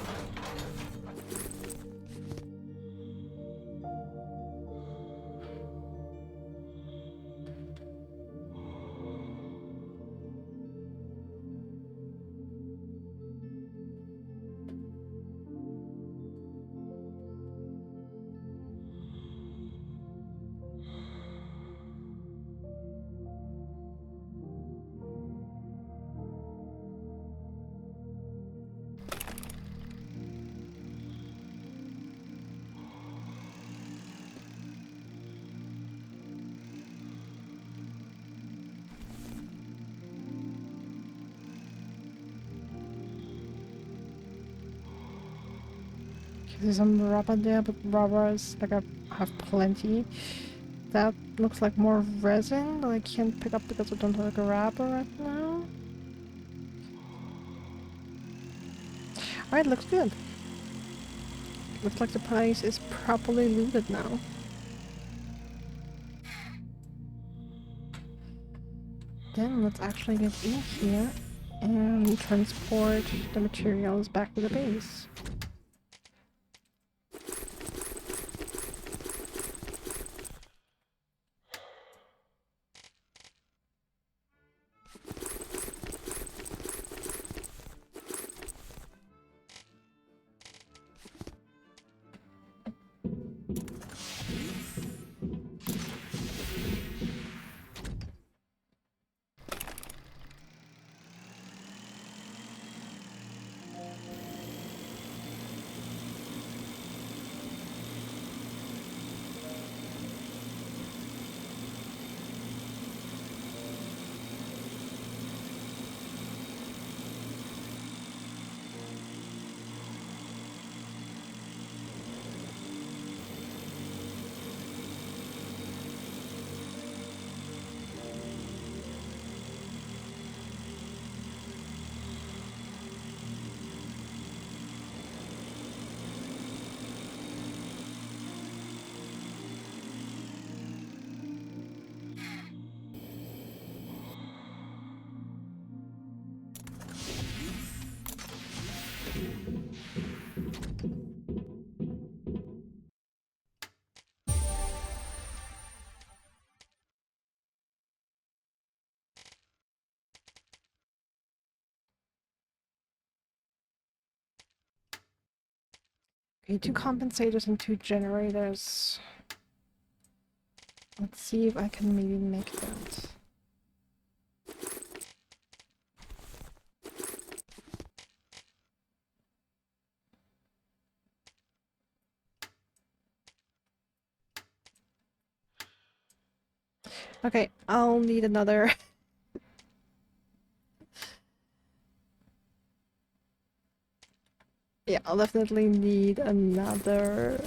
There's some rubber there, but rubber is like I have plenty. That looks like more resin that I can't pick up because I don't have a grabber right now. Alright, looks good. Looks like the place is properly looted now. Then let's actually get in here and transport the materials back to the base. Okay, 2 compensators and 2 generators. Let's see if I can maybe make that. Okay, I'll need another. Yeah, I'll definitely need another.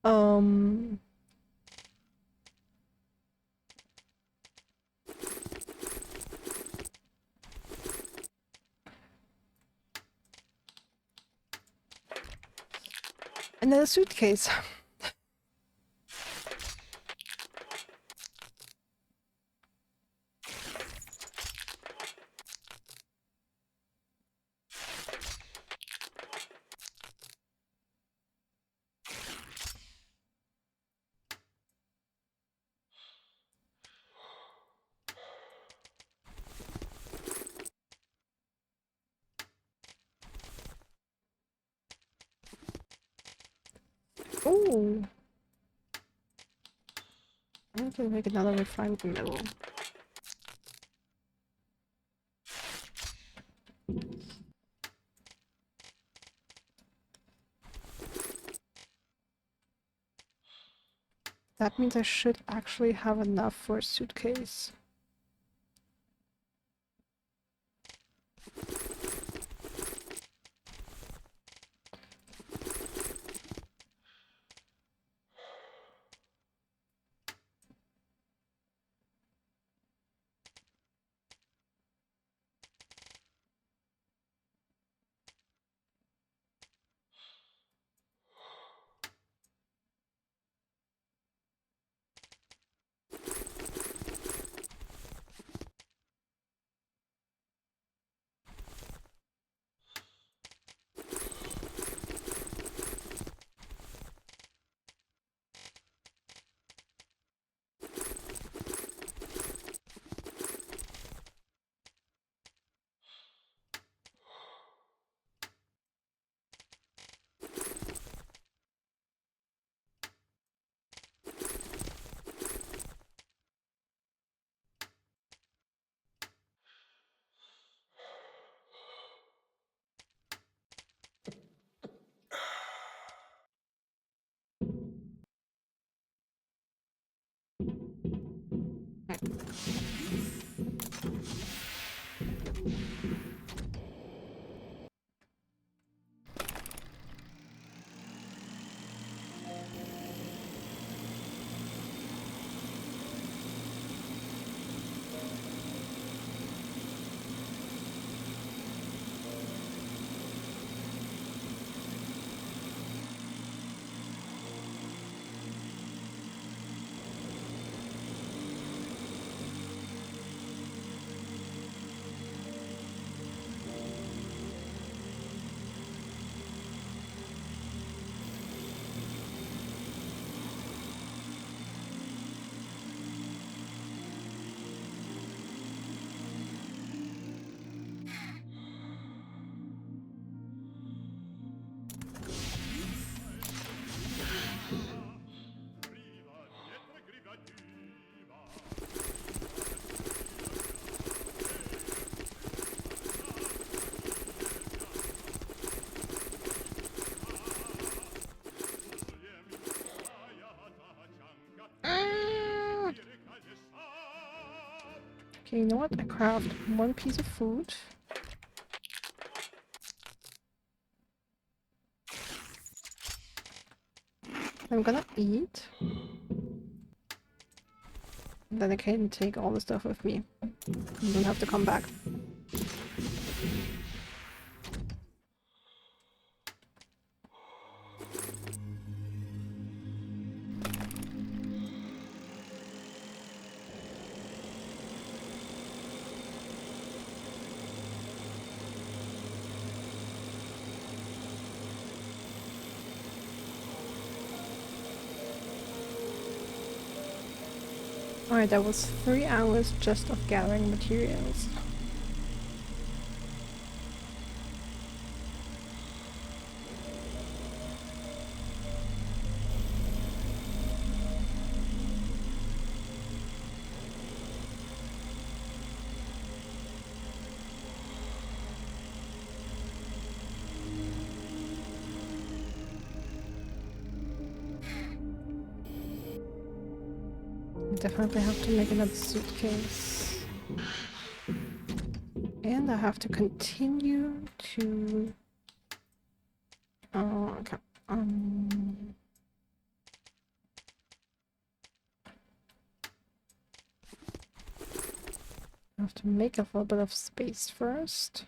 Um. Another suitcase. Ooh. I need to make another refined metal. That means I should actually have enough for a suitcase. Okay, you know what? I craft 1 piece of food. I'm gonna eat. Then I can take all the stuff with me. I don't have to come back. Alright, that was 3 hours just of gathering materials. definitely have to make another suitcase. And I have to continue to... Oh, okay. I have to make a little bit of space first.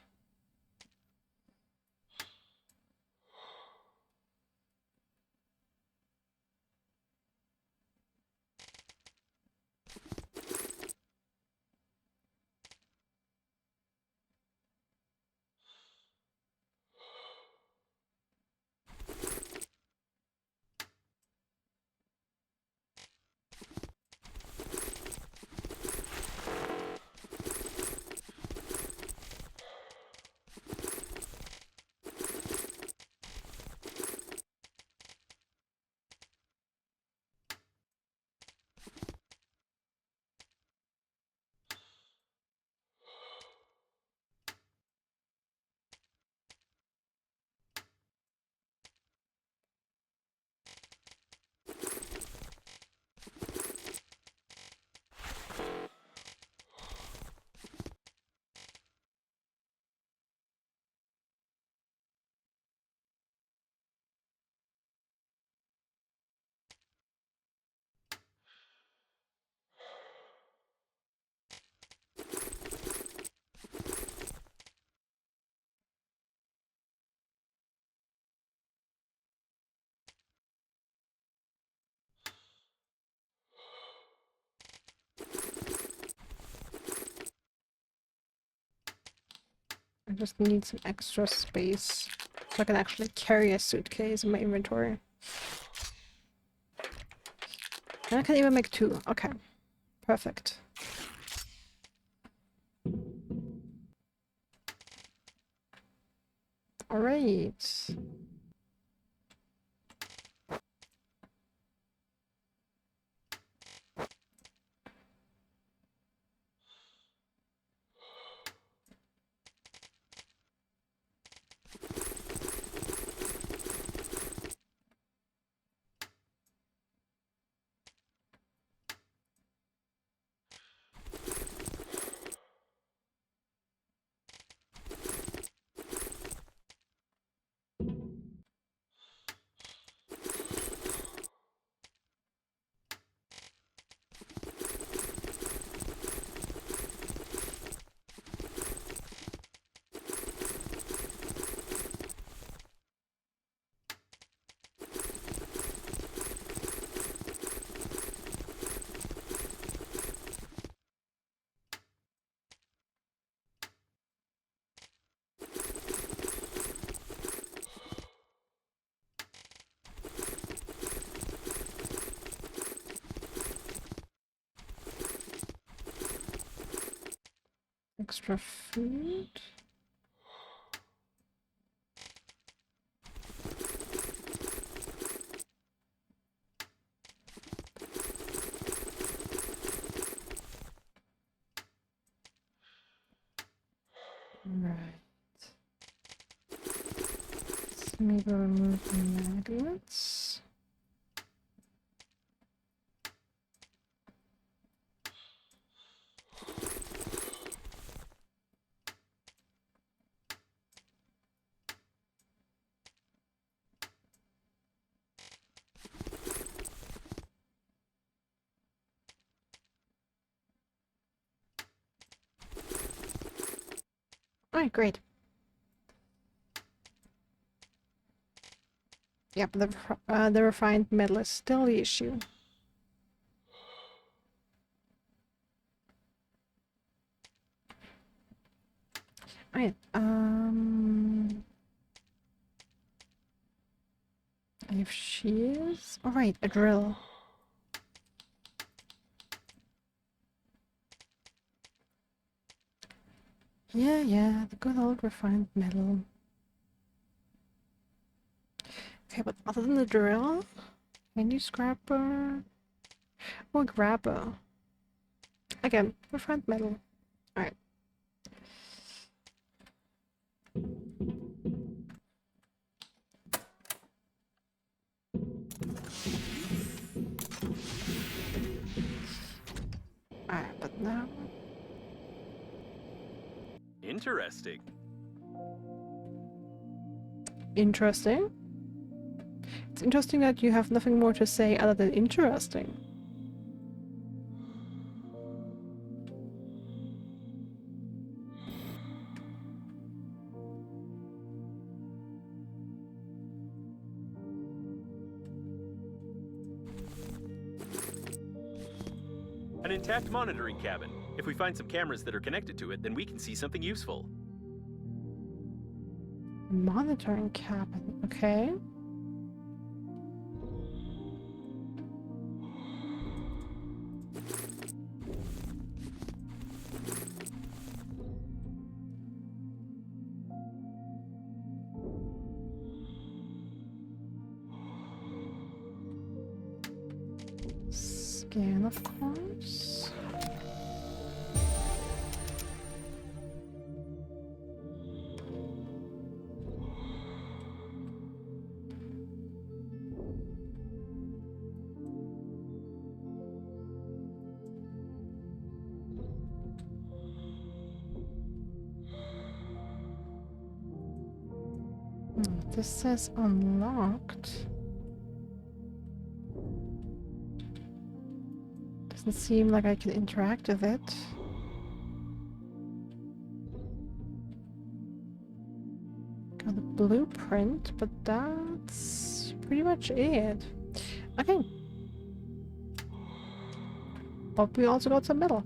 I just need some extra space so I can actually carry a suitcase in my inventory. And I can even make 2. Okay. Perfect. Alright. Extra food. Right. Let's maybe remove the magnets. Alright, great. Yep, the refined metal is still the issue. Alright, if she is... Alright, a drill. Yeah, the good old refined metal. Okay, but other than the drill, any scrapper or grabber? Again, refined metal. Alright. now. Interesting. Interesting. It's interesting that you have nothing more to say other than interesting. An intact monitoring cabin. If we find some cameras that are connected to it, then we can see something useful. Monitoring cabin, okay. Scan, of course. This says unlocked. Doesn't seem like I can interact with it. Got a blueprint, but that's pretty much it. Okay. But we also got some metal.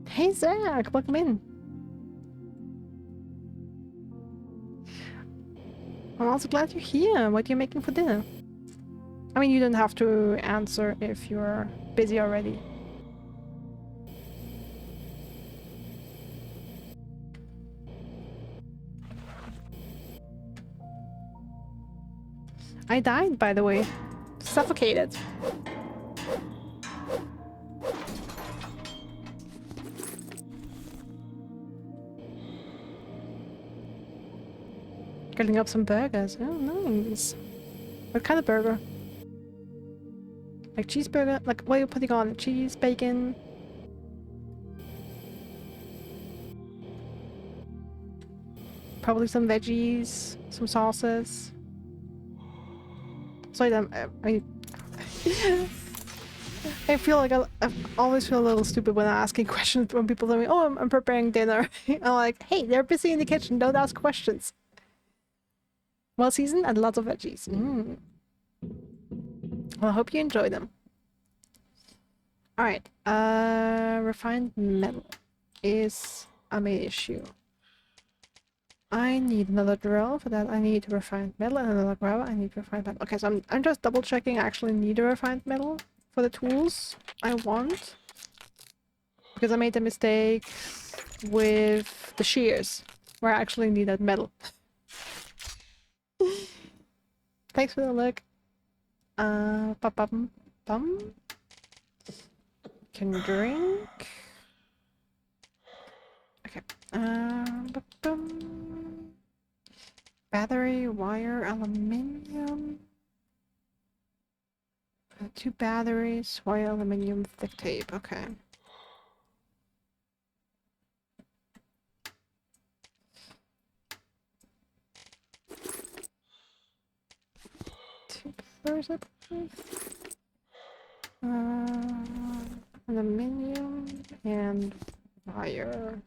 Hey Zach, welcome in. I'm also glad you're here. What are you making for dinner? I mean, you don't have to answer if you're busy already. I died, by the way. Suffocated. Getting up some burgers. Oh, nice. What kind of burger? Like cheeseburger? Like, what are you putting on? Cheese, bacon? Probably some veggies, some sauces. Sorry, I I feel like I always feel a little stupid when I'm asking questions when people tell me, oh, I'm preparing dinner. I'm like, hey, they're busy in the kitchen, don't ask questions. Well seasoned and lots of veggies. Mm. Well, I hope you enjoy them. Alright, refined metal is a main issue. I need another drill. For that I need refined metal and another gravel. I need refined metal. Okay, so I'm just double checking I actually need a refined metal for the tools I want. Because I made a mistake with the shears, where I actually needed metal. Thanks for the look. Bum. Can drink. Okay. Battery, wire, aluminium. 2 batteries, wire, aluminium, thick tape. Okay. Where's it? Aluminium and wire.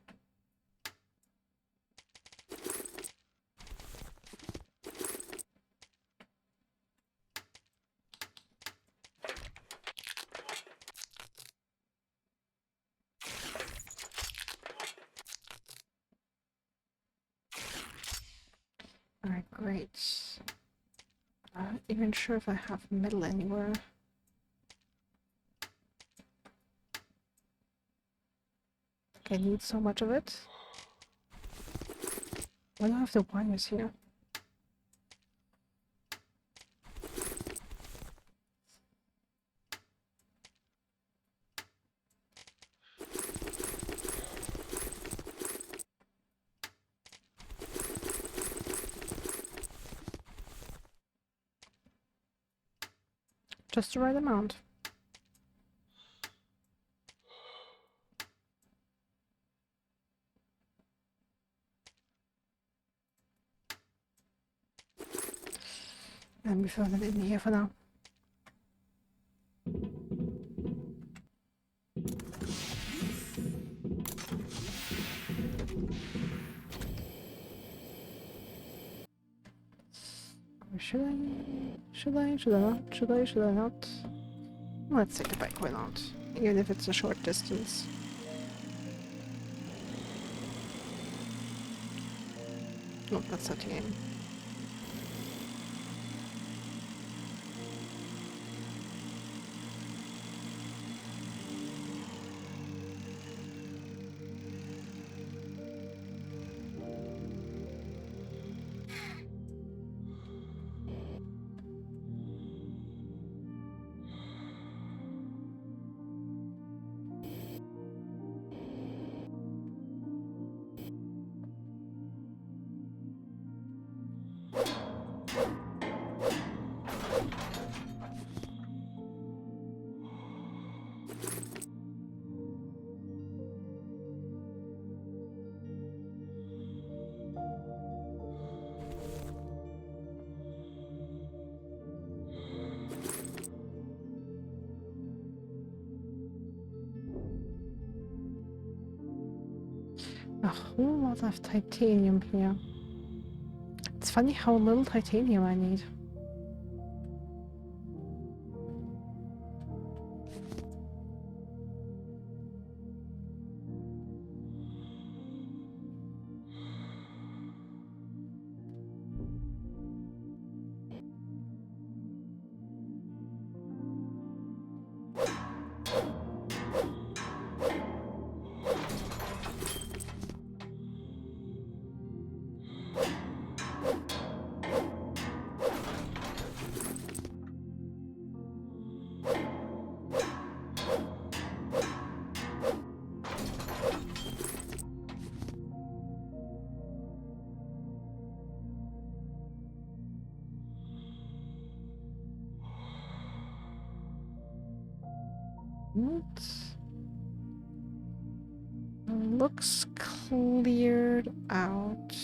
Alright, great. I'm not even sure if I have metal anywhere. I need so much of it. Why do I have the wires here? Just the right amount. And we throw that in here for now. Should I? Should I? Should I not? Should I? Should I not? Let's take the bike, why not? Even if it's a short distance. No, that's not the game. A whole lot of titanium here. It's funny how little titanium I need. What? Looks cleared out.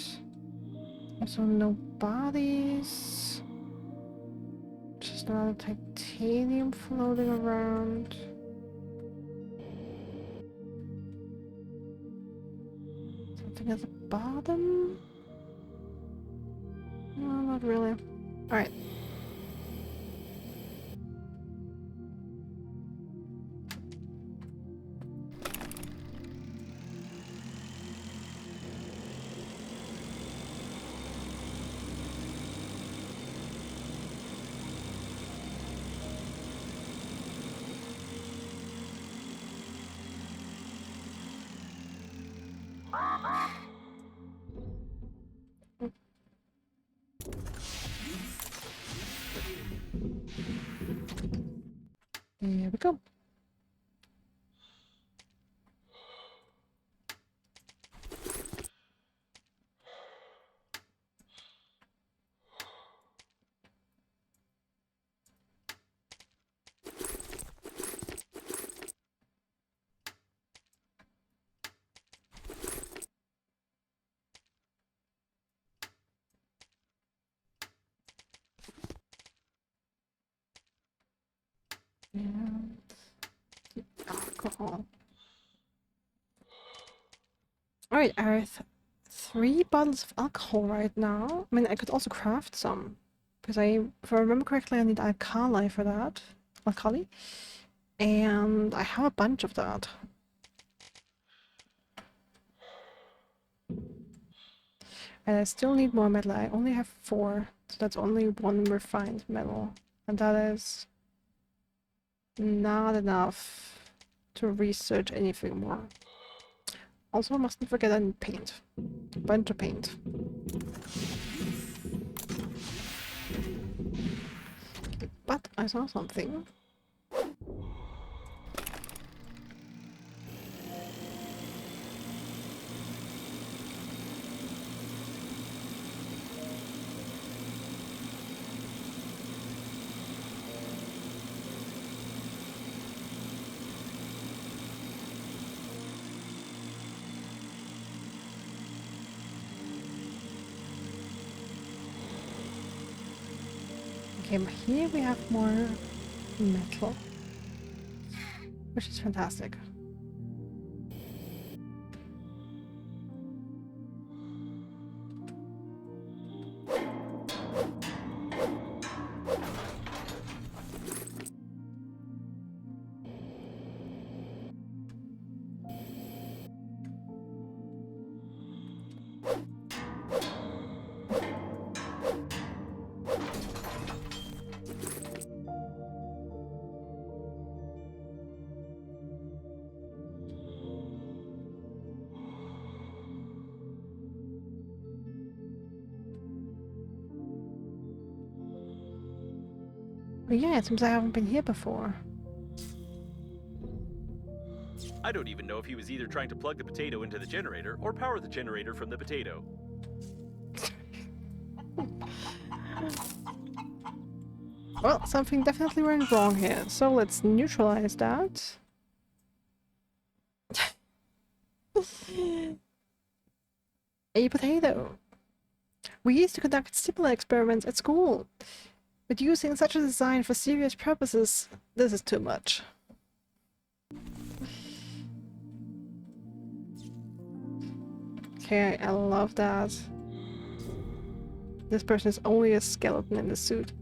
Also no bodies. Just a lot of titanium floating around. Something at the bottom? No, not really. Alright. There we go. And alcohol. Alright, I have 3 bottles of alcohol right now. I mean, I could also craft some. Because if I remember correctly, I need alkali for that. Alkali. And I have a bunch of that. And I still need more metal. I only have 4. So that's only 1 refined metal. And that is not enough to research anything more. Also, I mustn't forget I need paint. A bunch of paint. But I saw something. Okay, but here we have more metal, which is fantastic. But yeah, it seems I haven't been here before. I don't even know if he was either trying to plug the potato into the generator or power the generator from the potato. Well, something definitely went wrong here, so let's neutralize that. A potato. We used to conduct similar experiments at school, but using such a design for serious purposes, this is too much. Okay, I love that. This person is only a skeleton in the suit.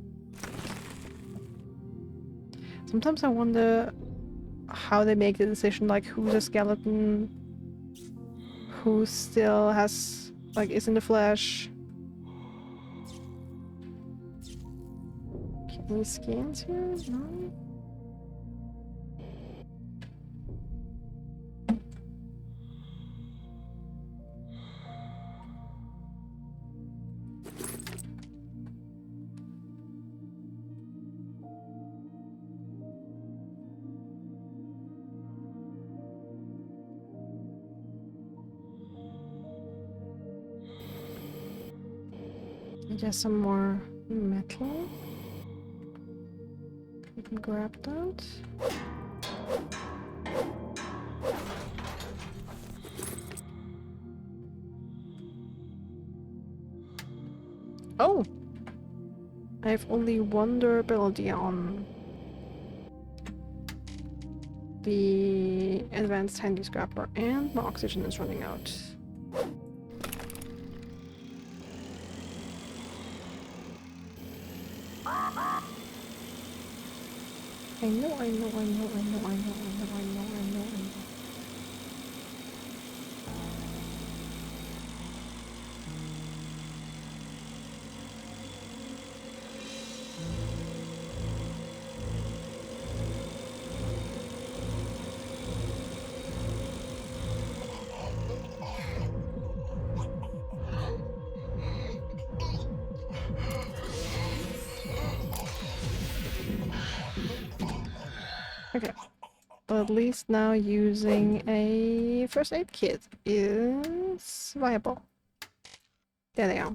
Sometimes I wonder how they make the decision, like who's a skeleton, who still has, like, is in the flesh. Any skins here? No? Just some more metal. You can grab that. Oh! I have only one durability on the advanced handy scrapper, and my oxygen is running out. I know. Okay. But at least now using a first aid kit is viable. There they are.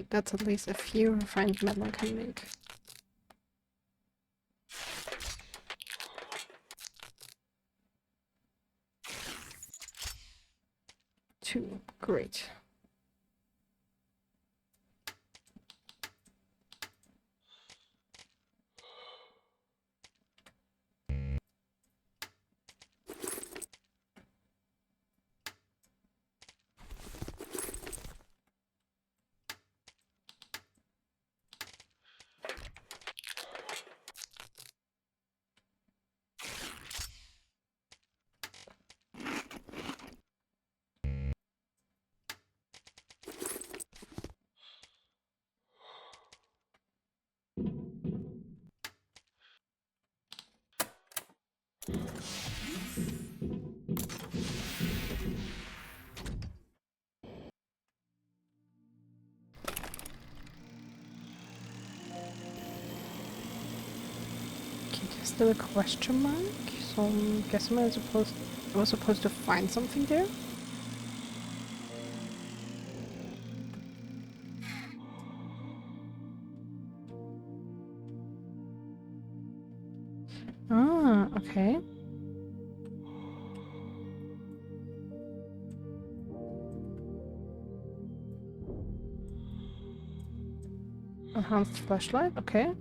That's at least a few refined metal I can make. 2, great. with a question mark. So I'm guessing I was supposed to find something there. Ah, okay. Enhanced flashlight, okay.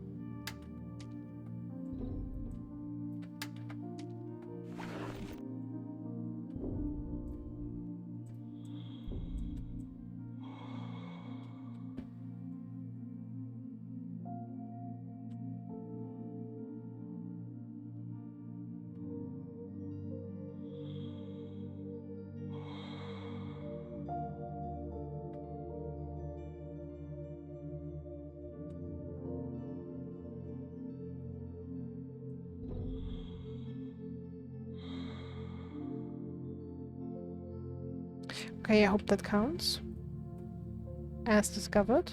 Okay, I hope that counts. As discovered.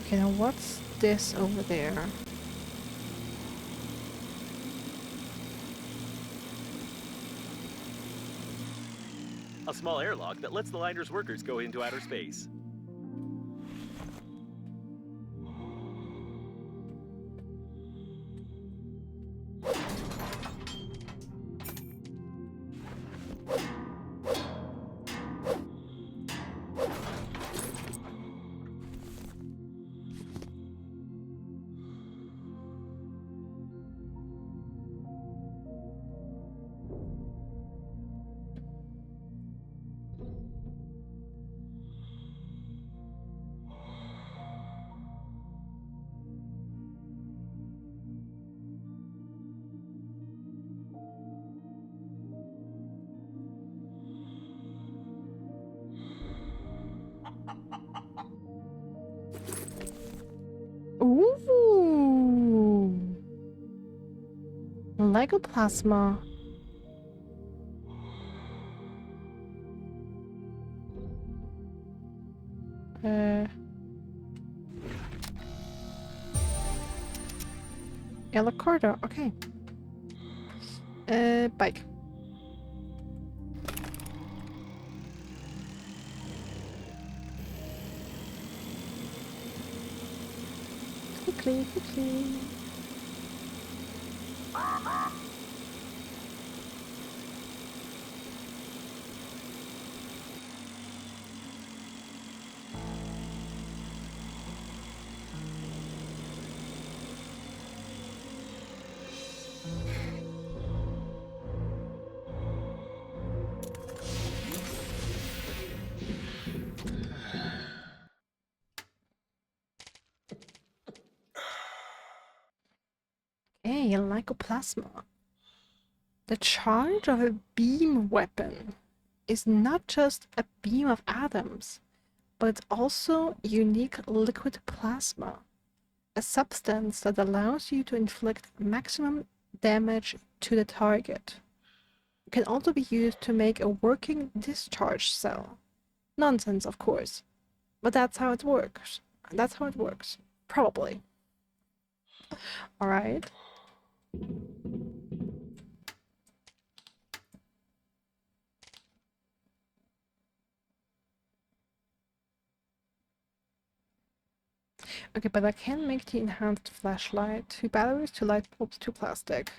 Okay, now what's this over there? A small airlock that lets the liner's workers go into outer space. Ooh! Legoplasma. Elacorda, okay. Bike. Quickly, quickly. Hey, Lycoplasma. The charge of a beam weapon is not just a beam of atoms, but also unique liquid plasma, a substance that allows you to inflict maximum damage to the target. It can also be used to make a working discharge cell. Nonsense, of course, but that's how it works. That's how it works. Probably. Alright. Okay, but I can make the enhanced flashlight. 2 batteries, 2 light bulbs, 2 plastic.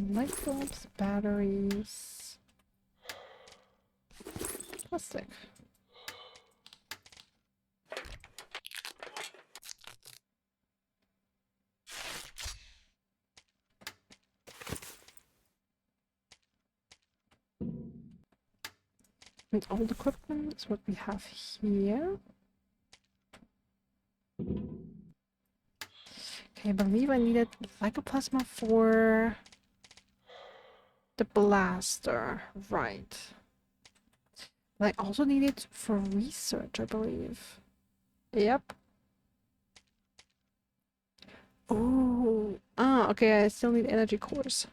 Light bulbs, batteries, plastic. And all the equipment is what we have here. Okay, I believe I needed Lycoplasma for the blaster, right. But I also need it for research, I believe. Yep. Oh, okay, I still need energy cores.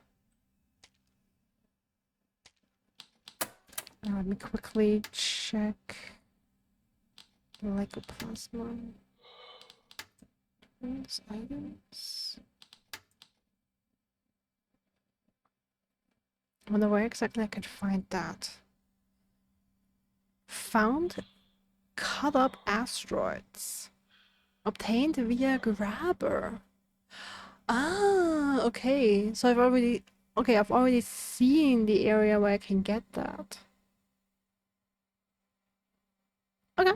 Let me quickly check the lycoplasma. Items. I wonder where exactly I could find that. Found cut up asteroids. Obtained via grabber. Ah, okay. So I've already seen the area where I can get that. Okay.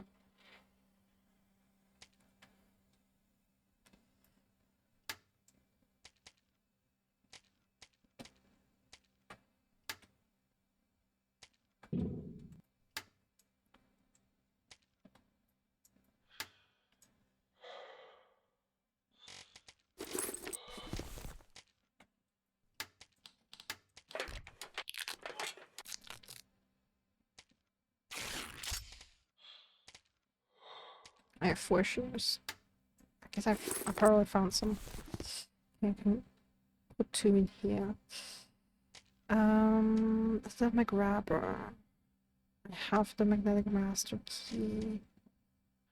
I have 4 shoes. I guess I probably found some. I can put 2 in here. Is that my grabber? I have the magnetic master key.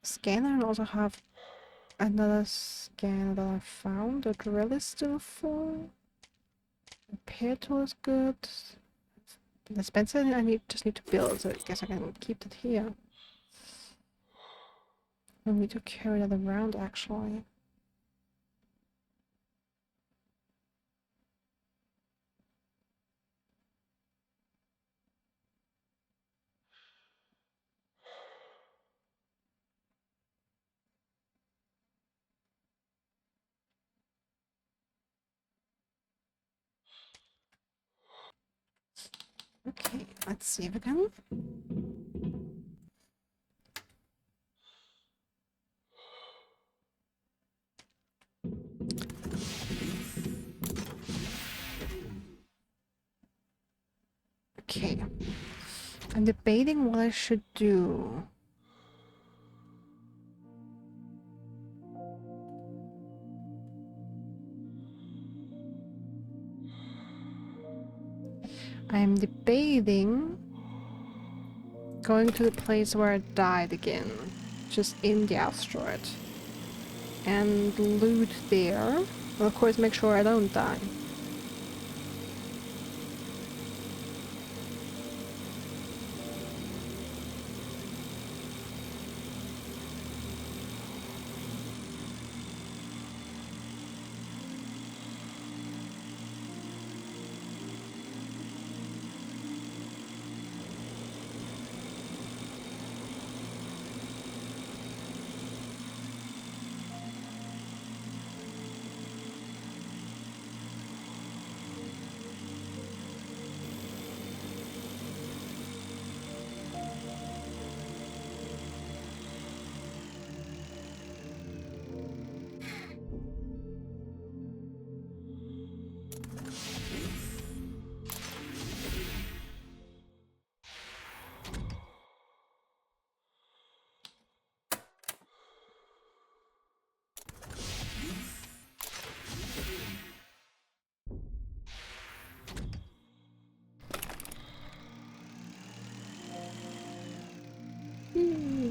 Scanner, and also have another scanner that I found. The drill is still full. Repair tool is good. The dispenser I just need to build, so I guess I can keep that here. I need to carry that around actually. Okay, let's save again. Okay. I'm debating what I should do. I'm debating going to the place where I died again, just in the asteroid, and loot there. And of course, make sure I don't die.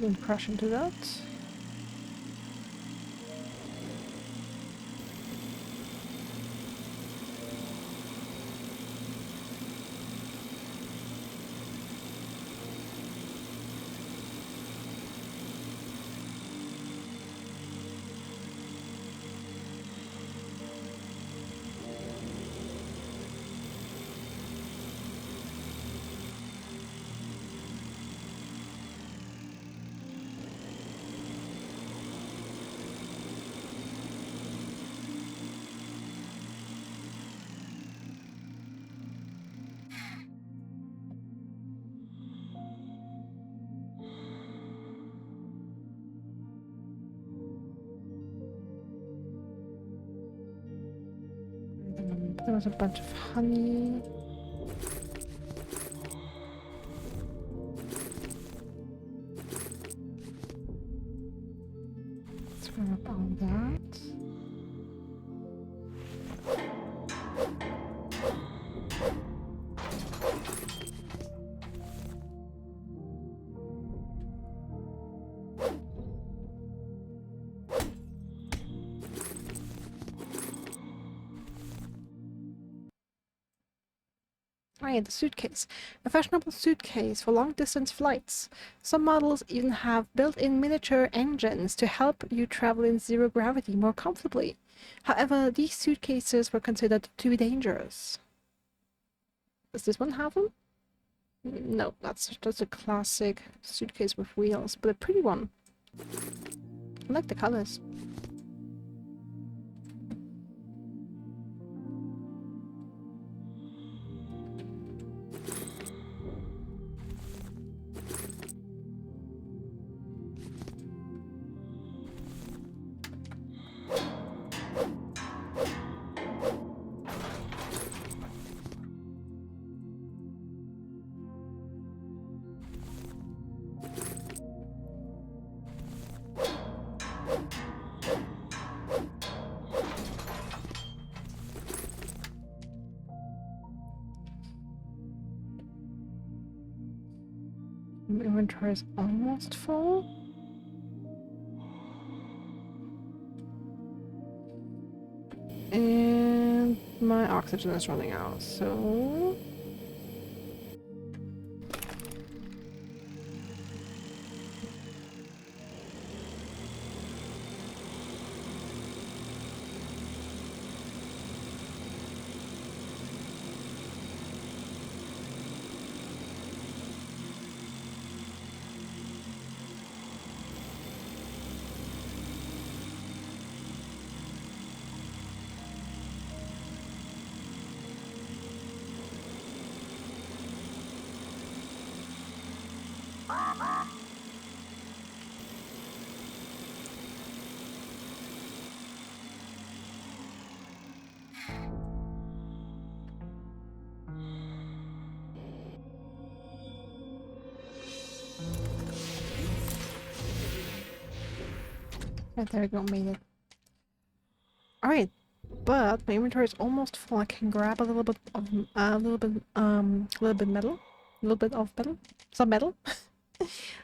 Don't crash into that. There was a bunch of honey. Let's grab all that. Alright, the suitcase. A fashionable suitcase for long-distance flights. Some models even have built-in miniature engines to help you travel in zero gravity more comfortably. However, these suitcases were considered to be dangerous. Does this one have them? No, that's just a classic suitcase with wheels, but a pretty one. I like the colors. My inventory is almost full. And my oxygen is running out, so... Right, there we go, made it. Alright, but my inventory is almost full. I can grab a little bit of metal. A little bit of metal. Some metal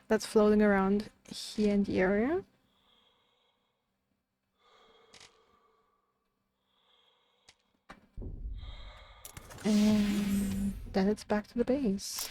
that's floating around here in the area. And then it's back to the base.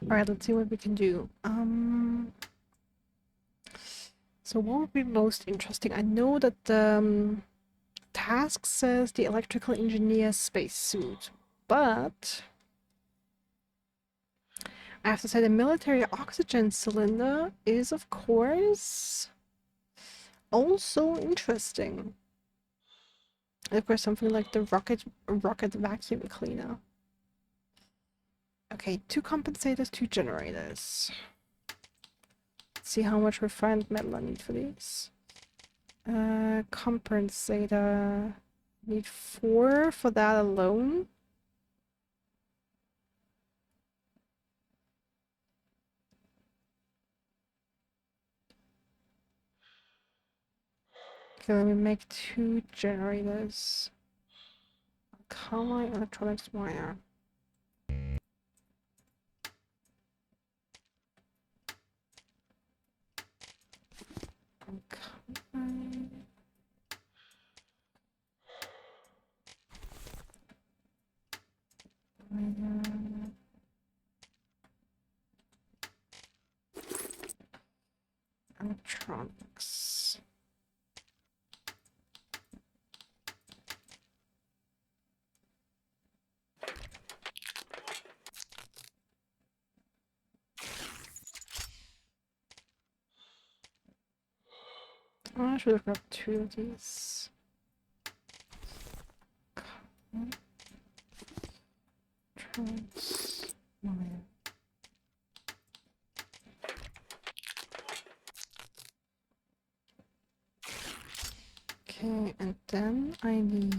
Alright, let's see what we can do. So what would be most interesting? I know that the task says the electrical engineer spacesuit, but I have to say the military oxygen cylinder is, of course, also interesting. And of course, something like the rocket vacuum cleaner. Okay, 2 compensators, 2 generators. Let's see how much refined metal I need for these. Compensator. Need 4 for that alone. Okay, let me make 2 generators. Common electronics wire. Okay. Electronics. Oh, I should have grabbed 2 of these. Trans. Oh, yeah. Okay, and then I need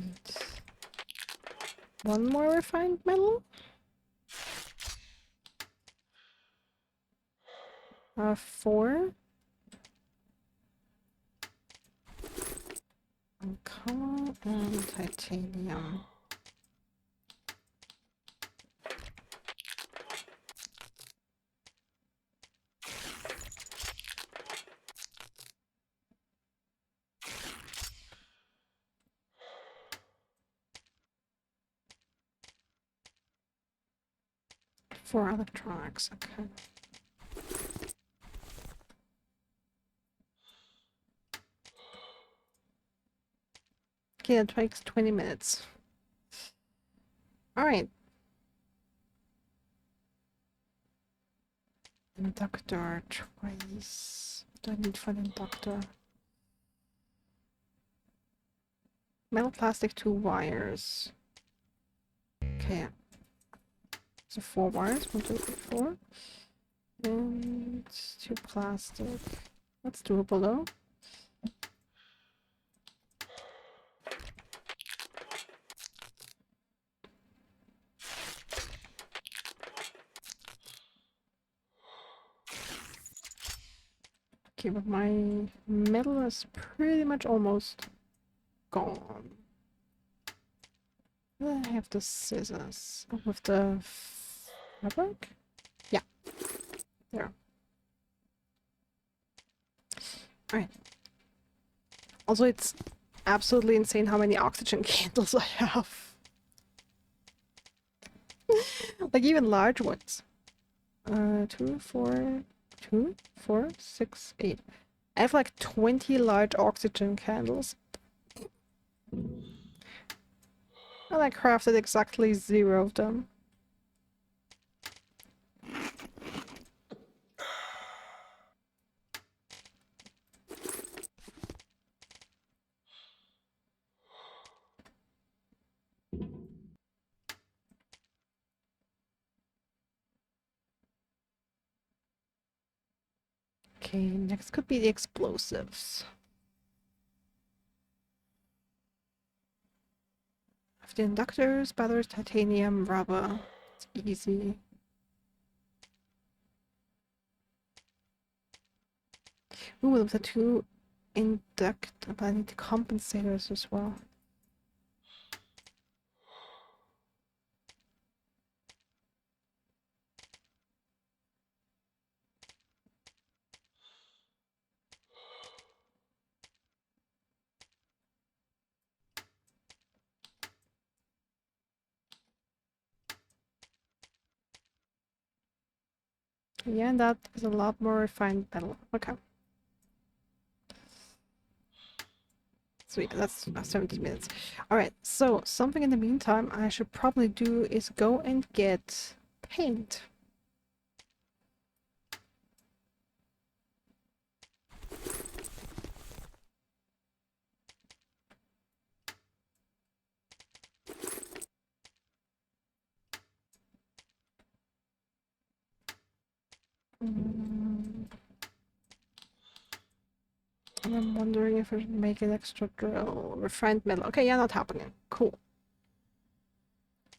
1 more refined metal. 4. Color and titanium. For electronics, okay. Okay, that takes 20 minutes. Alright. Inductor twice. What do I need for an inductor? Metal plastic 2 wires. Okay. So 4 wires, 1, 2, 3, 4. And 2 plastic. That's doable though. Okay, but my metal is pretty much almost gone. I have the scissors. Oh, with the fabric? Yeah. There. Alright. Also, it's absolutely insane how many oxygen candles I have. Like, even large ones. 2, 4, 2, 4, 6, 8. I have like 20 large oxygen candles. And I crafted exactly 0 of them. Okay, next could be the explosives. I have the inductors, batteries, titanium, rubber. It's easy. Ooh, with the 2 but I need the compensators as well. Yeah, that is a lot more refined metal. Okay. Sweet, that's 17 minutes. Alright, so something in the meantime I should probably do is go and get paint. And I'm wondering if I should make an extra drill. Refined metal. Okay, yeah, not happening. Cool.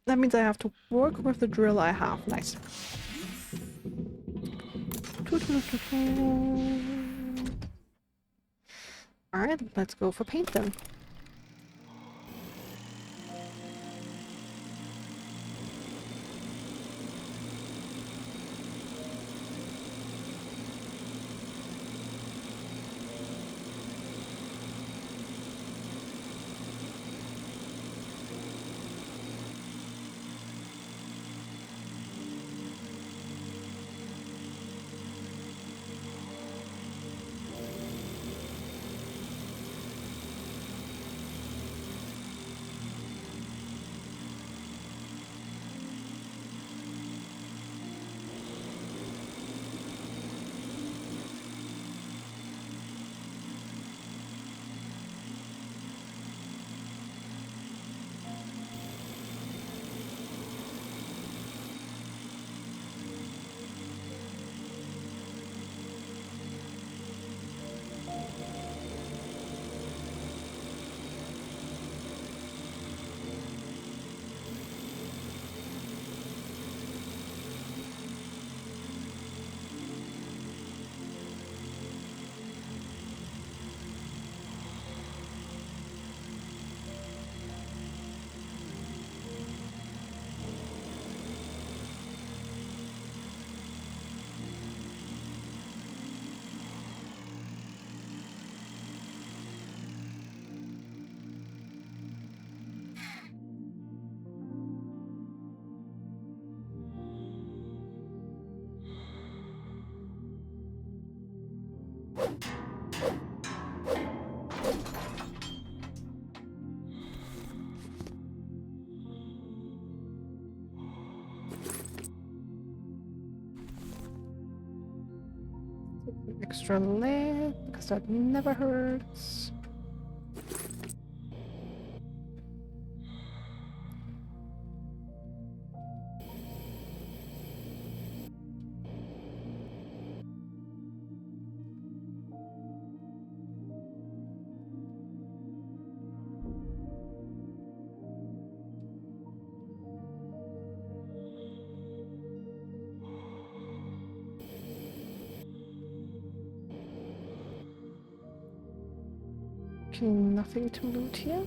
That means I have to work with the drill I have. Nice. Alright, let's go for paint then. Extra lead, because that never hurts. Okay, nothing to loot here.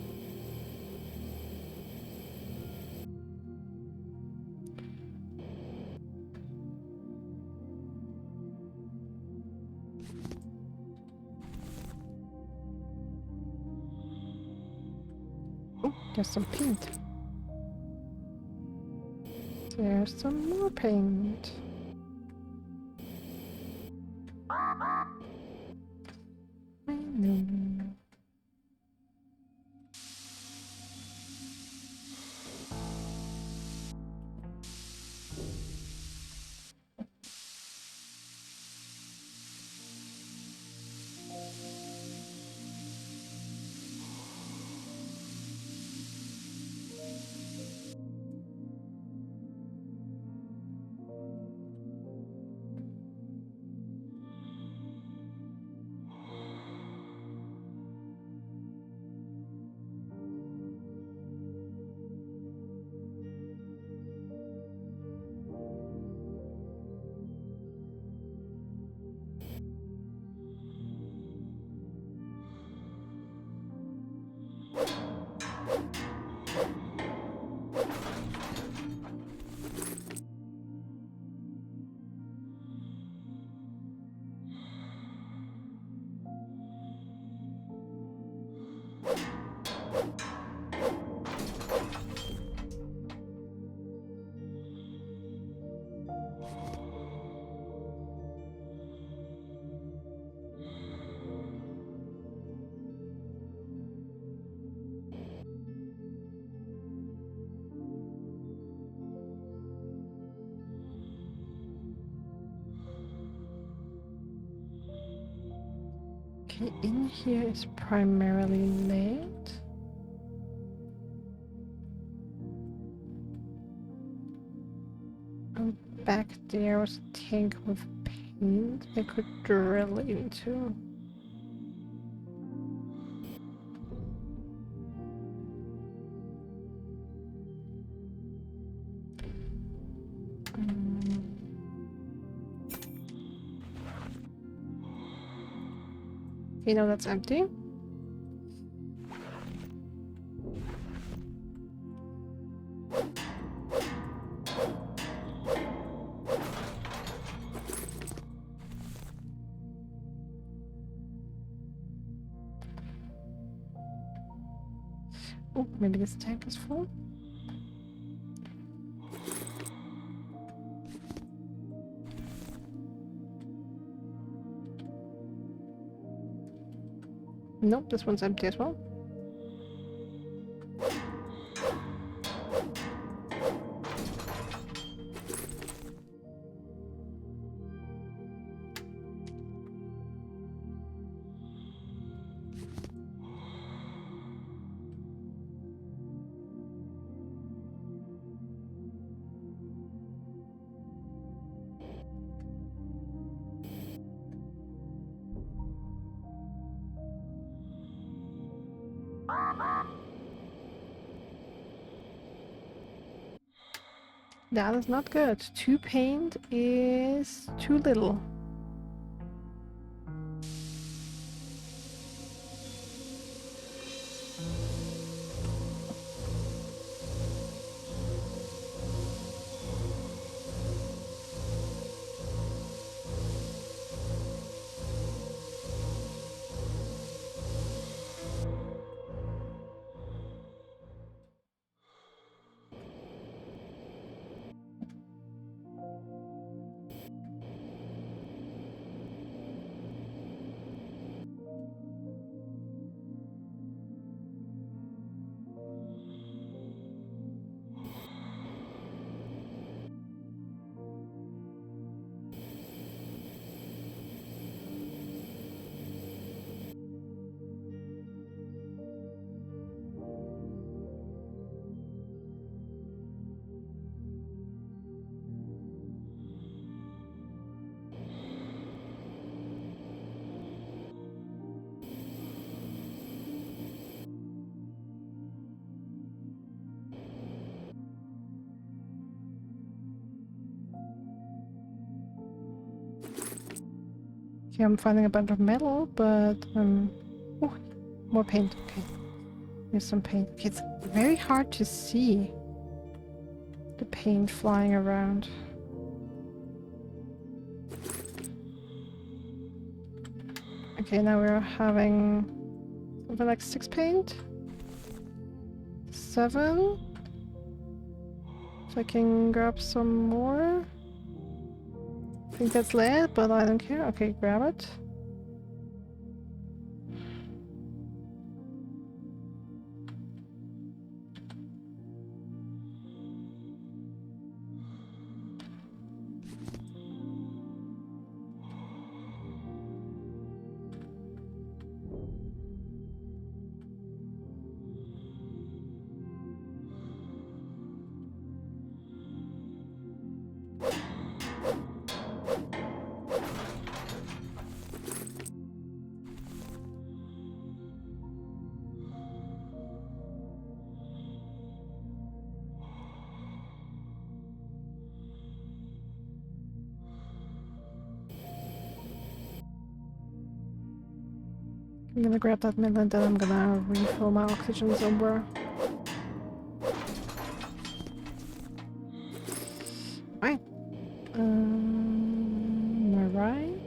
Oh, there's some paint. There's some more paint. I know. Okay, in here is primarily lead. And back there was a tank with paint I could drill into. Okay, now that's empty. Oh, maybe this tank is full. Nope, this one's empty as well. That is not good. 2 paint is too little. Okay, I'm finding a bunch of metal, but oh, more paint. Okay, here's some paint. Okay, it's very hard to see the paint flying around. Okay, now we're having something like 6 paint, 7. If I can grab some more. I think that's lead, but I don't care. Okay, grab it. I'm gonna grab that middle and then I'm gonna refill my oxygen somewhere. Right. Am I right?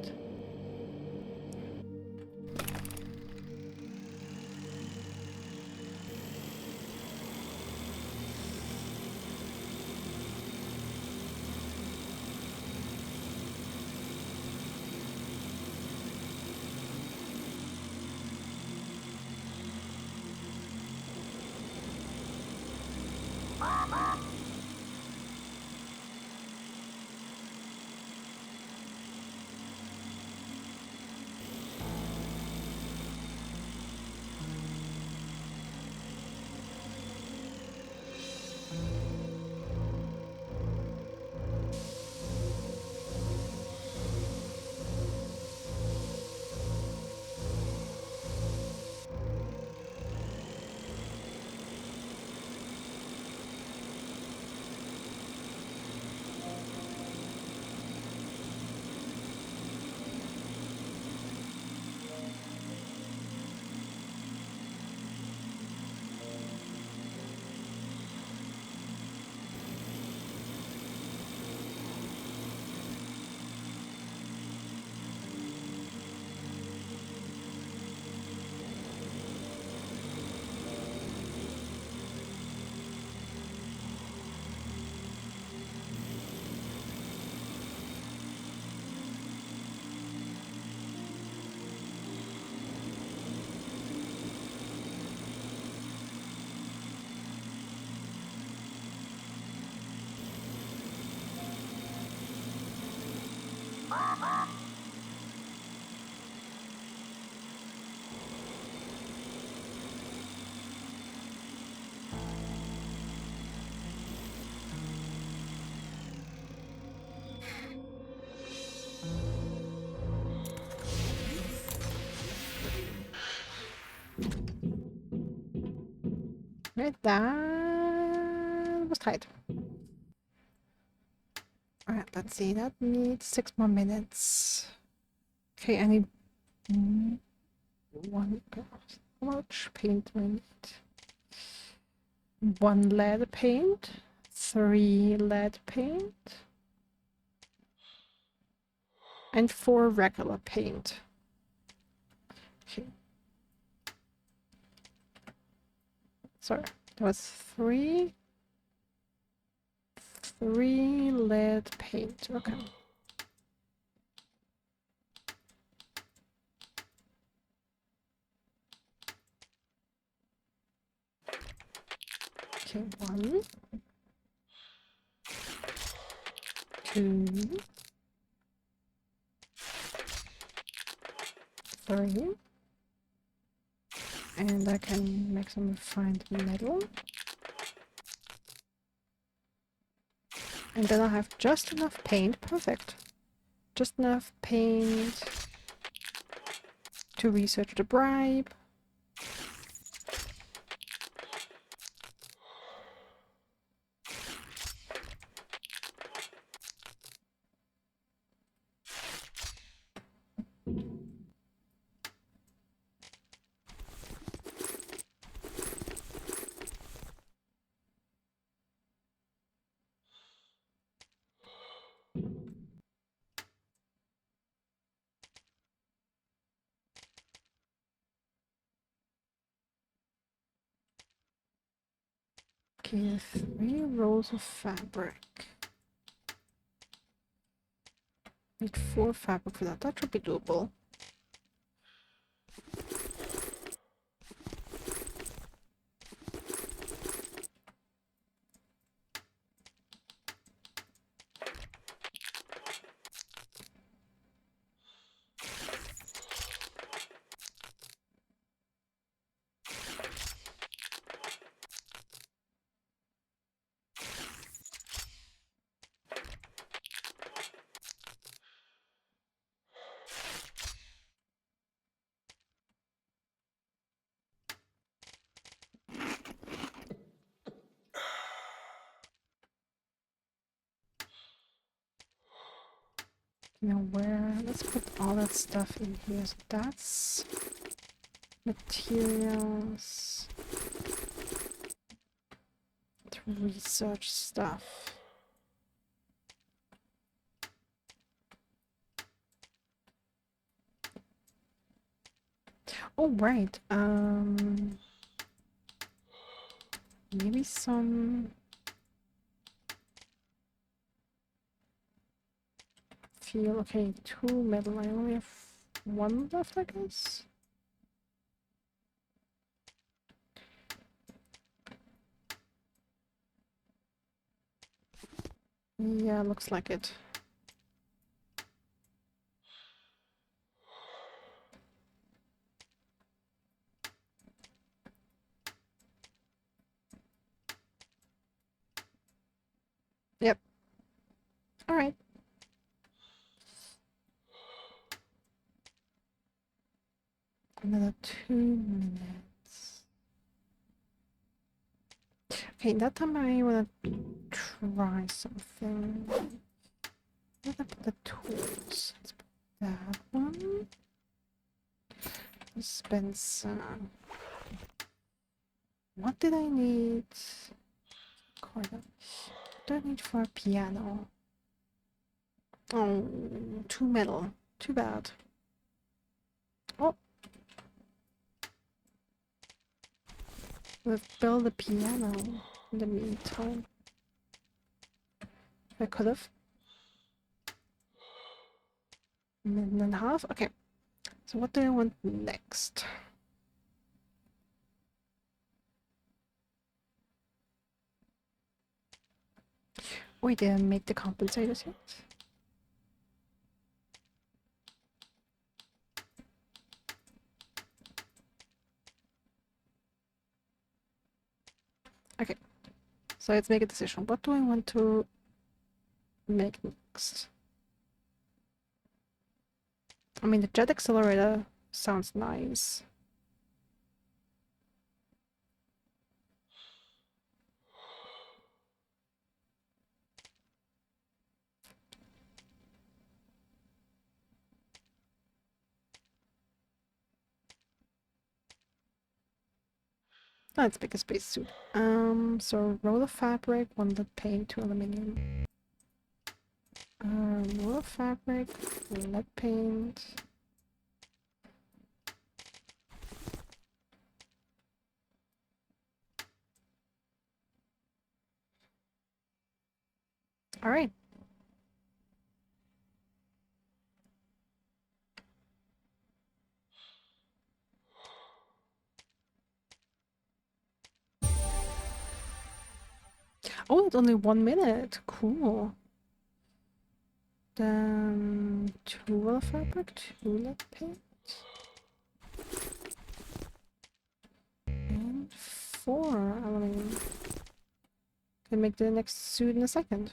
Right, that was tight. Alright, let's see. That needs 6 more minutes. Okay, I need one. How much paint do I need? 1 lead paint, 3 lead paint, and 4 regular paint. Okay. Sorry, there was 3 lead paint. Okay. Okay, 1, 2, 3, and I can make some refined metal. And then I have just enough paint. Perfect. Just enough paint to research the bribe. Okay, 3 rolls of fabric. Need 4 fabric for that. That should be doable. Now where? Let's put all that stuff in here. So that's materials to research stuff. Oh right. Maybe some fuel. Okay, 2 metal. I only have 1 left, I guess. Yeah, looks like it. Yep. All right. Another 2 minutes. Okay, that time I wanna try something. Where did I put the tools? Let's put that one. Dispenser. What did I need? What do I need for a piano? Oh, 2 metal. Too bad. Oh. We've built a piano in the meantime. I could have. Minute and a half. Okay. So what do I want next? We didn't make the compensators yet. Okay, so let's make a decision. What do I want to make next? I mean, the jet accelerator sounds nice. Let's pick a spacesuit. So roll of fabric, one lead paint, two aluminum. Roll of fabric, lead paint. All right. Oh, it's only 1 minute. Cool. Then 2 roll of fabric, 2 lead paint. And 4 aluminum. Can make the next suit in a second.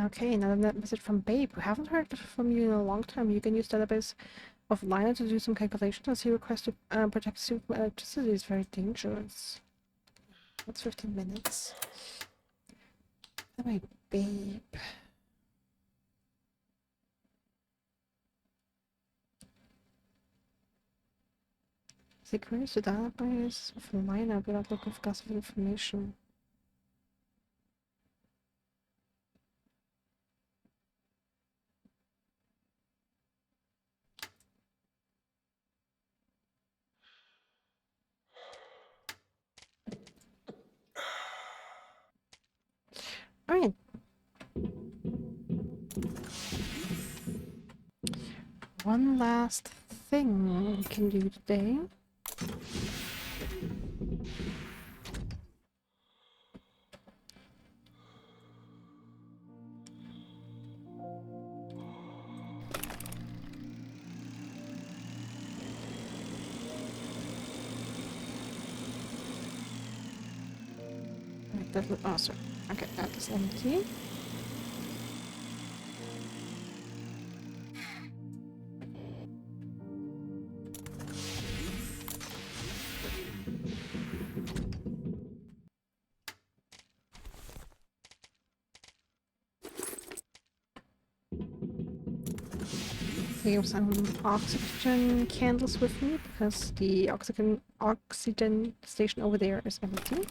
Okay, another message from Babe. We haven't heard from you in a long time. You can use database of Liner to do some calculations as he requests to protect suit from electricity is very dangerous. That's 15 minutes. Anyway, Babe. They queries the database of Liner without looking for classified information. Alright. One last thing we can do today. Right, that was awesome. Okay, that is empty. Taking some oxygen candles with me because the oxygen station over there is empty.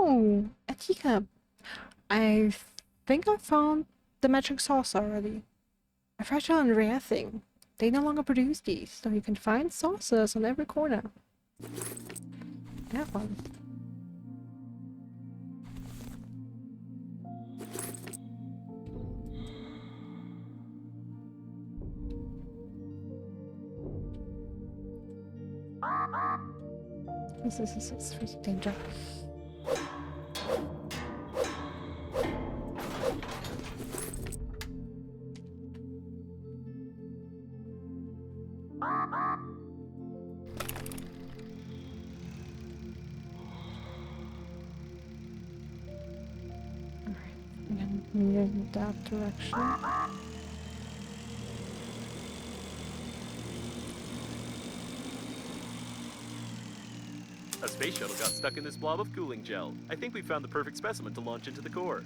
Oh, a teacup. I think I found the magic sauce already. A fragile and rare thing. They no longer produce these, so you can find saucers on every corner. I have one. This is danger. in that direction. A space shuttle got stuck in this blob of cooling gel. I think we found the perfect specimen to launch into the core.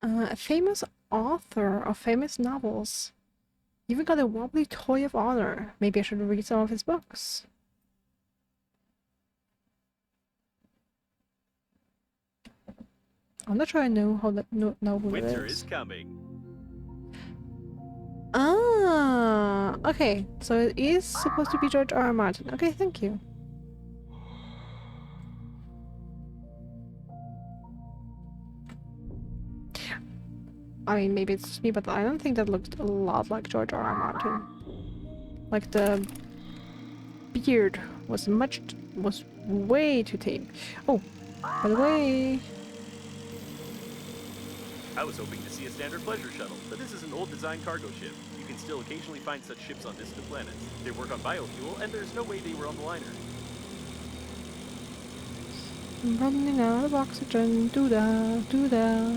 A famous author of famous novels. Even got a wobbly toy of honor. Maybe I should read some of his books. I'm not sure I know how that know who it Winter is. is coming. Ah, okay. So it is supposed to be George R. R. Martin. Okay, thank you. I mean, maybe it's just me, but I don't think that looked a lot like George R. R. Martin. Like the beard was way too tame. Oh, by the way, I was hoping to see a standard pleasure shuttle, but this is an old design cargo ship. You can still occasionally find such ships on distant planets. They work on biofuel, and there's no way they were on the liner. I'm running out of oxygen. Do that, do that.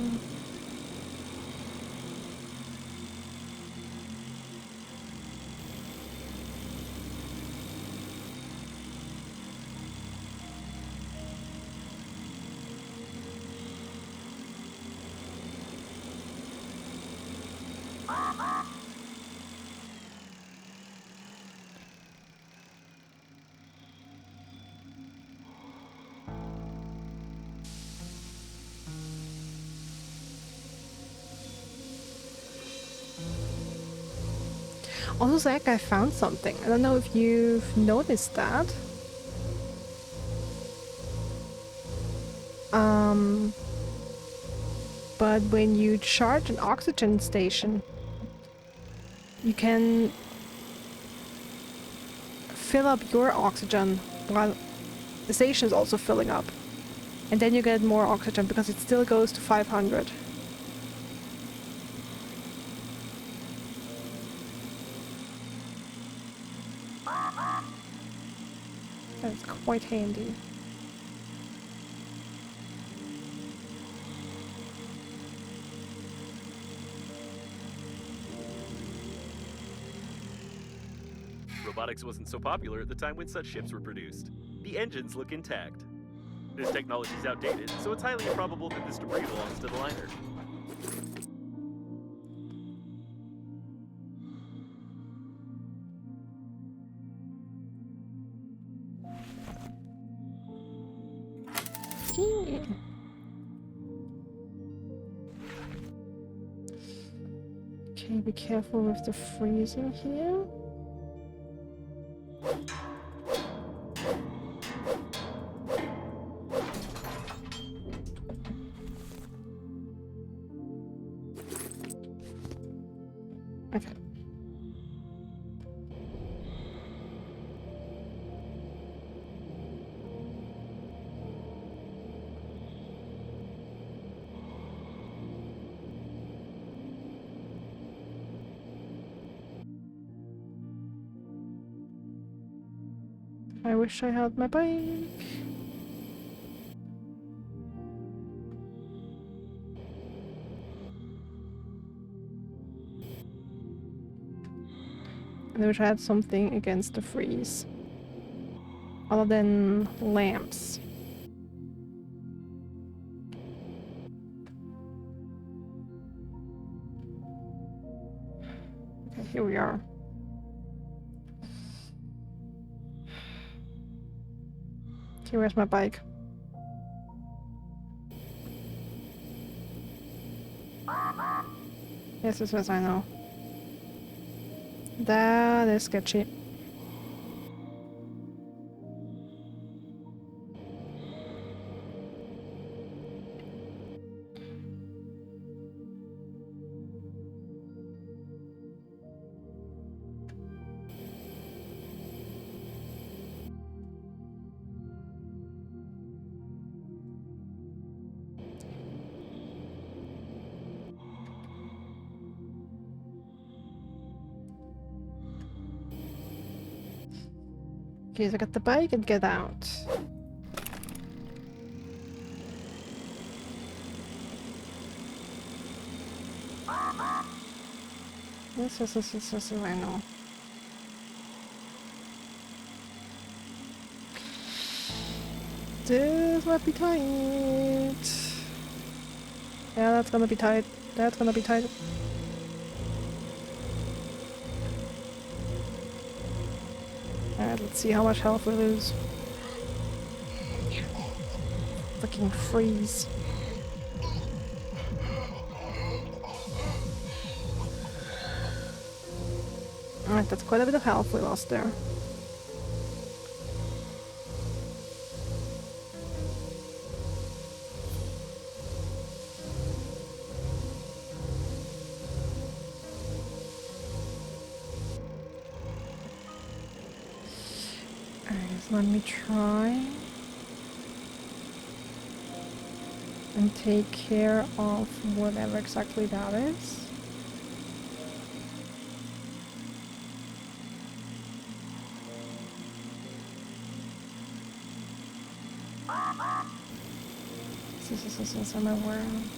Also, Zach, I found something. I don't know if you've noticed that. But when you charge an oxygen station, you can fill up your oxygen while the station is also filling up. And then you get more oxygen because it still goes to 500. That's quite handy. Robotics wasn't so popular at the time when such ships were produced. The engines look intact. This technology is outdated, so it's highly improbable that this debris belongs to the liner. Yeah. Okay, be careful with the freezing here. Okay. I wish I had my bike. I wish I had something against the freeze. Other than lamps. Okay, here we are. Okay, where's my bike? Yes, I know. That is sketchy. Okay, so get the bike and get out. Yes, I know. This might be tight. Yeah, that's gonna be tight. That's gonna be tight. Alright, let's see how much health we lose. Fucking freeze. Alright, that's quite a bit of health we lost there. Alright, so let me try and take care of whatever exactly that is. This am I wearing?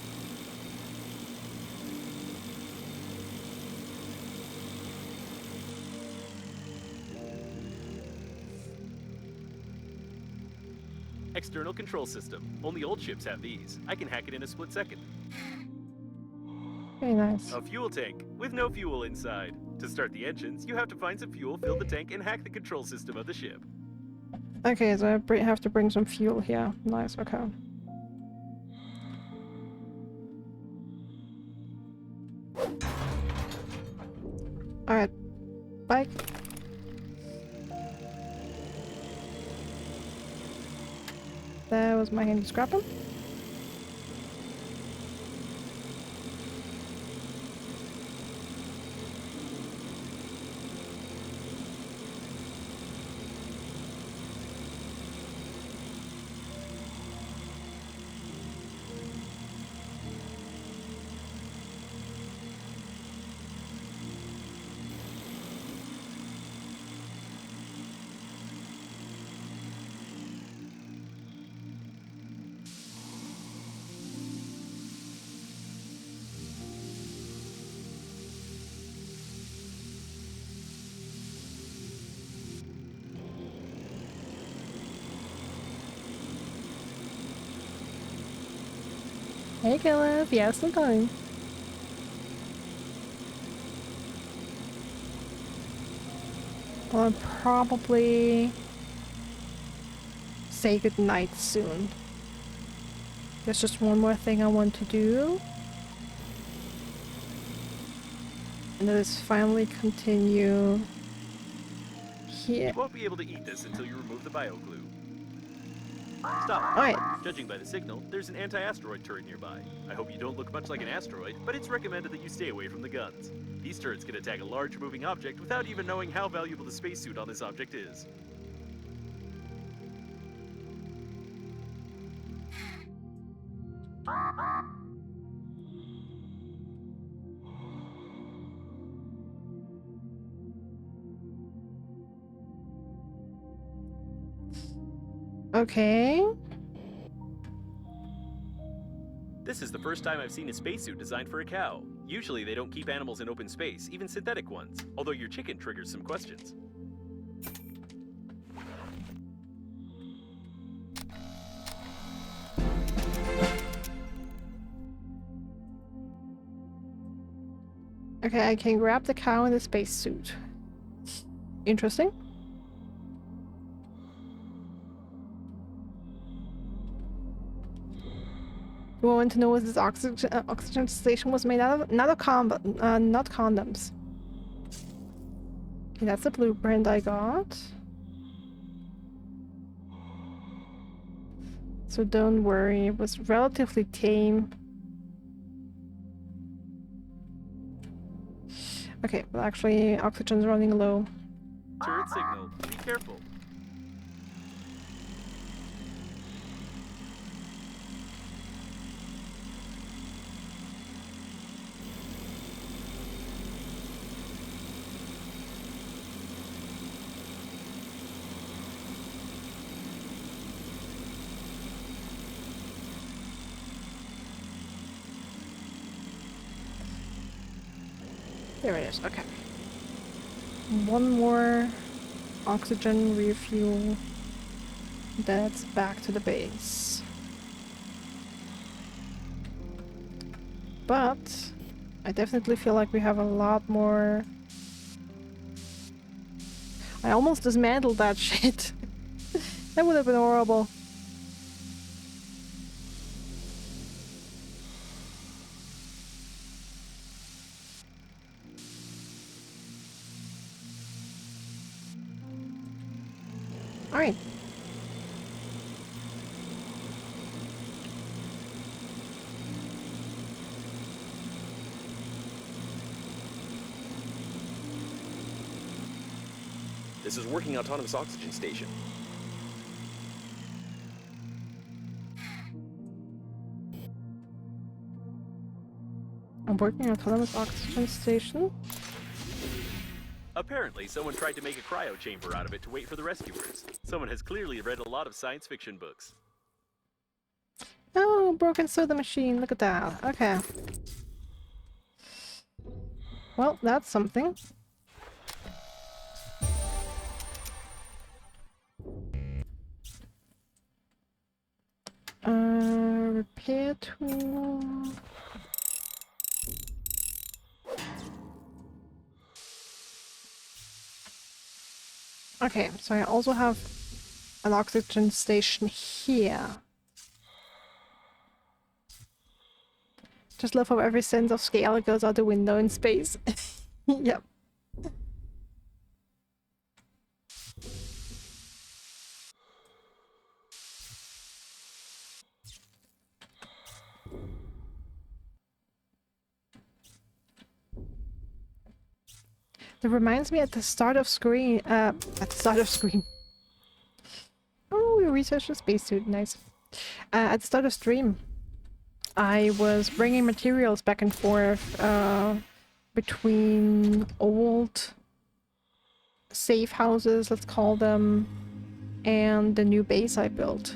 External control system. Only old ships have these. I can hack it in a split second. Very nice. A fuel tank with no fuel inside. To start the engines, you have to find some fuel, fill the tank, and hack the control system of the ship. Okay, so I have to bring some fuel here. Nice, okay. Alright, bike. That was my handy scrapper. Hey Caleb, yes I'm going. I'll probably say goodnight soon. There's just one more thing I want to do. And that is finally continue here. You won't be able to eat this until you remove the bioglue. Stop. Alright. Judging by the signal, there's an anti-asteroid turret nearby. I hope you don't look much like an asteroid, but it's recommended that you stay away from the guns. These turrets can attack a large moving object without even knowing how valuable the spacesuit on this object is. Okay. This is the first time I've seen a spacesuit designed for a cow. Usually they don't keep animals in open space, even synthetic ones. Although your chicken triggers some questions. Okay, I can grab the cow in the spacesuit. Interesting. You want to know what this oxygen station was made out of? Not condoms. Okay, that's the blueprint I got. So don't worry, it was relatively tame. Okay, well actually oxygen's running low. Turret signal. Be careful. There it is, okay. One more oxygen refuel. That's back to the base. But I definitely feel like we have a lot more. I almost dismantled that shit. That would have been horrible. Alright. This is working autonomous oxygen station. I'm working on autonomous oxygen station. Apparently, someone tried to make a cryo chamber out of it to wait for the rescuers. Someone has clearly read a lot of science fiction books. Oh, broken soda machine. Look at that. Okay. Well, that's something. Repair tool. Okay, so I also have an oxygen station here. Just love how every sense of scale goes out the window in space. Yep. That reminds me at the start of screen, Oh, we researched the spacesuit, nice. At the start of stream, I was bringing materials back and forth between old safe houses, let's call them, and the new base I built.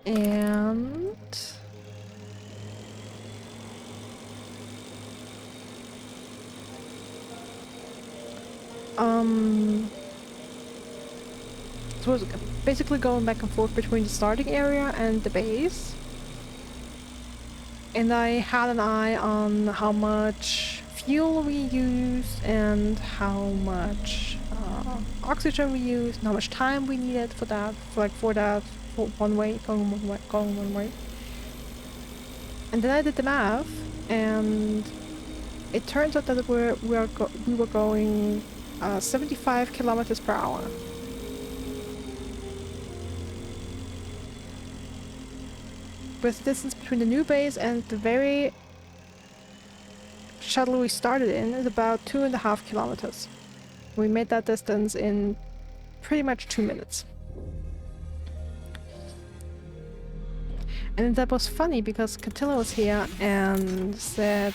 And so it was basically going back and forth between the starting area and the base. And I had an eye on how much fuel we used and how much oxygen we used and how much time we needed for that, for one way, going one way. And then I did the math, and it turns out that we were going 75 kilometers per hour. With the distance between the new base and the very shuttle we started in is about 2.5 kilometers. We made that distance in pretty much 2 minutes. And that was funny because Catilla was here and said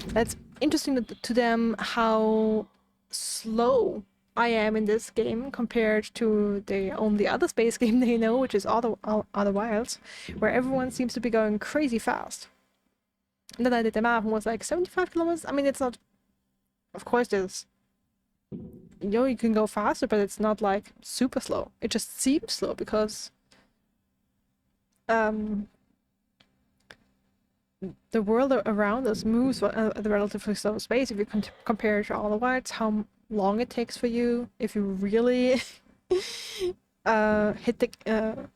that's interesting to them how slow I am in this game compared to the only other space game they know, which is Outer Wilds, where everyone seems to be going crazy fast. And then I did the math and was like, 75 kilometers? I mean, it's not... Of course there's... You know, you can go faster, but it's not like super slow. It just seems slow because... the world around us moves at a relatively slow pace. If you compare it to Outer Wilds, how long it takes for you if you really hit the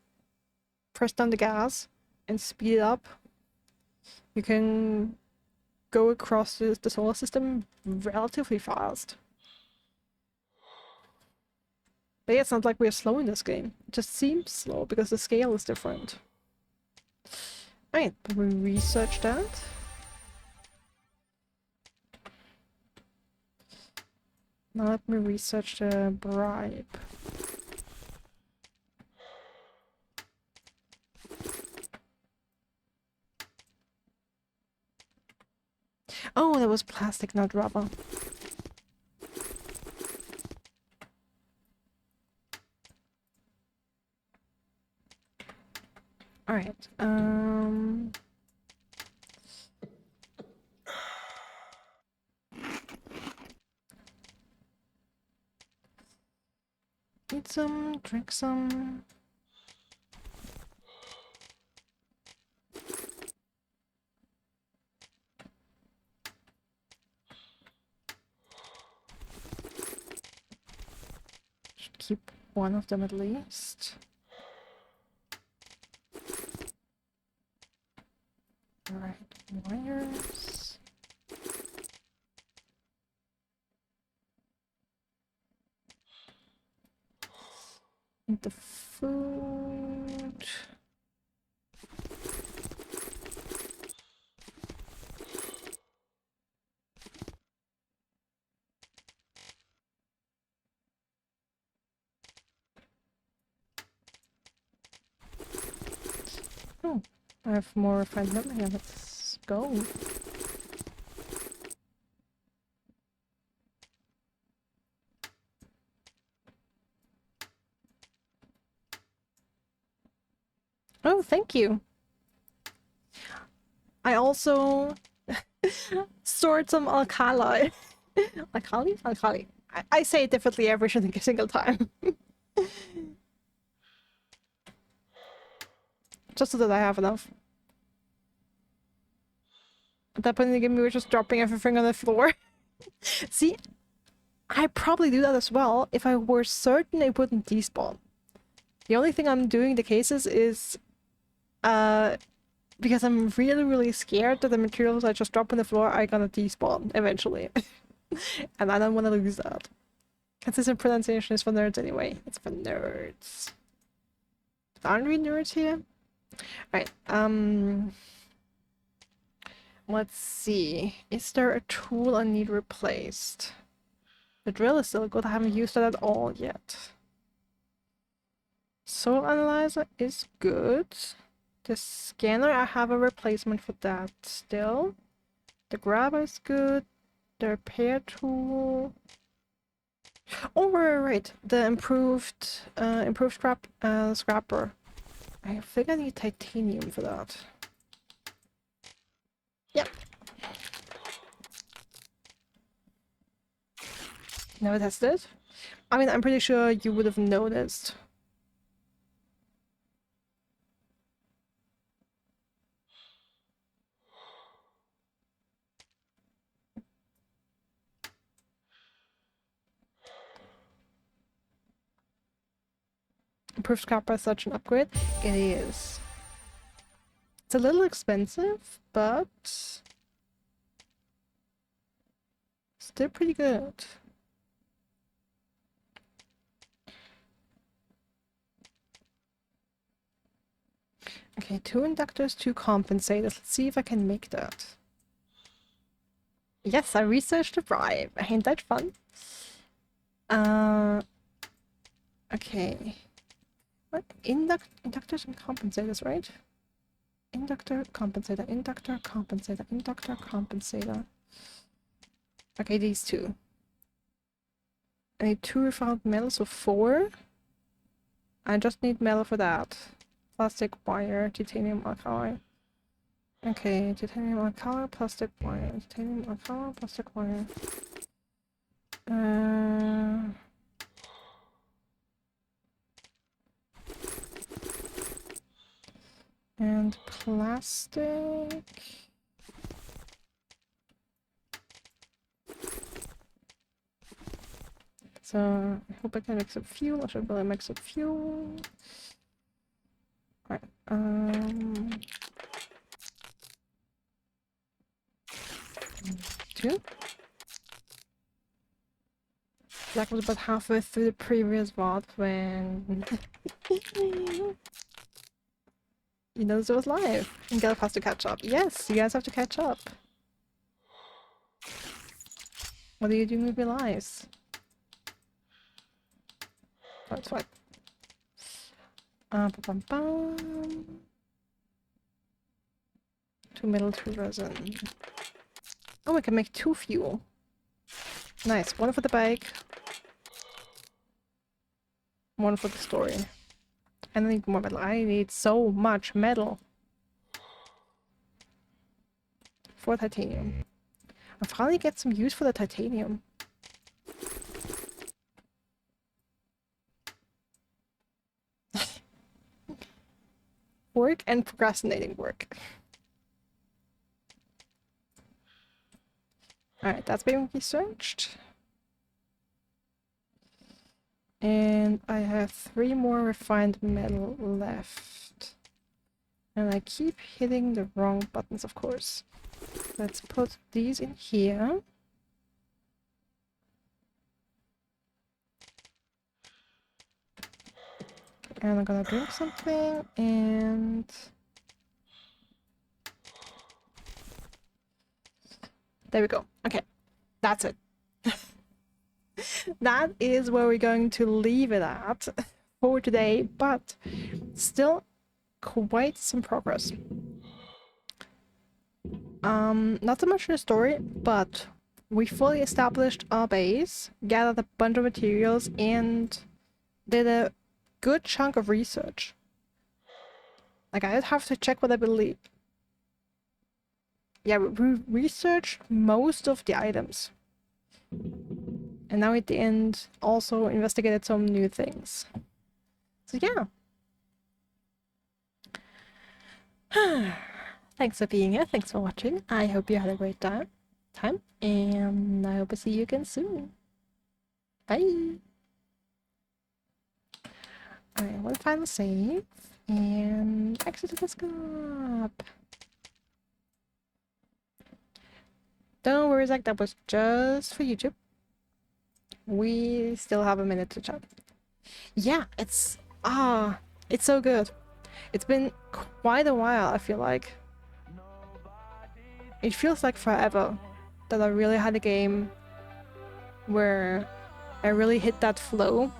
press down the gas and speed it up, you can go across the solar system relatively fast. But yeah, it's not like we're slow in this game. It just seems slow because the scale is different. Right, we research that. Now let me research the bribe. Oh, that was plastic, not rubber. Alright, Eat some, drink some. Should keep one of them at least. Alright, wires. And the food. Oh, I have more refined metal here. Let's go. Oh, thank you. I also stored some alkali. Alkali? Alkali. I say it differently every single time. Just so that I have enough. At that point in the game, we were just dropping everything on the floor. See, I'd probably do that as well if I were certain it wouldn't despawn. The only thing I'm doing the cases is because I'm really scared that the materials I just drop on the floor are gonna despawn eventually. And I don't want to lose that. Consistent pronunciation is for nerds anyway. It's for nerds. Aren't we nerds here? Right, let's see. Is there a tool I need replaced? The drill is still good. I haven't used it at all yet. Soul analyzer is good. The scanner, I have a replacement for that still. The grabber is good. The repair tool. Oh, right. The improved scrapper. I think I need titanium for that. Yep. Never tested. I mean, I'm pretty sure you would have noticed. Improved scrapper is such an upgrade. It is. It's a little expensive, but still pretty good. Okay, 2 inductors, 2 compensators. Let's see if I can make that. Yes, I researched the bribe. Ain't that fun? Okay. What? Inductors and compensators, right? Inductor, compensator, inductor, compensator, inductor, compensator. Okay, these two. I need 2 refined metal, so 4. I just need metal for that. Plastic wire, titanium alkali. Okay, titanium alkali, plastic wire, titanium alkali, plastic wire. And plastic. So I hope I can make some fuel. I should really make some fuel. Alright, 2. That was about halfway through the previous VOD when you noticed it was live. And Gelf has to catch up. Yes, you guys have to catch up. What are you doing with your lives? That's fine. Ba-bum-bum. 2 metal, 2 resin. Oh, we can make 2 fuel. Nice. 1 for the bike. 1 for the story. And I need more metal. I need so much metal. 4 titanium. I'll finally get some use for the titanium. work and procrastinating work. Alright, that's being researched. And I have 3 more refined metal left. And I keep hitting the wrong buttons, of course. Let's put these in here. And I'm gonna drink something and... There we go. Okay, that's it. That is where we're going to leave it at for today, but still quite some progress. Not so much in the story, but we fully established our base, gathered a bunch of materials, and did a good chunk of research. Like, I'd have to check what I believe. Yeah, we researched most of the items. And now at the end, also investigated some new things. So yeah. Thanks for being here, thanks for watching. I hope you had a great time. And I hope I see you again soon. Bye! Alright, one final save. And exit the scope. Don't worry, Zach, that was just for YouTube. We still have a minute to chat. Yeah, it's so good. It's been quite a while, I feel like. It feels like forever that I really had a game where I really hit that flow.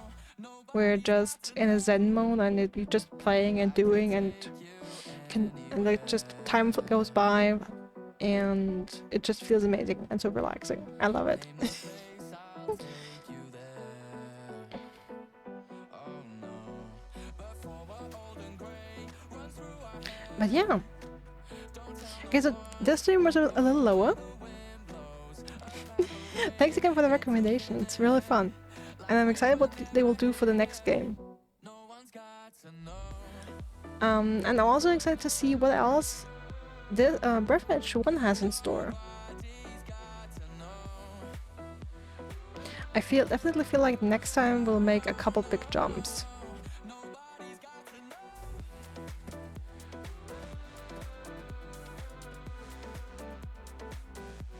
Where just in a zen mode and you're just playing and doing and like just time goes by and it just feels amazing and so relaxing. I love it. But yeah. Okay, so this stream was a little lower. Thanks again for the recommendation. It's really fun. And I'm excited what they will do for the next game. And I'm also excited to see what else this Breathedge 1 has in store. I definitely feel like next time we'll make a couple big jumps.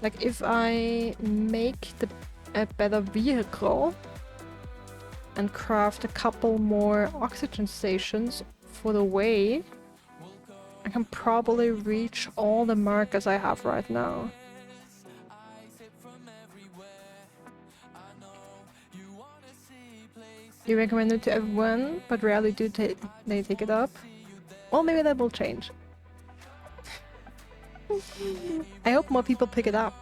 Like if I make a better vehicle and craft a couple more oxygen stations for the way, I can probably reach all the markers I have right now. You recommend it to everyone, but rarely do they take it up. Well, maybe that will change. I hope more people pick it up.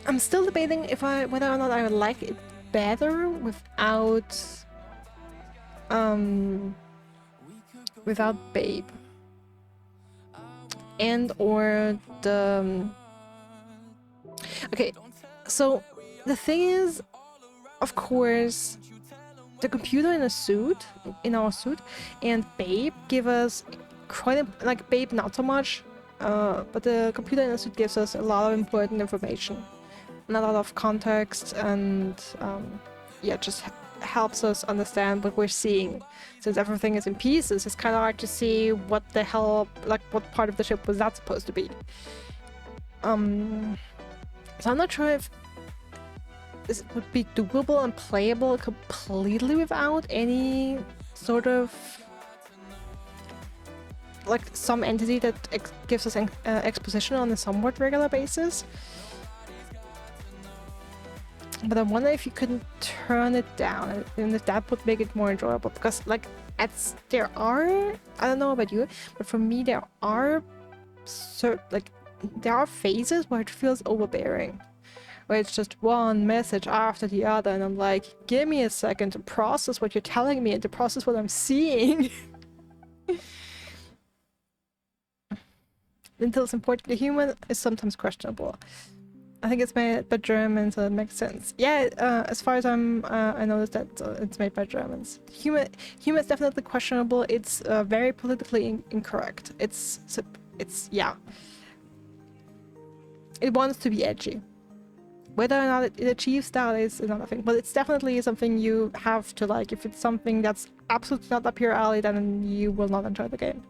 I'm still debating whether or not I would like it better without Babe. And or the... Okay, so the thing is, of course, the computer in our suit, and Babe give us quite like Babe not so much, but the computer in the suit gives us a lot of important information and a lot of context, and yeah, just helps us understand what we're seeing. Since everything is in pieces, it's kind of hard to see what the hell, like what part of the ship was that supposed to be. So I'm not sure if this would be doable and playable completely without any sort of like some entity that gives us exposition on a somewhat regular basis. But I wonder if you couldn't turn it down, and if that would make it more enjoyable. Because like there are, I don't know about you, but for me there are there are phases where it feels overbearing. Where it's just one message after the other, and I'm like, give me a second to process what you're telling me and to process what I'm seeing. Until it's important, the human is sometimes questionable. I think it's made by Germans, so that makes sense. Yeah, as far as I noticed that it's made by Germans. Humor is definitely questionable. It's very politically incorrect. It's yeah. It wants to be edgy. Whether or not it achieves that is another thing, but it's definitely something you have to like. If it's something that's absolutely not up your alley, then you will not enjoy the game.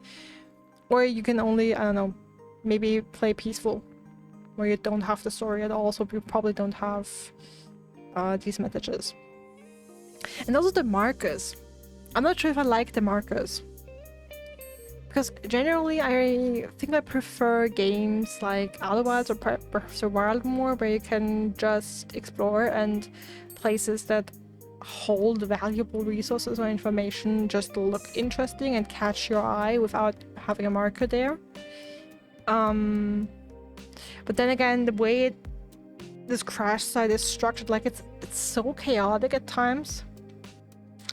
Or you can only, I don't know, maybe play peaceful, where you don't have the story at all, so you probably don't have these messages. And also the markers. I'm not sure if I like the markers. Because generally I think I prefer games like Outer Wilds or Breath of the Wild more, where you can just explore and places that hold valuable resources or information just look interesting and catch your eye without having a marker there. But then again, the way this crash site is structured, like it's so chaotic at times.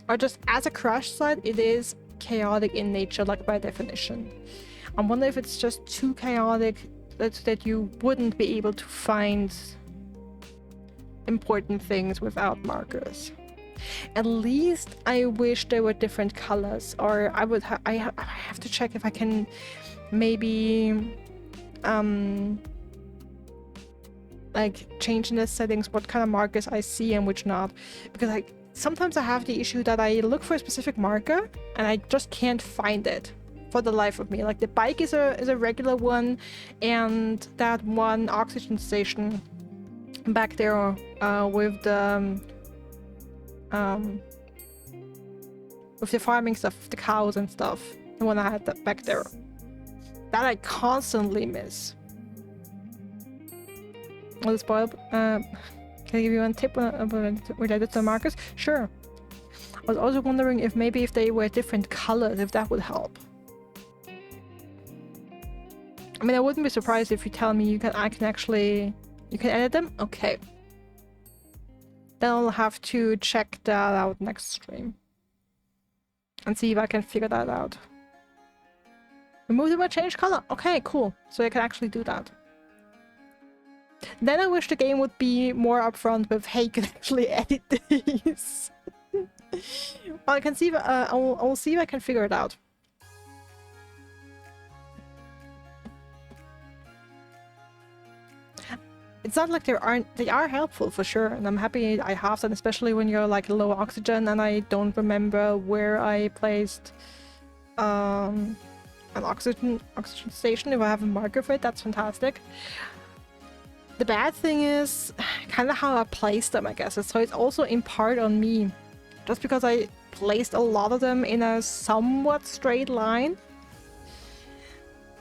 Or just as a crash site, it is chaotic in nature, like by definition. I wonder if it's just too chaotic that you wouldn't be able to find important things without markers. At least I wish there were different colors, or I have to check if I can maybe like change in the settings what kind of markers I see and which not, because sometimes I have the issue that I look for a specific marker and I just can't find it for the life of me. Like the bike is a regular one, and that one oxygen station back there with the farming stuff, the cows and stuff, the one I had back there, that I constantly miss. Well, spoil. Can I give you one tip related to the markers? Sure. I was also wondering if maybe if they were different colors, if that would help. I mean, I wouldn't be surprised if you tell me you can edit them? Okay. Then I'll have to check that out next stream. And see if I can figure that out. Remove them or change color? Okay, cool. So I can actually do that. Then I wish the game would be more upfront with, hey, you can actually edit these. Well, I can see if I'll see if I can figure it out. It's not like they are helpful for sure, and I'm happy I have them, especially when you're like low oxygen and I don't remember where I placed an oxygen station. If I have a marker for it, that's fantastic. The bad thing is kind of how I placed them, I guess. So it's also in part on me. Just because I placed a lot of them in a somewhat straight line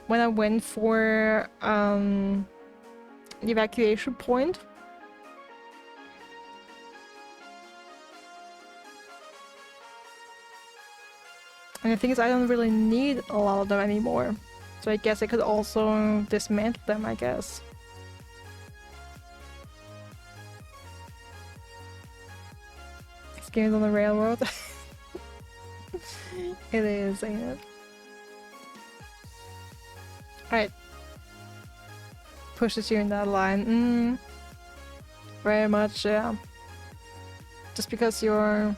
when I went for the evacuation point. And the thing is, I don't really need a lot of them anymore. So I guess I could also dismantle them, I guess. Games on the railroad. It is, ain't it? Alright. Pushes you in that line. Very much, yeah. Just because you're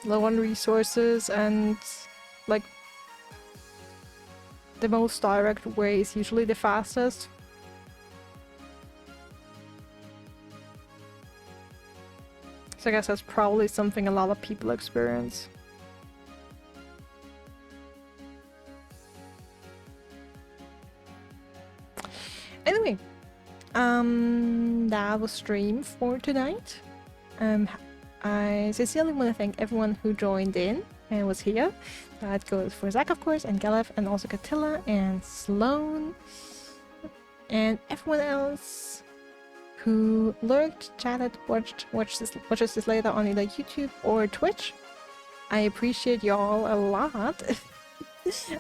low on resources and like the most direct way is usually the fastest. So I guess that's probably something a lot of people experience. Anyway, that was stream for tonight. I sincerely want to thank everyone who joined in and was here. That goes for Zach, of course, and Galef, and also Catilla and Sloan, and everyone else who lurked, chatted, watches this later on either YouTube or Twitch. I appreciate y'all a lot.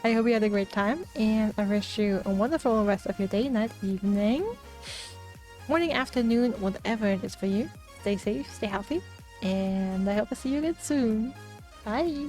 I hope you had a great time, and I wish you a wonderful rest of your day, night, evening, morning, afternoon, whatever it is for you. Stay safe, stay healthy, and I hope I see you again soon. Bye!